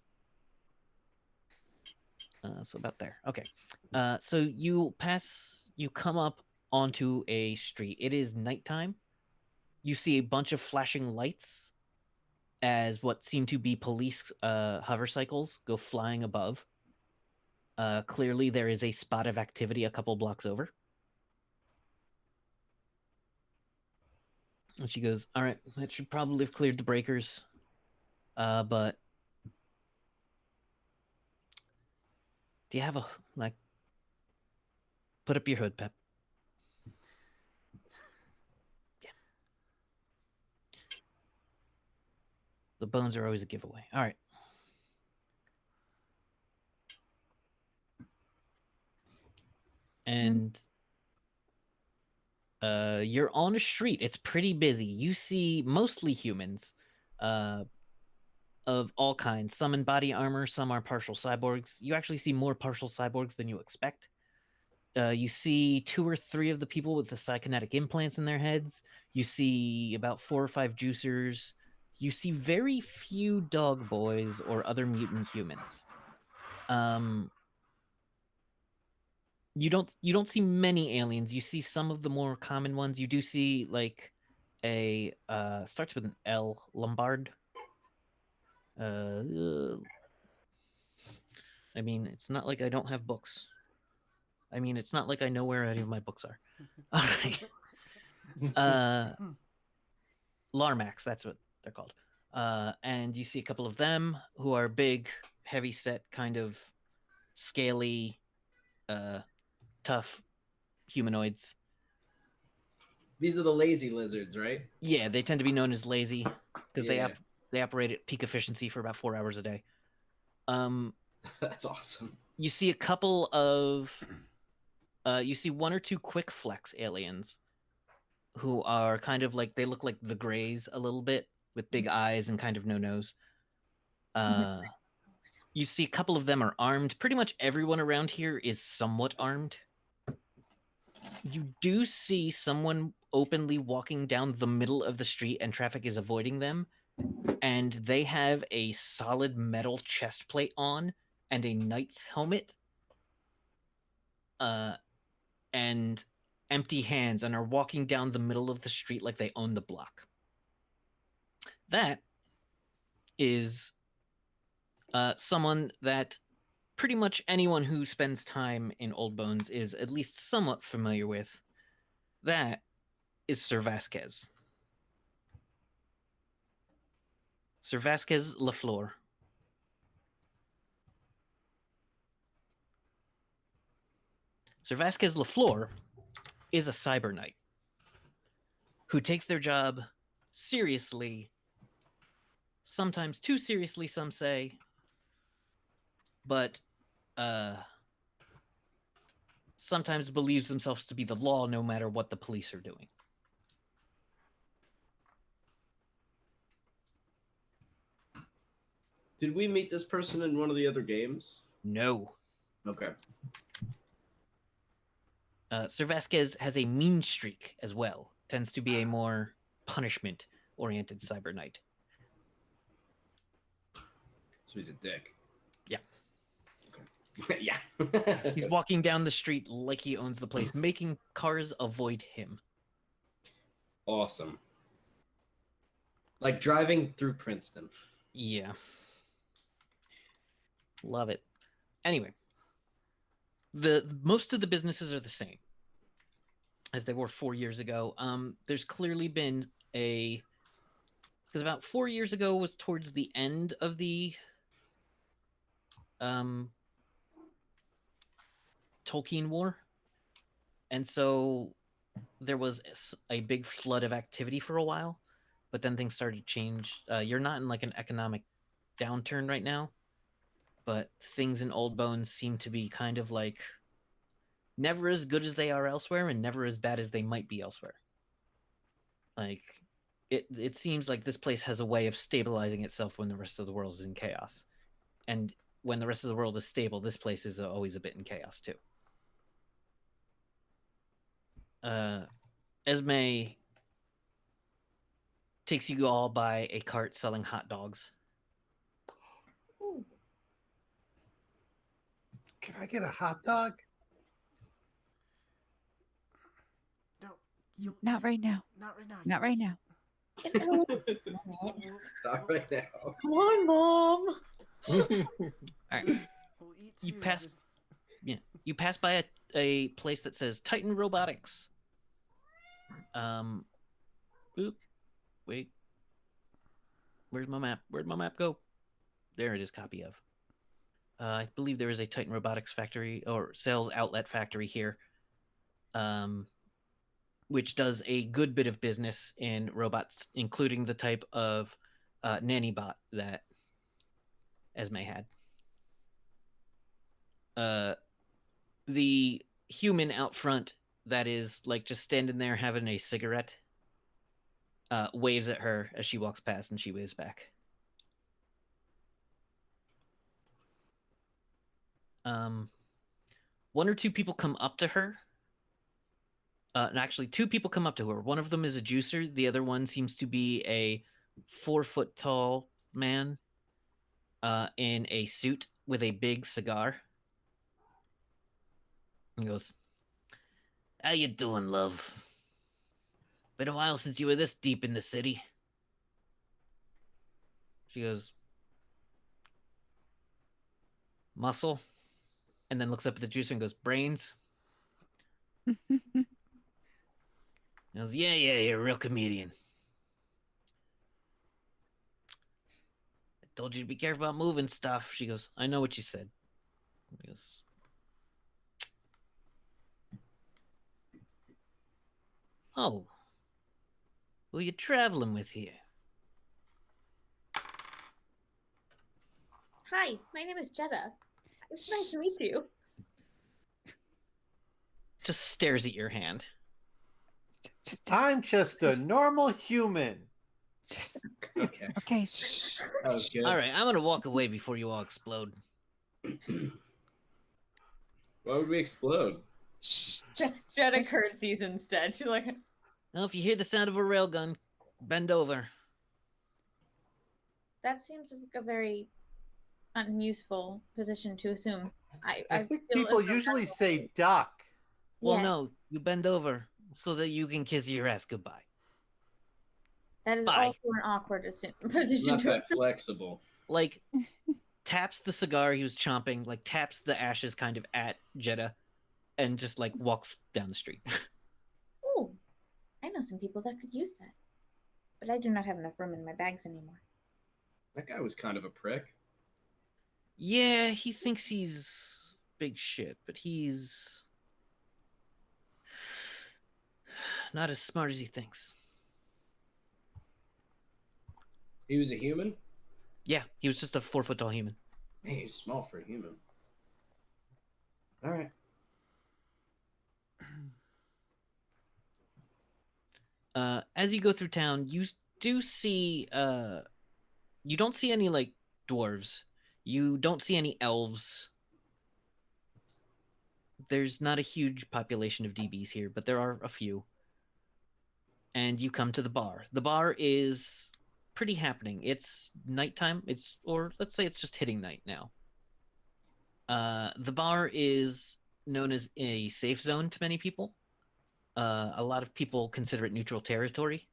So about there. Okay. So you come up onto a street. It is nighttime. You see a bunch of flashing lights as what seem to be police hover cycles go flying above. Clearly, there is a spot of activity a couple blocks over. And she goes, all right, that should probably have cleared the breakers. But do you have put up your hood, Pep. Yeah. The bones are always a giveaway. All right. And you're on a street. It's pretty busy. You see mostly humans of all kinds. Some in body armor, some are partial cyborgs. You actually see more partial cyborgs than you expect. You see 2 or 3 of the people with the psychonetic implants in their heads. You see about 4 or 5 juicers. You see very few dog boys or other mutant humans. You don't see many aliens. You see some of the more common ones. You do see like a starts with an L, Lombard. I mean, it's not like I don't have books. I mean, it's not like I know where any of my books are. All right. Larmax, that's what they're called. And you see a couple of them who are big, heavy-set, kind of scaly, tough humanoids. These are the lazy lizards, right? Yeah, they tend to be known as lazy because Yeah. they operate at peak efficiency for about 4 hours a day. That's awesome. You see a couple of you see 1 or 2 quick flex aliens who are kind of like, they look like the Greys a little bit, with big eyes and kind of no nose. You see a couple of them are armed. Pretty much everyone around here is somewhat armed. You do see someone openly walking down the middle of the street and traffic is avoiding them. And they have a solid metal chest plate on and a knight's helmet. And empty hands, and are walking down the middle of the street like they own the block. That is someone that pretty much anyone who spends time in Old Bones is at least somewhat familiar with. That is Sir Vasquez. Sir Vasquez Lafleur. Sir Vasquez Lafleur is a cyber knight who takes their job seriously, sometimes too seriously, some say, but sometimes believes themselves to be the law no matter what the police are doing. Did we meet this person in one of the other games? No. Okay. Sir Vasquez has a mean streak as well. Tends to be a more punishment-oriented cyber knight. So he's a dick. Yeah. Okay. Yeah. He's walking down the street like he owns the place, making cars avoid him. Awesome. Like driving through Princeton. Yeah. Love it. Anyway, most of the businesses are the same as they were 4 years ago. There's clearly been because about 4 years ago was towards the end of the Tolkien War, And so there was a big flood of activity for a while, but then things started to change. You're not in like an economic downturn right now, but things in Old Bones seem to be kind of like never as good as they are elsewhere and never as bad as they might be elsewhere. Like it seems like this place has a way of stabilizing itself when the rest of the world is in chaos. And when the rest of the world is stable, this place is always a bit in chaos too. Esme takes you all by a cart selling hot dogs. Ooh. Can I get a hot dog? No, Not right now. Not right now. Not right now. Not right now. Come on, Mom. All right. We'll eat You soon, pass- just- You pass by a place that says Titan Robotics. Oop. Wait. Where's my map? Where'd my map go? There it is, copy of. I believe there is a Titan Robotics factory or sales outlet factory here, which does a good bit of business in robots, including the type of nanny bot that Esme had. The human out front that is like just standing there having a cigarette waves at her as she walks past, and she waves back. One or two people come up to her. And actually, two people come up to her. One of them is a juicer. The other one seems to be a 4-foot tall man in a suit with a big cigar. He goes, "How you doing, love? Been a while since you were this deep in the city." She goes, "Muscle," and then looks up at the juicer and goes, "Brains." He goes, yeah, you're a real comedian. I told you to be careful about moving stuff. She goes, "I know what you said." He goes, "Oh, who you traveling with here?" Hi, my name is Jetta. It's nice to meet you. Just stares at your hand. I'm just a normal human. Okay. Okay. Shh. That was good. All right, I'm gonna walk away before you all explode. Why would we explode? Shh. Just Jetta curtsies instead. She's like, Well, if you hear the sound of a railgun, bend over. that seems like a very unuseful position to assume. I think feel people as though usually that's say okay. duck. Well, Yeah. no, you bend over so that you can kiss your ass goodbye. That is Bye. also an awkward position Not to that assume. flexible. Like, taps the cigar he was chomping, like taps the ashes kind of at Jetta, and just like walks down the street. Ooh, I know some people that could use that. But I do not have enough room in my bags anymore. That guy was kind of a prick. Yeah, he thinks he's big shit, but he's not as smart as he thinks. He was a human? Yeah, he was just a 4-foot tall human. Man, he's small for a human. All right. As you go through town, you do see you don't see any like dwarves. You don't see any elves. There's not a huge population of DBs here, but there are a few. And you come to the bar. The bar is pretty happening. It's nighttime. Or let's say it's just hitting night now. The bar is known as a safe zone to many people. A lot of people consider it neutral territory.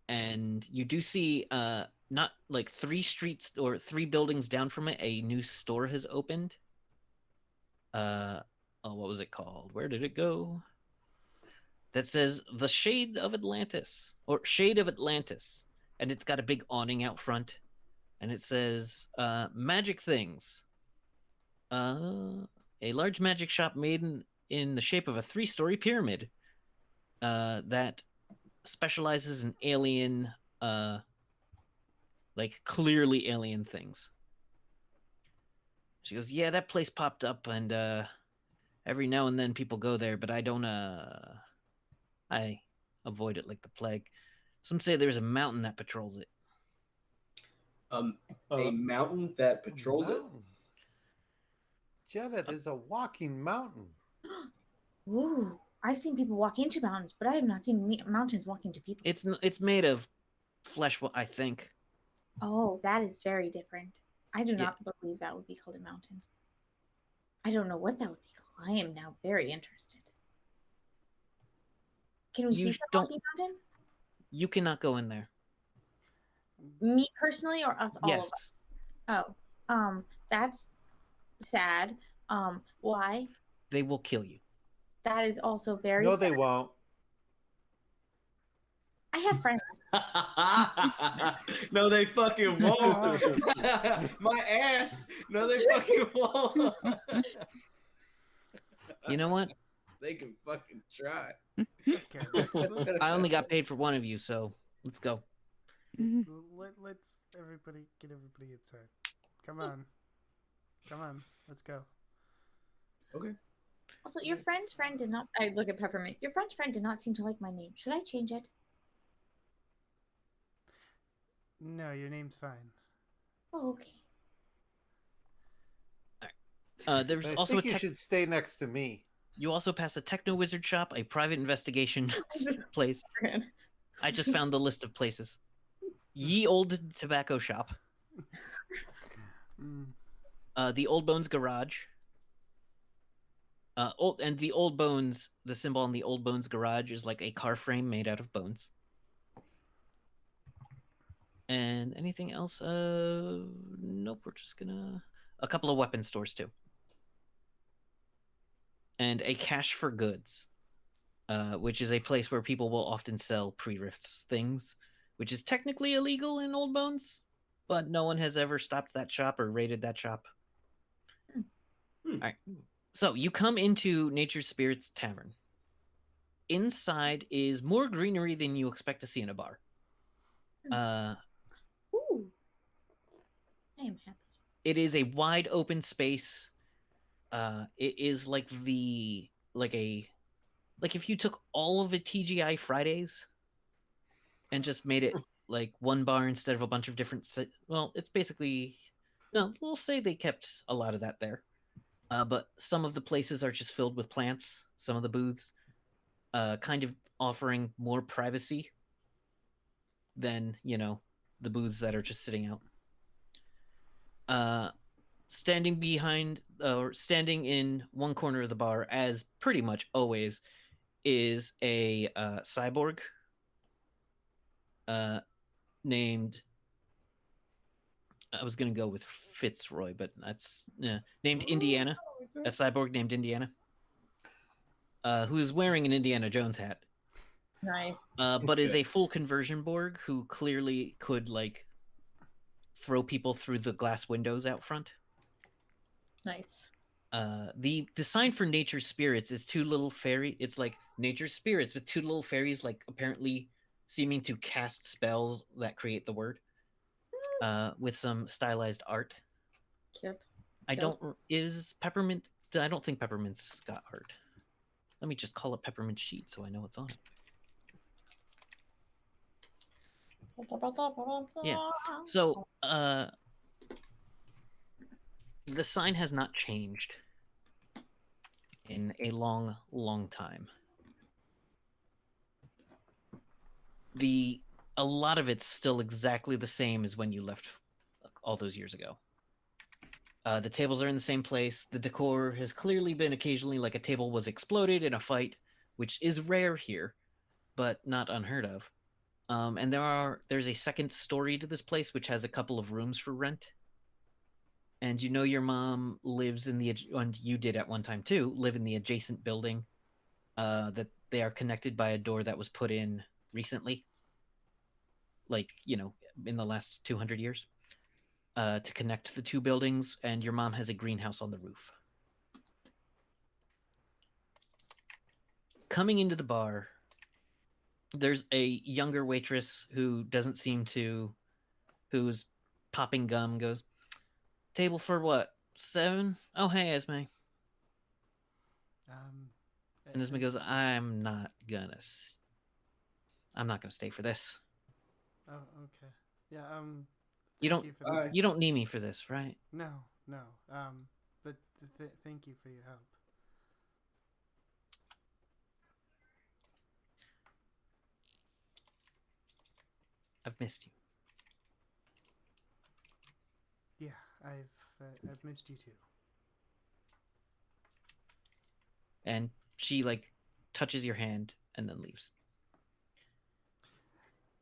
And you do see not like 3 streets or 3 buildings down from it, a new store has opened. What was it called? Where did it go? That says the Shade of Atlantis, or Shade of Atlantis, and it's got a big awning out front, and it says magic things. a large magic shop made in the shape of a 3-story pyramid that specializes in alien, like clearly alien things. She goes, yeah, that place popped up, and every now and then people go there, but I don't, I avoid it like the plague. Some say there's a mountain that patrols it. A mountain that patrols it? Mountain. Jenna, there's a walking mountain. Ooh, I've seen people walk into mountains, but I have not seen mountains walk into people. It's made of flesh, I think. Oh, that is very different. I do not believe that would be called a mountain. I don't know what that would be called. I am now very interested. Can we see some walking mountain? You cannot go in there. Me personally, or us all Yes. of us? Oh, that's sad. Why? They will kill you. That is also very No, sad. they won't. I have friends. No, they fucking won't. My ass. No, they fucking won't. You know what? They can fucking try. Okay, let's I only got paid for one of you, so let's go. let's everybody get everybody inside. Come on, let's go. Okay. Also, your friend's friend did not. I look at Peppermint. Your friend's friend did not seem to like my name. Should I change it? No, your name's fine. Oh, okay. There's I also think you should stay next to me. You also pass a techno wizard shop, a private investigation place. I just found the list of places. Ye Old Tobacco Shop. The Old Bones Garage. The Old Bones, the symbol on the Old Bones Garage is like a car frame made out of bones. And anything else? Nope, we're just gonna... A couple of weapon stores, too. And a cash for goods, which is a place where people will often sell pre-rifts things, which is technically illegal in Old Bones, but no one has ever stopped that shop or raided that shop. All right. So you come into Nature's Spirits Tavern. Inside is more greenery than you expect to see in a bar. Ooh. I am happy. It is a wide open space. It is like if you took all of a TGI Fridays and just made it like one bar instead of a bunch of different. Well, it's basically we'll say they kept a lot of that there. But some of the places are just filled with plants. Some of the booths, kind of offering more privacy than the booths that are just sitting out. Standing in one corner of the bar, as pretty much always, is a cyborg named. I was gonna go with Fitzroy, but that's named Indiana. A cyborg named Indiana, who is wearing an Indiana Jones hat. Nice. But is a full conversion Borg who clearly could throw people through the glass windows out front. Nice. The sign for Nature's Spirits is two little fairy. It's like Nature's Spirits with two little fairies, apparently seeming to cast spells that create the word. With some stylized art. Cute. Is Peppermint? I don't think Peppermint's got art. Let me just call it Peppermint Sheet so I know what's on it. Yeah. So, the sign has not changed in a long, long time. A lot of it's still exactly the same as when you left all those years ago. The tables are in the same place. The decor has clearly been occasionally a table was exploded in a fight, which is rare here, but not unheard of. And there's a second story to this place, which has a couple of rooms for rent. And your mom lives and you did at one time too, live in the adjacent building. That they are connected by a door that was put in recently. In the last 200 years, to connect the two buildings, and your mom has a greenhouse on the roof. coming into the bar, there's a younger waitress who doesn't seem to, who's popping gum, goes, table for what? 7? Oh, hey, Esme. And Esme goes, I'm not gonna stay for this. Oh, okay. Yeah. You thank don't, for this. you don't need me for this, right? No. But thank you for your help. I've missed you. Yeah, I've missed you too. And she like touches your hand and then leaves.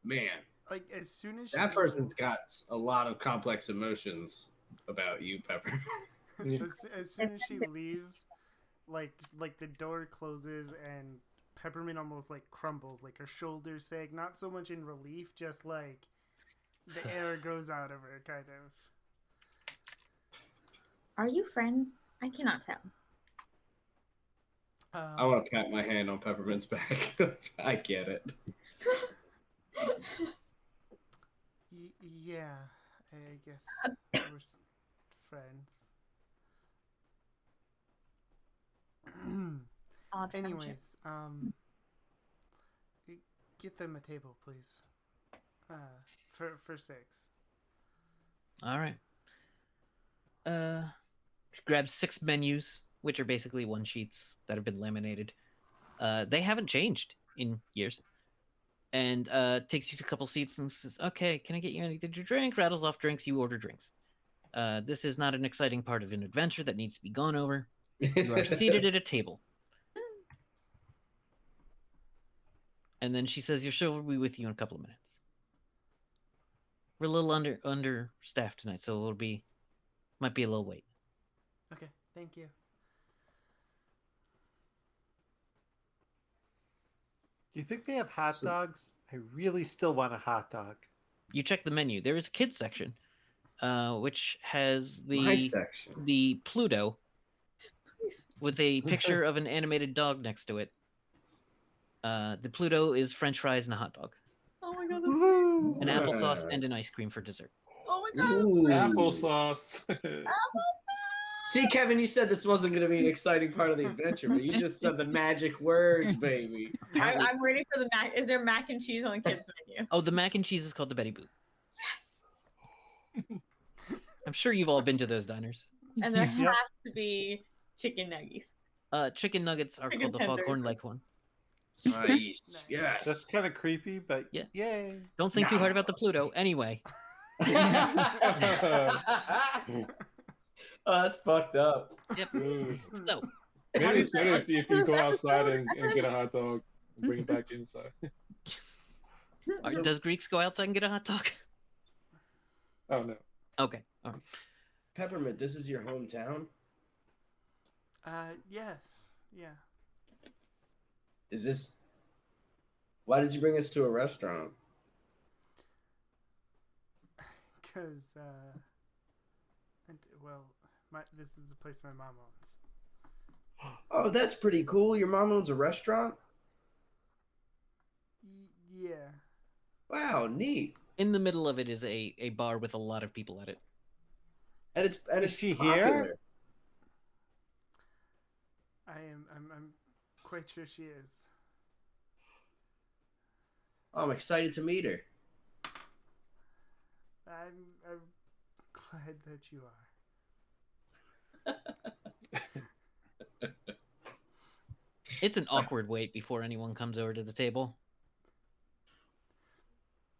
Man, Like as soon as that person's got a lot of complex emotions about you, Pepper. as soon as she leaves, like the door closes and Peppermint almost like crumbles, like her shoulders sag, not so much in relief, just like the air goes out of her, kind of. Are you friends? I cannot tell. I want to pat my hand on Peppermint's back. I get it. Yeah, I guess we're friends. Odd friendship. Anyways, get them a table, please. For 6. All right. Grab 6 menus, which are basically one sheets that have been laminated. They haven't changed in years. And takes you to a couple seats and says, okay, can I get you anything to drink? Rattles off drinks, you order drinks. This is not an exciting part of an adventure that needs to be gone over. You are seated at a table. And then she says, your show will be with you in a couple of minutes. We're a little understaffed tonight, so might be a little wait. Okay, thank you. Do you think they have hot dogs? I really still want a hot dog. You check the menu. There is a kids section, which has My section. the Pluto with a picture of an animated dog next to it. The Pluto is French fries and a hot dog. Oh my god. An applesauce and an ice cream for dessert. Oh my god. Ooh. Applesauce. See, Kevin, you said this wasn't going to be an exciting part of the adventure, but you just said the magic words, baby. I'm waiting for the mac. Is there mac and cheese on the kids' menu? Oh, the mac and cheese is called the Betty Boop. Yes. I'm sure you've all been to those diners. And there has to be chicken nuggies. Chicken nuggets are Chicken called the tenders. Foghorn Leghorn. Nice. Yes. That's kind of creepy, but Yeah. yay. Don't think too hard about the Pluto. Anyway. Oh, that's fucked up. Yep. So, Maybe it's better if you go outside and get a hot dog and bring it back inside. does Greeks go outside and get a hot dog? Oh, no. Okay. All right. Peppermint, this is your hometown? Yes. Yeah. Is this... Why did you bring us to a restaurant? Because, well, this is the place my mom owns. Oh, that's pretty cool. Your mom owns a restaurant? Yeah. Wow, neat. In the middle of it is a bar with a lot of people at it. And it's Is she popular. here? I'm quite sure she is. Oh, I'm excited to meet her. I'm glad that you are. It's an awkward wait before anyone comes over to the table.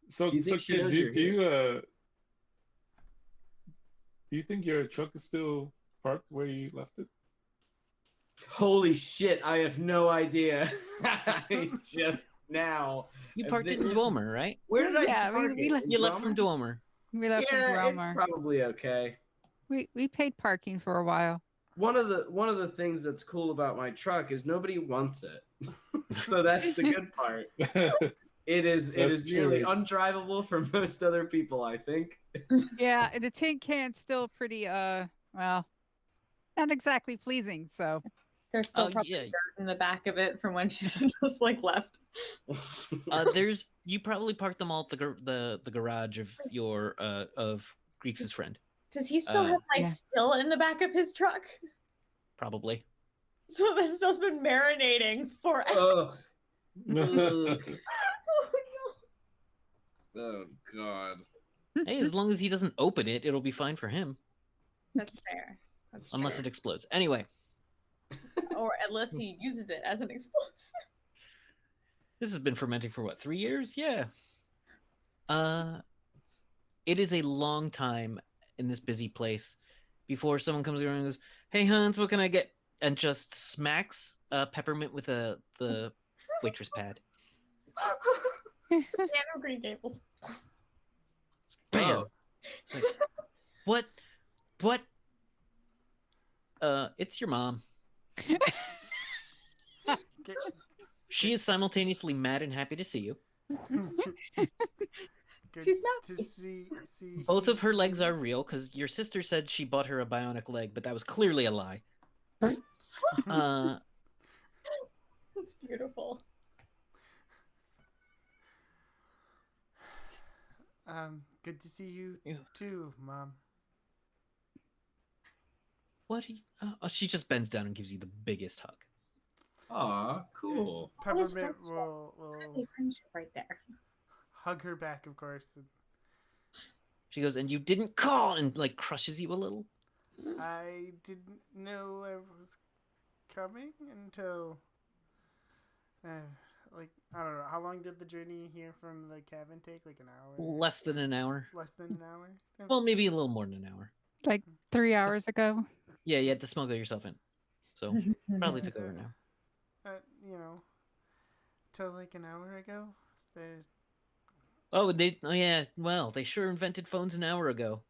So, Do you think she kid, knows do you're here? you think your truck is still parked where you left it? Holy shit, I have no idea. I just now. You parked it in Dwemer, right? Where did I Yeah, park we it? left- In You left Dwemer? from Dwemer. We left from Yeah, it's Gromer. probably okay. We paid parking for a while. One of the things that's cool about my truck is nobody wants it. So that's the good part. It is That's nearly true. undrivable for most other people, I think. Yeah, and the tin can's still pretty well, not exactly pleasing. So There's still Oh, probably yeah. dirt in the back of it from when she just like left. You probably parked them all at the garage of your of Greeks' friend. Does he still have my Yeah. still in the back of his truck? Probably. So the still's been marinating for. Oh, Yeah. oh God. Hey, as long as he doesn't open it, it'll be fine for him. That's fair. That's Unless fair. it explodes. Anyway, Or unless he uses it as an explosive. this has been fermenting for what, 3 years? Yeah. It is a long time in this busy place before someone comes around and goes, "Hey Hans, what can I get?" and just smacks Peppermint with the waitress pad. Man of Green Gables. Bam! Oh. It's like, what? It's your mom. Get, She is simultaneously mad and happy to see you. good She's to mouthy. see. Both of her legs are real because your sister said she bought her a bionic leg, but that was clearly a lie. That's beautiful. Good to see you Yeah. too, Mom. What? She just bends down and gives you the biggest hug. Aw, cool. It's That is Peppermint friendship. will That's a friendship right there. hug her back, of course. And She goes, "And you didn't call," and like crushes you a little. I didn't know I was coming until, like, I don't know. How long did the journey here from the cabin take? Like an hour? Less than an hour. Less than an hour? Well, maybe a little more than an hour. Like 3 hours ago. Yeah, you had to smuggle yourself in, so probably took over an hour. You know, till like an hour ago. Oh, yeah. Well, they sure invented phones an hour ago.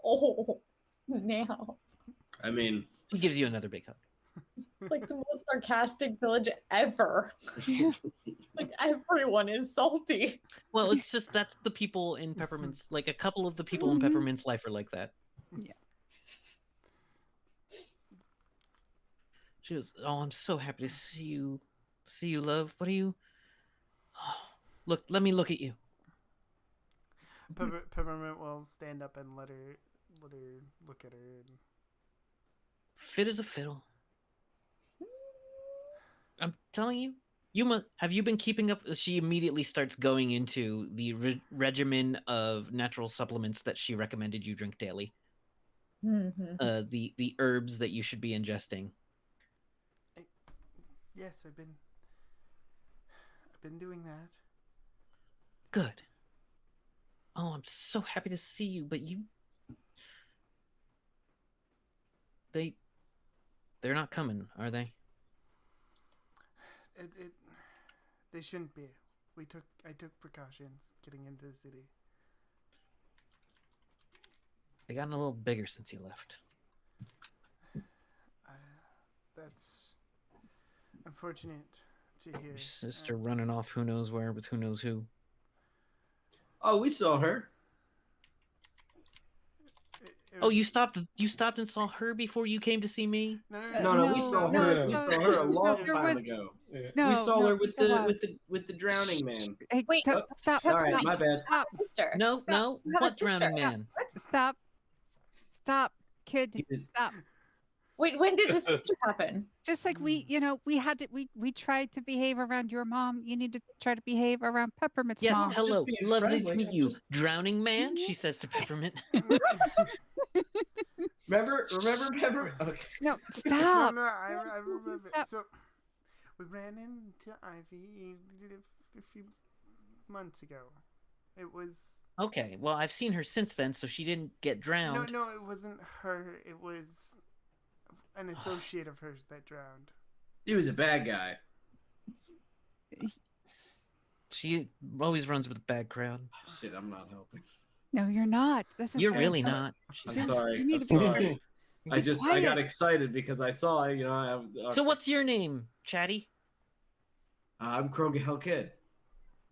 Oh, now. I mean, She gives you another big hug. Like the most sarcastic village ever. Like everyone is salty. Well, it's just that's the people in Peppermint's. Like a couple of the people in Peppermint's life are like that. Yeah. She goes, "Oh, I'm so happy to see you. See you, love. What are you? Look, let me look at you." Peppermint will stand up and let her look at her. And... Fit as a fiddle. I'm telling you, have you been keeping up? She immediately starts going into the regimen of natural supplements that she recommended you drink daily. The herbs that you should be ingesting. Yes, I've been doing that. Good. Oh, I'm so happy to see you, but they're not coming, are they? They shouldn't be. I took precautions getting into the city. They gotten a little bigger since you left. That's unfortunate to hear. Your sister running off who knows where with who knows who. oh, we saw her. Oh, you stopped and saw her before you came to see me? No, we saw her. We saw her a long there time was- ago. Yeah. No, we saw no, her with it's a while. the drowning man. Hey, Wait, stop, oh, stop, All right, stop, my bad. stop, Sister. No. You have a What sister. drowning man? stop, stop, kid, He was- stop. Wait, when did the sister happen? Just like we had to, we tried to behave around your mom. You need to try to behave around Peppermint's Yes, mom. hello. being Lovely to friendly. meet you. Just- Drowning man, she says to Peppermint. Remember? Okay. No, stop. No, I remember. Stop. So we ran into Ivy a few months ago. It was Okay, well, I've seen her since then, so she didn't get drowned. no, it wasn't her. It was an associate of hers that drowned. He was a bad guy. She always runs with a bad crowd. Shit, I'm not helping. No, you're not. This is You're very really important. not. I'm Yes, sorry. you need I'm to be sorry. I Be I got quiet. excited because I saw, So what's your name, Chatty? I'm Kroger Hell Kid.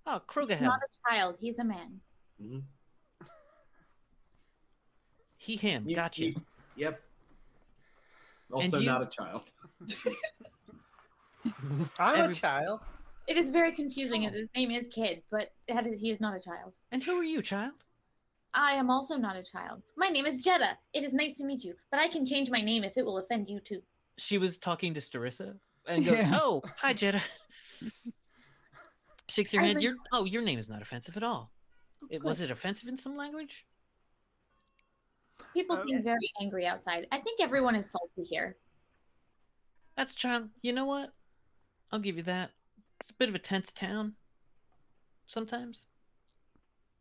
Oh, He's Krogahel. not a child. He's a man. Mm-hmm. He, him. Gotcha. Yep. Also you- not a child. I'm a child. It is very confusing as his name is Kid, but he is not a child. And who are you, child? I am also not a child. My name is Jetta. It is nice to meet you, but I can change my name if it will offend you too. She was talking to Starissa and goes, Yeah. "Oh, hi, Jetta." Shakes her I head. re- Your name is not offensive at all. Was it offensive in some language? People seem very angry outside. I think everyone is salty here. That's child. You know what? I'll give you that. It's a bit of a tense town. Sometimes.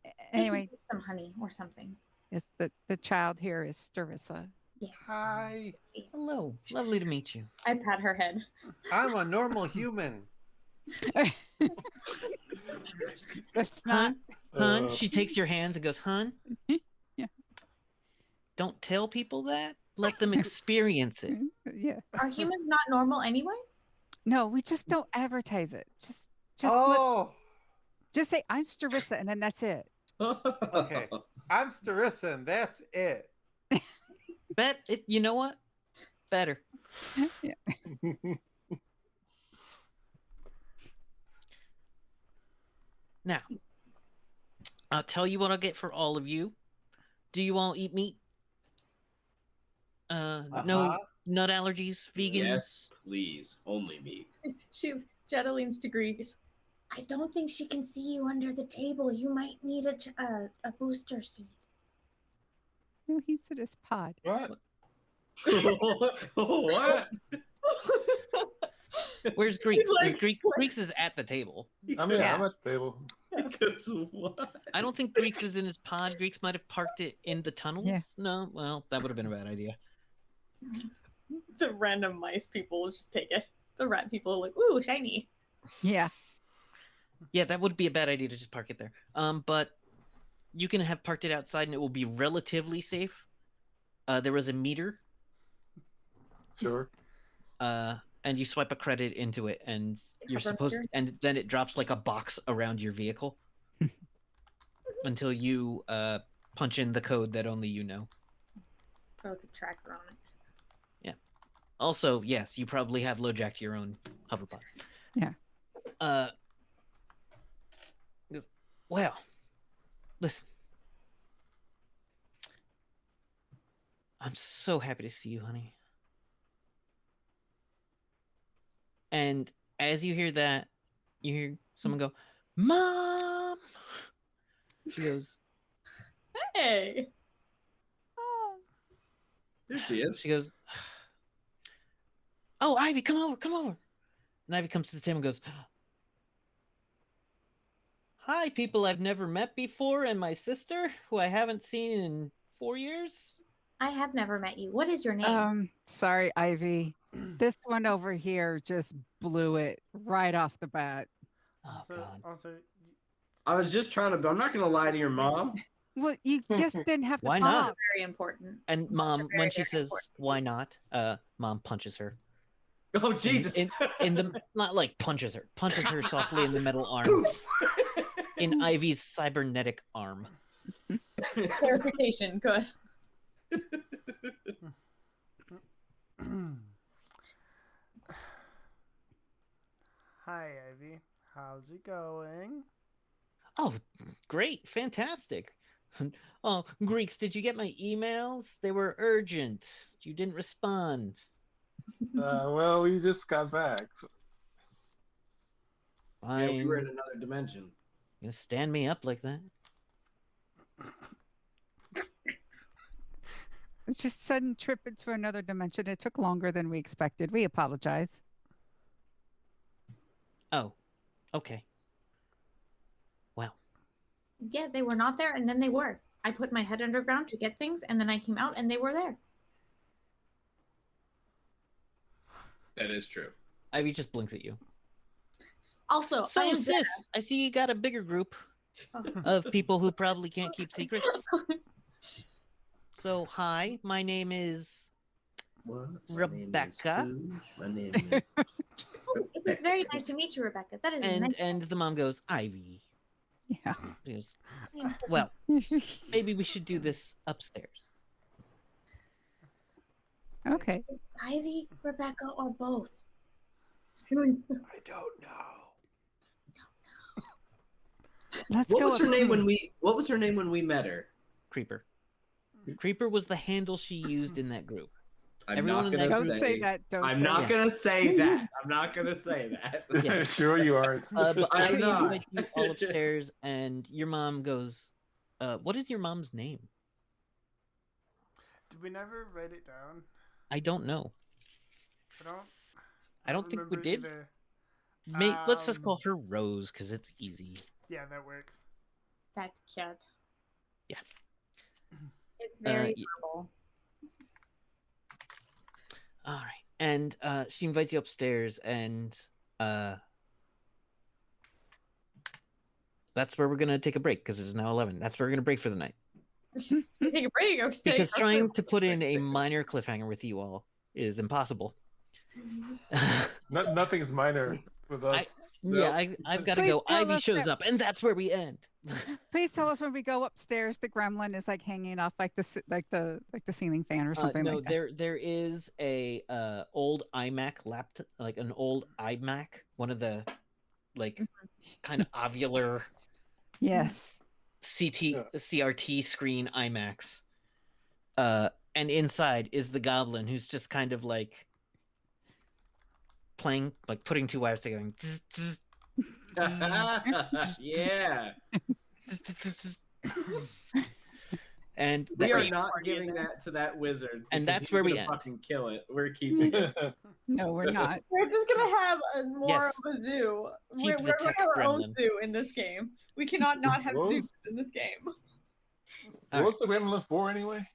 They Anyway, can use some honey or something. it's the child here is Starissa. Yes. Hi. Hello. Lovely to meet you. I pat her head. I'm a normal human. That's not. Hun, she takes your hands and goes, "Hun." Yeah. Don't tell people that. Let them experience it. Yeah. Are humans not normal anyway? No, we just don't advertise it. Just Oh, just say I'm Starissa, and then that's it. okay. I'm Starissa, and that's it. You know what? Better. Now, I'll tell you what I'll get for all of you. Do you all eat meat? No nut allergies, vegan? Yes, please. Only meat. Jetta leans to Greeks. I don't think she can see you under the table. You might need a booster seat. No, he's in his pod. What? What? Where's Greeks? like- Greeks is at the table. I mean, Yeah. I'm at the table. Because what? I don't think Greeks is in his pod. Greeks might have parked it in the tunnels. Yeah. No, well, that would have been a bad idea. The random mice people will just take it. The rat people are like, ooh, shiny. Yeah. Yeah, that would be a bad idea to just park it there. But you can have parked it outside and it will be relatively safe. There was a meter, Sure. and you swipe a credit into it, and you're Cover supposed, meter? and then it drops like a box around your vehicle until you punch in the code that only you know. Throw like a tracker on it. Also, yes, you probably have LoJacked your own hoverpod. Yeah. He goes, well, listen. I'm so happy to see you, honey. And as you hear that, you hear someone go, "Mom!" She goes, Hey. Oh. There she is. she goes, "Oh, Ivy, come over, come over." And Ivy comes to the table and goes, "Hi, people I've never met before, and my sister, who I haven't seen in 4 years." I have never met you. What is your name? Sorry, Ivy. This one over here just blew it right off the bat. Oh, God. Also, I was just trying to. I'm not gonna lie to your mom. Well, you just didn't have to Why talk. not? Very important. And Mom, very, when she very says, important. "Why not?" Mom punches her. Oh Jesus! In the not like punches her softly in the metal arm, in Ivy's cybernetic arm. Clarification. Good. hi, Ivy. How's it going? Oh, great, fantastic. Oh, Greeks, did you get my emails? They were urgent. You didn't respond. Well, we just got back. Fine. Yeah, we were in another dimension. You gonna stand me up like that? It's just sudden trip into another dimension. It took longer than we expected. We apologize. Oh, okay. Wow. Yeah, they were not there, and then they were. I put my head underground to get things, and then I came out, and they were there. That is true. Ivy just blinks at you. Also, I So, am sis, I see you got a bigger group Jetta. of people who probably can't keep secrets. So, hi, my name is What? Rebecca. My name is. It was very nice to meet you, Rebecca. That is nice. and the mom goes, "Ivy." Yeah. She goes, "Well, maybe we should do this upstairs." Okay. Is Ivy, Rebecca, or both? I don't know. Let's What go was her up name to- when we? What was her name when we met her? Creeper. Creeper was the handle she used in that group. I'm Everyone not in gonna that Don't group- say that. Don't I'm say not that. gonna say that. I'm not gonna say that. Yeah. Sure you aren't. But I I'm not. invite you all upstairs, and your mom goes, "What is your mom's name?" Did we never write it down? I don't know. I don't think we remember did. either. Let's just call her Rose because it's easy. Yeah, that works. That's cute. Yeah. It's very y- verbal. All right, and she invites you upstairs, and that's where we're gonna take a break because it's now 11. That's where we're gonna break for the night. Take a break. Okay. Because trying to put in a minor cliffhanger with you all is impossible. Nothing's minor with us. I've got to Please go. tell Ivy us shows that- up, and that's where we end. Please tell us when we go upstairs. The gremlin is like hanging off like the ceiling fan or something no, like that. there is a old iMac laptop, like an old iMac, one of the like kind of ovular Yes. CRT screen iMacs. And inside is the goblin who's just kind of like playing, like putting two wires together. Going, zzz, zzz, Yeah. and We are that- not giving that to that wizard. And because that's he's where we gonna end. fucking kill it. We're keeping it. No, we're not. We're just gonna have more Yes. of a zoo. Keep the We're gonna tech have our own gremlin. zoo in this game. We cannot not have Rose? zoos in this game. What's the gremlin for anyway?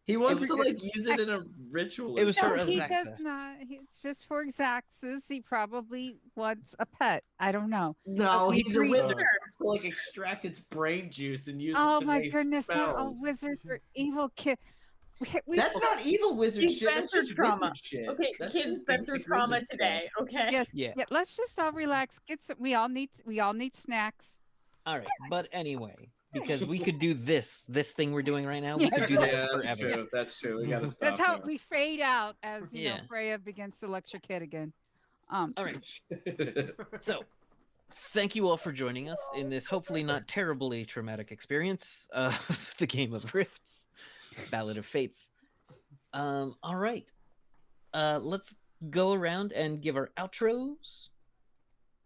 He wants was to good. like use it in a ritual. It was or for No, a he something. Zaxa. does not. It's just for Zaxxas. He probably wants a pet. I don't know. No, We he's a agreed- wizard. He wants to like extract its brain juice and use Oh it to my make goodness! Not all spells. wizards are evil kid. That's not evil wizard He's shit. been That's through just trauma. wizard shit. Okay, That's kids just been through basic trauma wizard today. Okay. Yeah, Yeah. yeah. Let's just all relax. Get some. We all need snacks. All right, but anyway, because we could do this thing we're doing right now. We Yes. could do that Yeah, that's forever. true. That's true. We gotta stop. That's how now. we fade out as you know Yeah. Freya begins to lecture Kid again. All right. So, thank you all for joining us in this hopefully not terribly traumatic experience of the Game of Rifts, Ballad of Fates. All right. Let's go around and give our outros.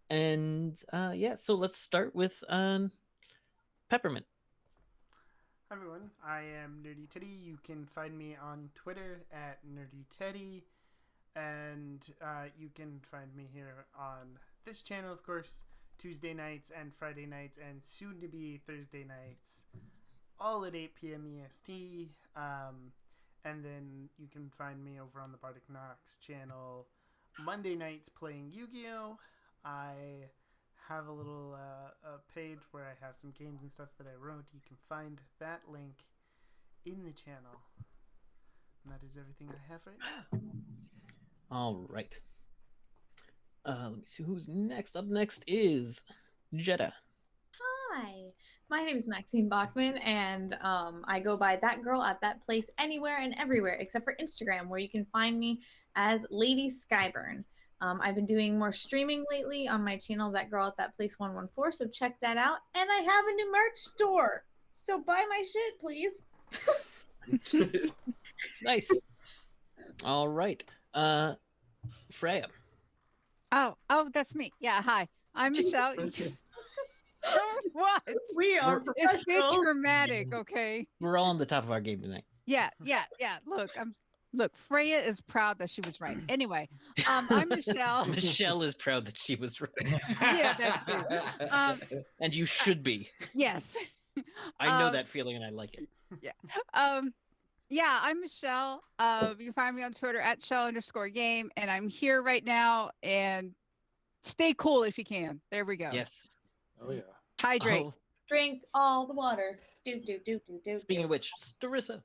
And yeah, so let's start with Peppermint. Hi everyone, I am Nerdy Teddy. You can find me on Twitter at Nerdy Teddy, and you can find me here on this channel, of course, Tuesday nights and Friday nights, and soon to be Thursday nights, all at 8 p.m. EST. And then you can find me over on the Bardic Nox channel Monday nights playing Yu-Gi-Oh! I have a little page where I have some games and stuff that I wrote. You can find that link in the channel. And that is everything I have right now. All right. Let me see who's next. Up next is Jetta. Hi, my name is Maxine Bachman, and I go by That Girl at That Place anywhere and everywhere except for Instagram, where you can find me as Lady Skyburn. I've been doing more streaming lately on my channel, That Girl at That Place 114, so check that out. And I have a new merch store, so buy my shit, please. Nice. All right. Freya. Oh, that's me. Yeah, hi. I'm Michelle. What? We are It's bit professionals. dramatic, okay? We're all on the top of our game tonight. Yeah. Look, Freya is proud that she was right. Anyway, I'm Michelle. Michelle is proud that she was right. Yeah, that too. And you should be. Yes. I know that feeling and I like it. Yeah, I'm Michelle. You can find me on Twitter at Shell_game, and I'm here right now. And stay cool if you can. There we go. Yes. Oh yeah. Hydrate. Oh, Drink all the water. Do. speaking of which, Starissa.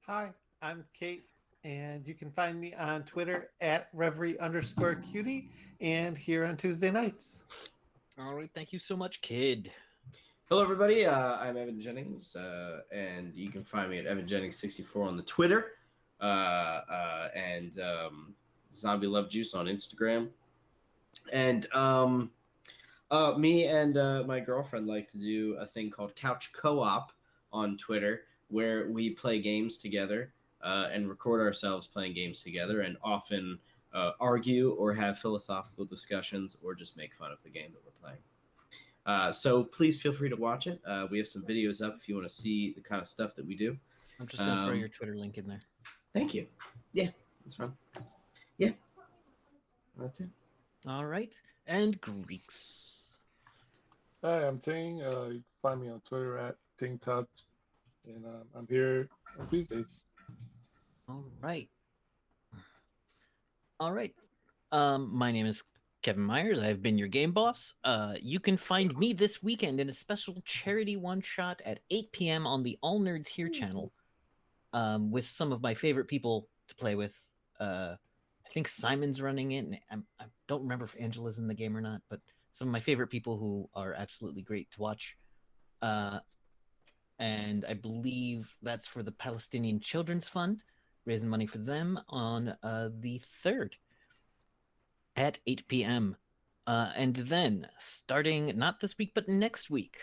Hi, I'm Kate, and you can find me on Twitter at Reverie_cutie and here on Tuesday nights. All right. Thank you so much, kid. Hello, everybody. I'm Evan Jennings, and you can find me at Evan Jennings 64 on the Twitter. and Zombie Love Juice on Instagram. And me and my girlfriend like to do a thing called Couch Co-op on Twitter, where we play games together and record ourselves playing games together, and often argue or have philosophical discussions or just make fun of the game that we're playing. So please feel free to watch it. We have some videos up if you want to see the kind of stuff that we do. I'm just gonna throw your Twitter link in there. Thank you. Yeah, that's fine. Yeah, that's it. All right, and Greeks. Hi, I'm Ting. You can find me on Twitter at TingTut, and I'm here on Tuesdays. All right. All right. My name is Kevin Myers. I've been your game boss. You can find me this weekend in a special charity one-shot at 8 p.m. on the All Nerds Here channel, with some of my favorite people to play with. I think Simon's running it, and I don't remember if Angela's in the game or not, but some of my favorite people who are absolutely great to watch. And I believe that's for the Palestinian Children's Fund, raising money for them on the 3rd at 8 p.m. And then, starting not this week, but next week,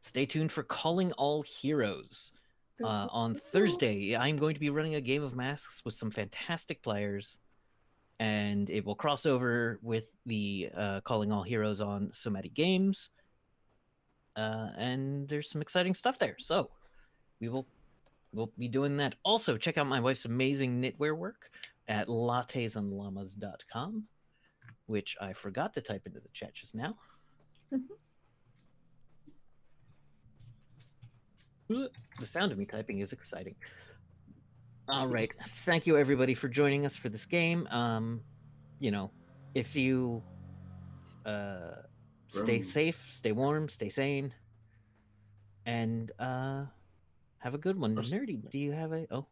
stay tuned for Calling All Heroes. On Thursday, I'm going to be running a game of Masks with some fantastic players, and it will cross over with the Calling All Heroes on So Many Games. And there's some exciting stuff there. So we'll be doing that. Also, check out my wife's amazing knitwear work at lattesandllamas.com, which I forgot to type into the chat just now. The sound of me typing is exciting. All right. Thank you, everybody, for joining us for this game. If you stay safe, stay warm, stay sane, and have a good one. Nerdy, do you have a... Oh,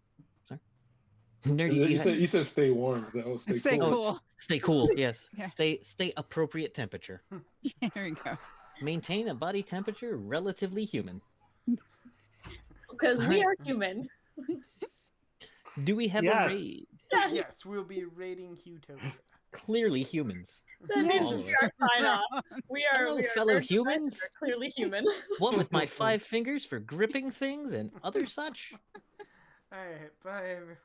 sorry. Nerdy, do you said stay warm. Stay cool. Oh, stay cool, yes. Yeah. Stay appropriate temperature. There you go. Maintain a body temperature relatively human. Because we are human. Do we have a raid? Yes, we'll be raiding Utopia. Clearly humans. That needs to be our sign off. We are, Hello, we are fellow very humans. we're clearly human. What with my 5 fingers for gripping things and other such? All right, bye, everyone.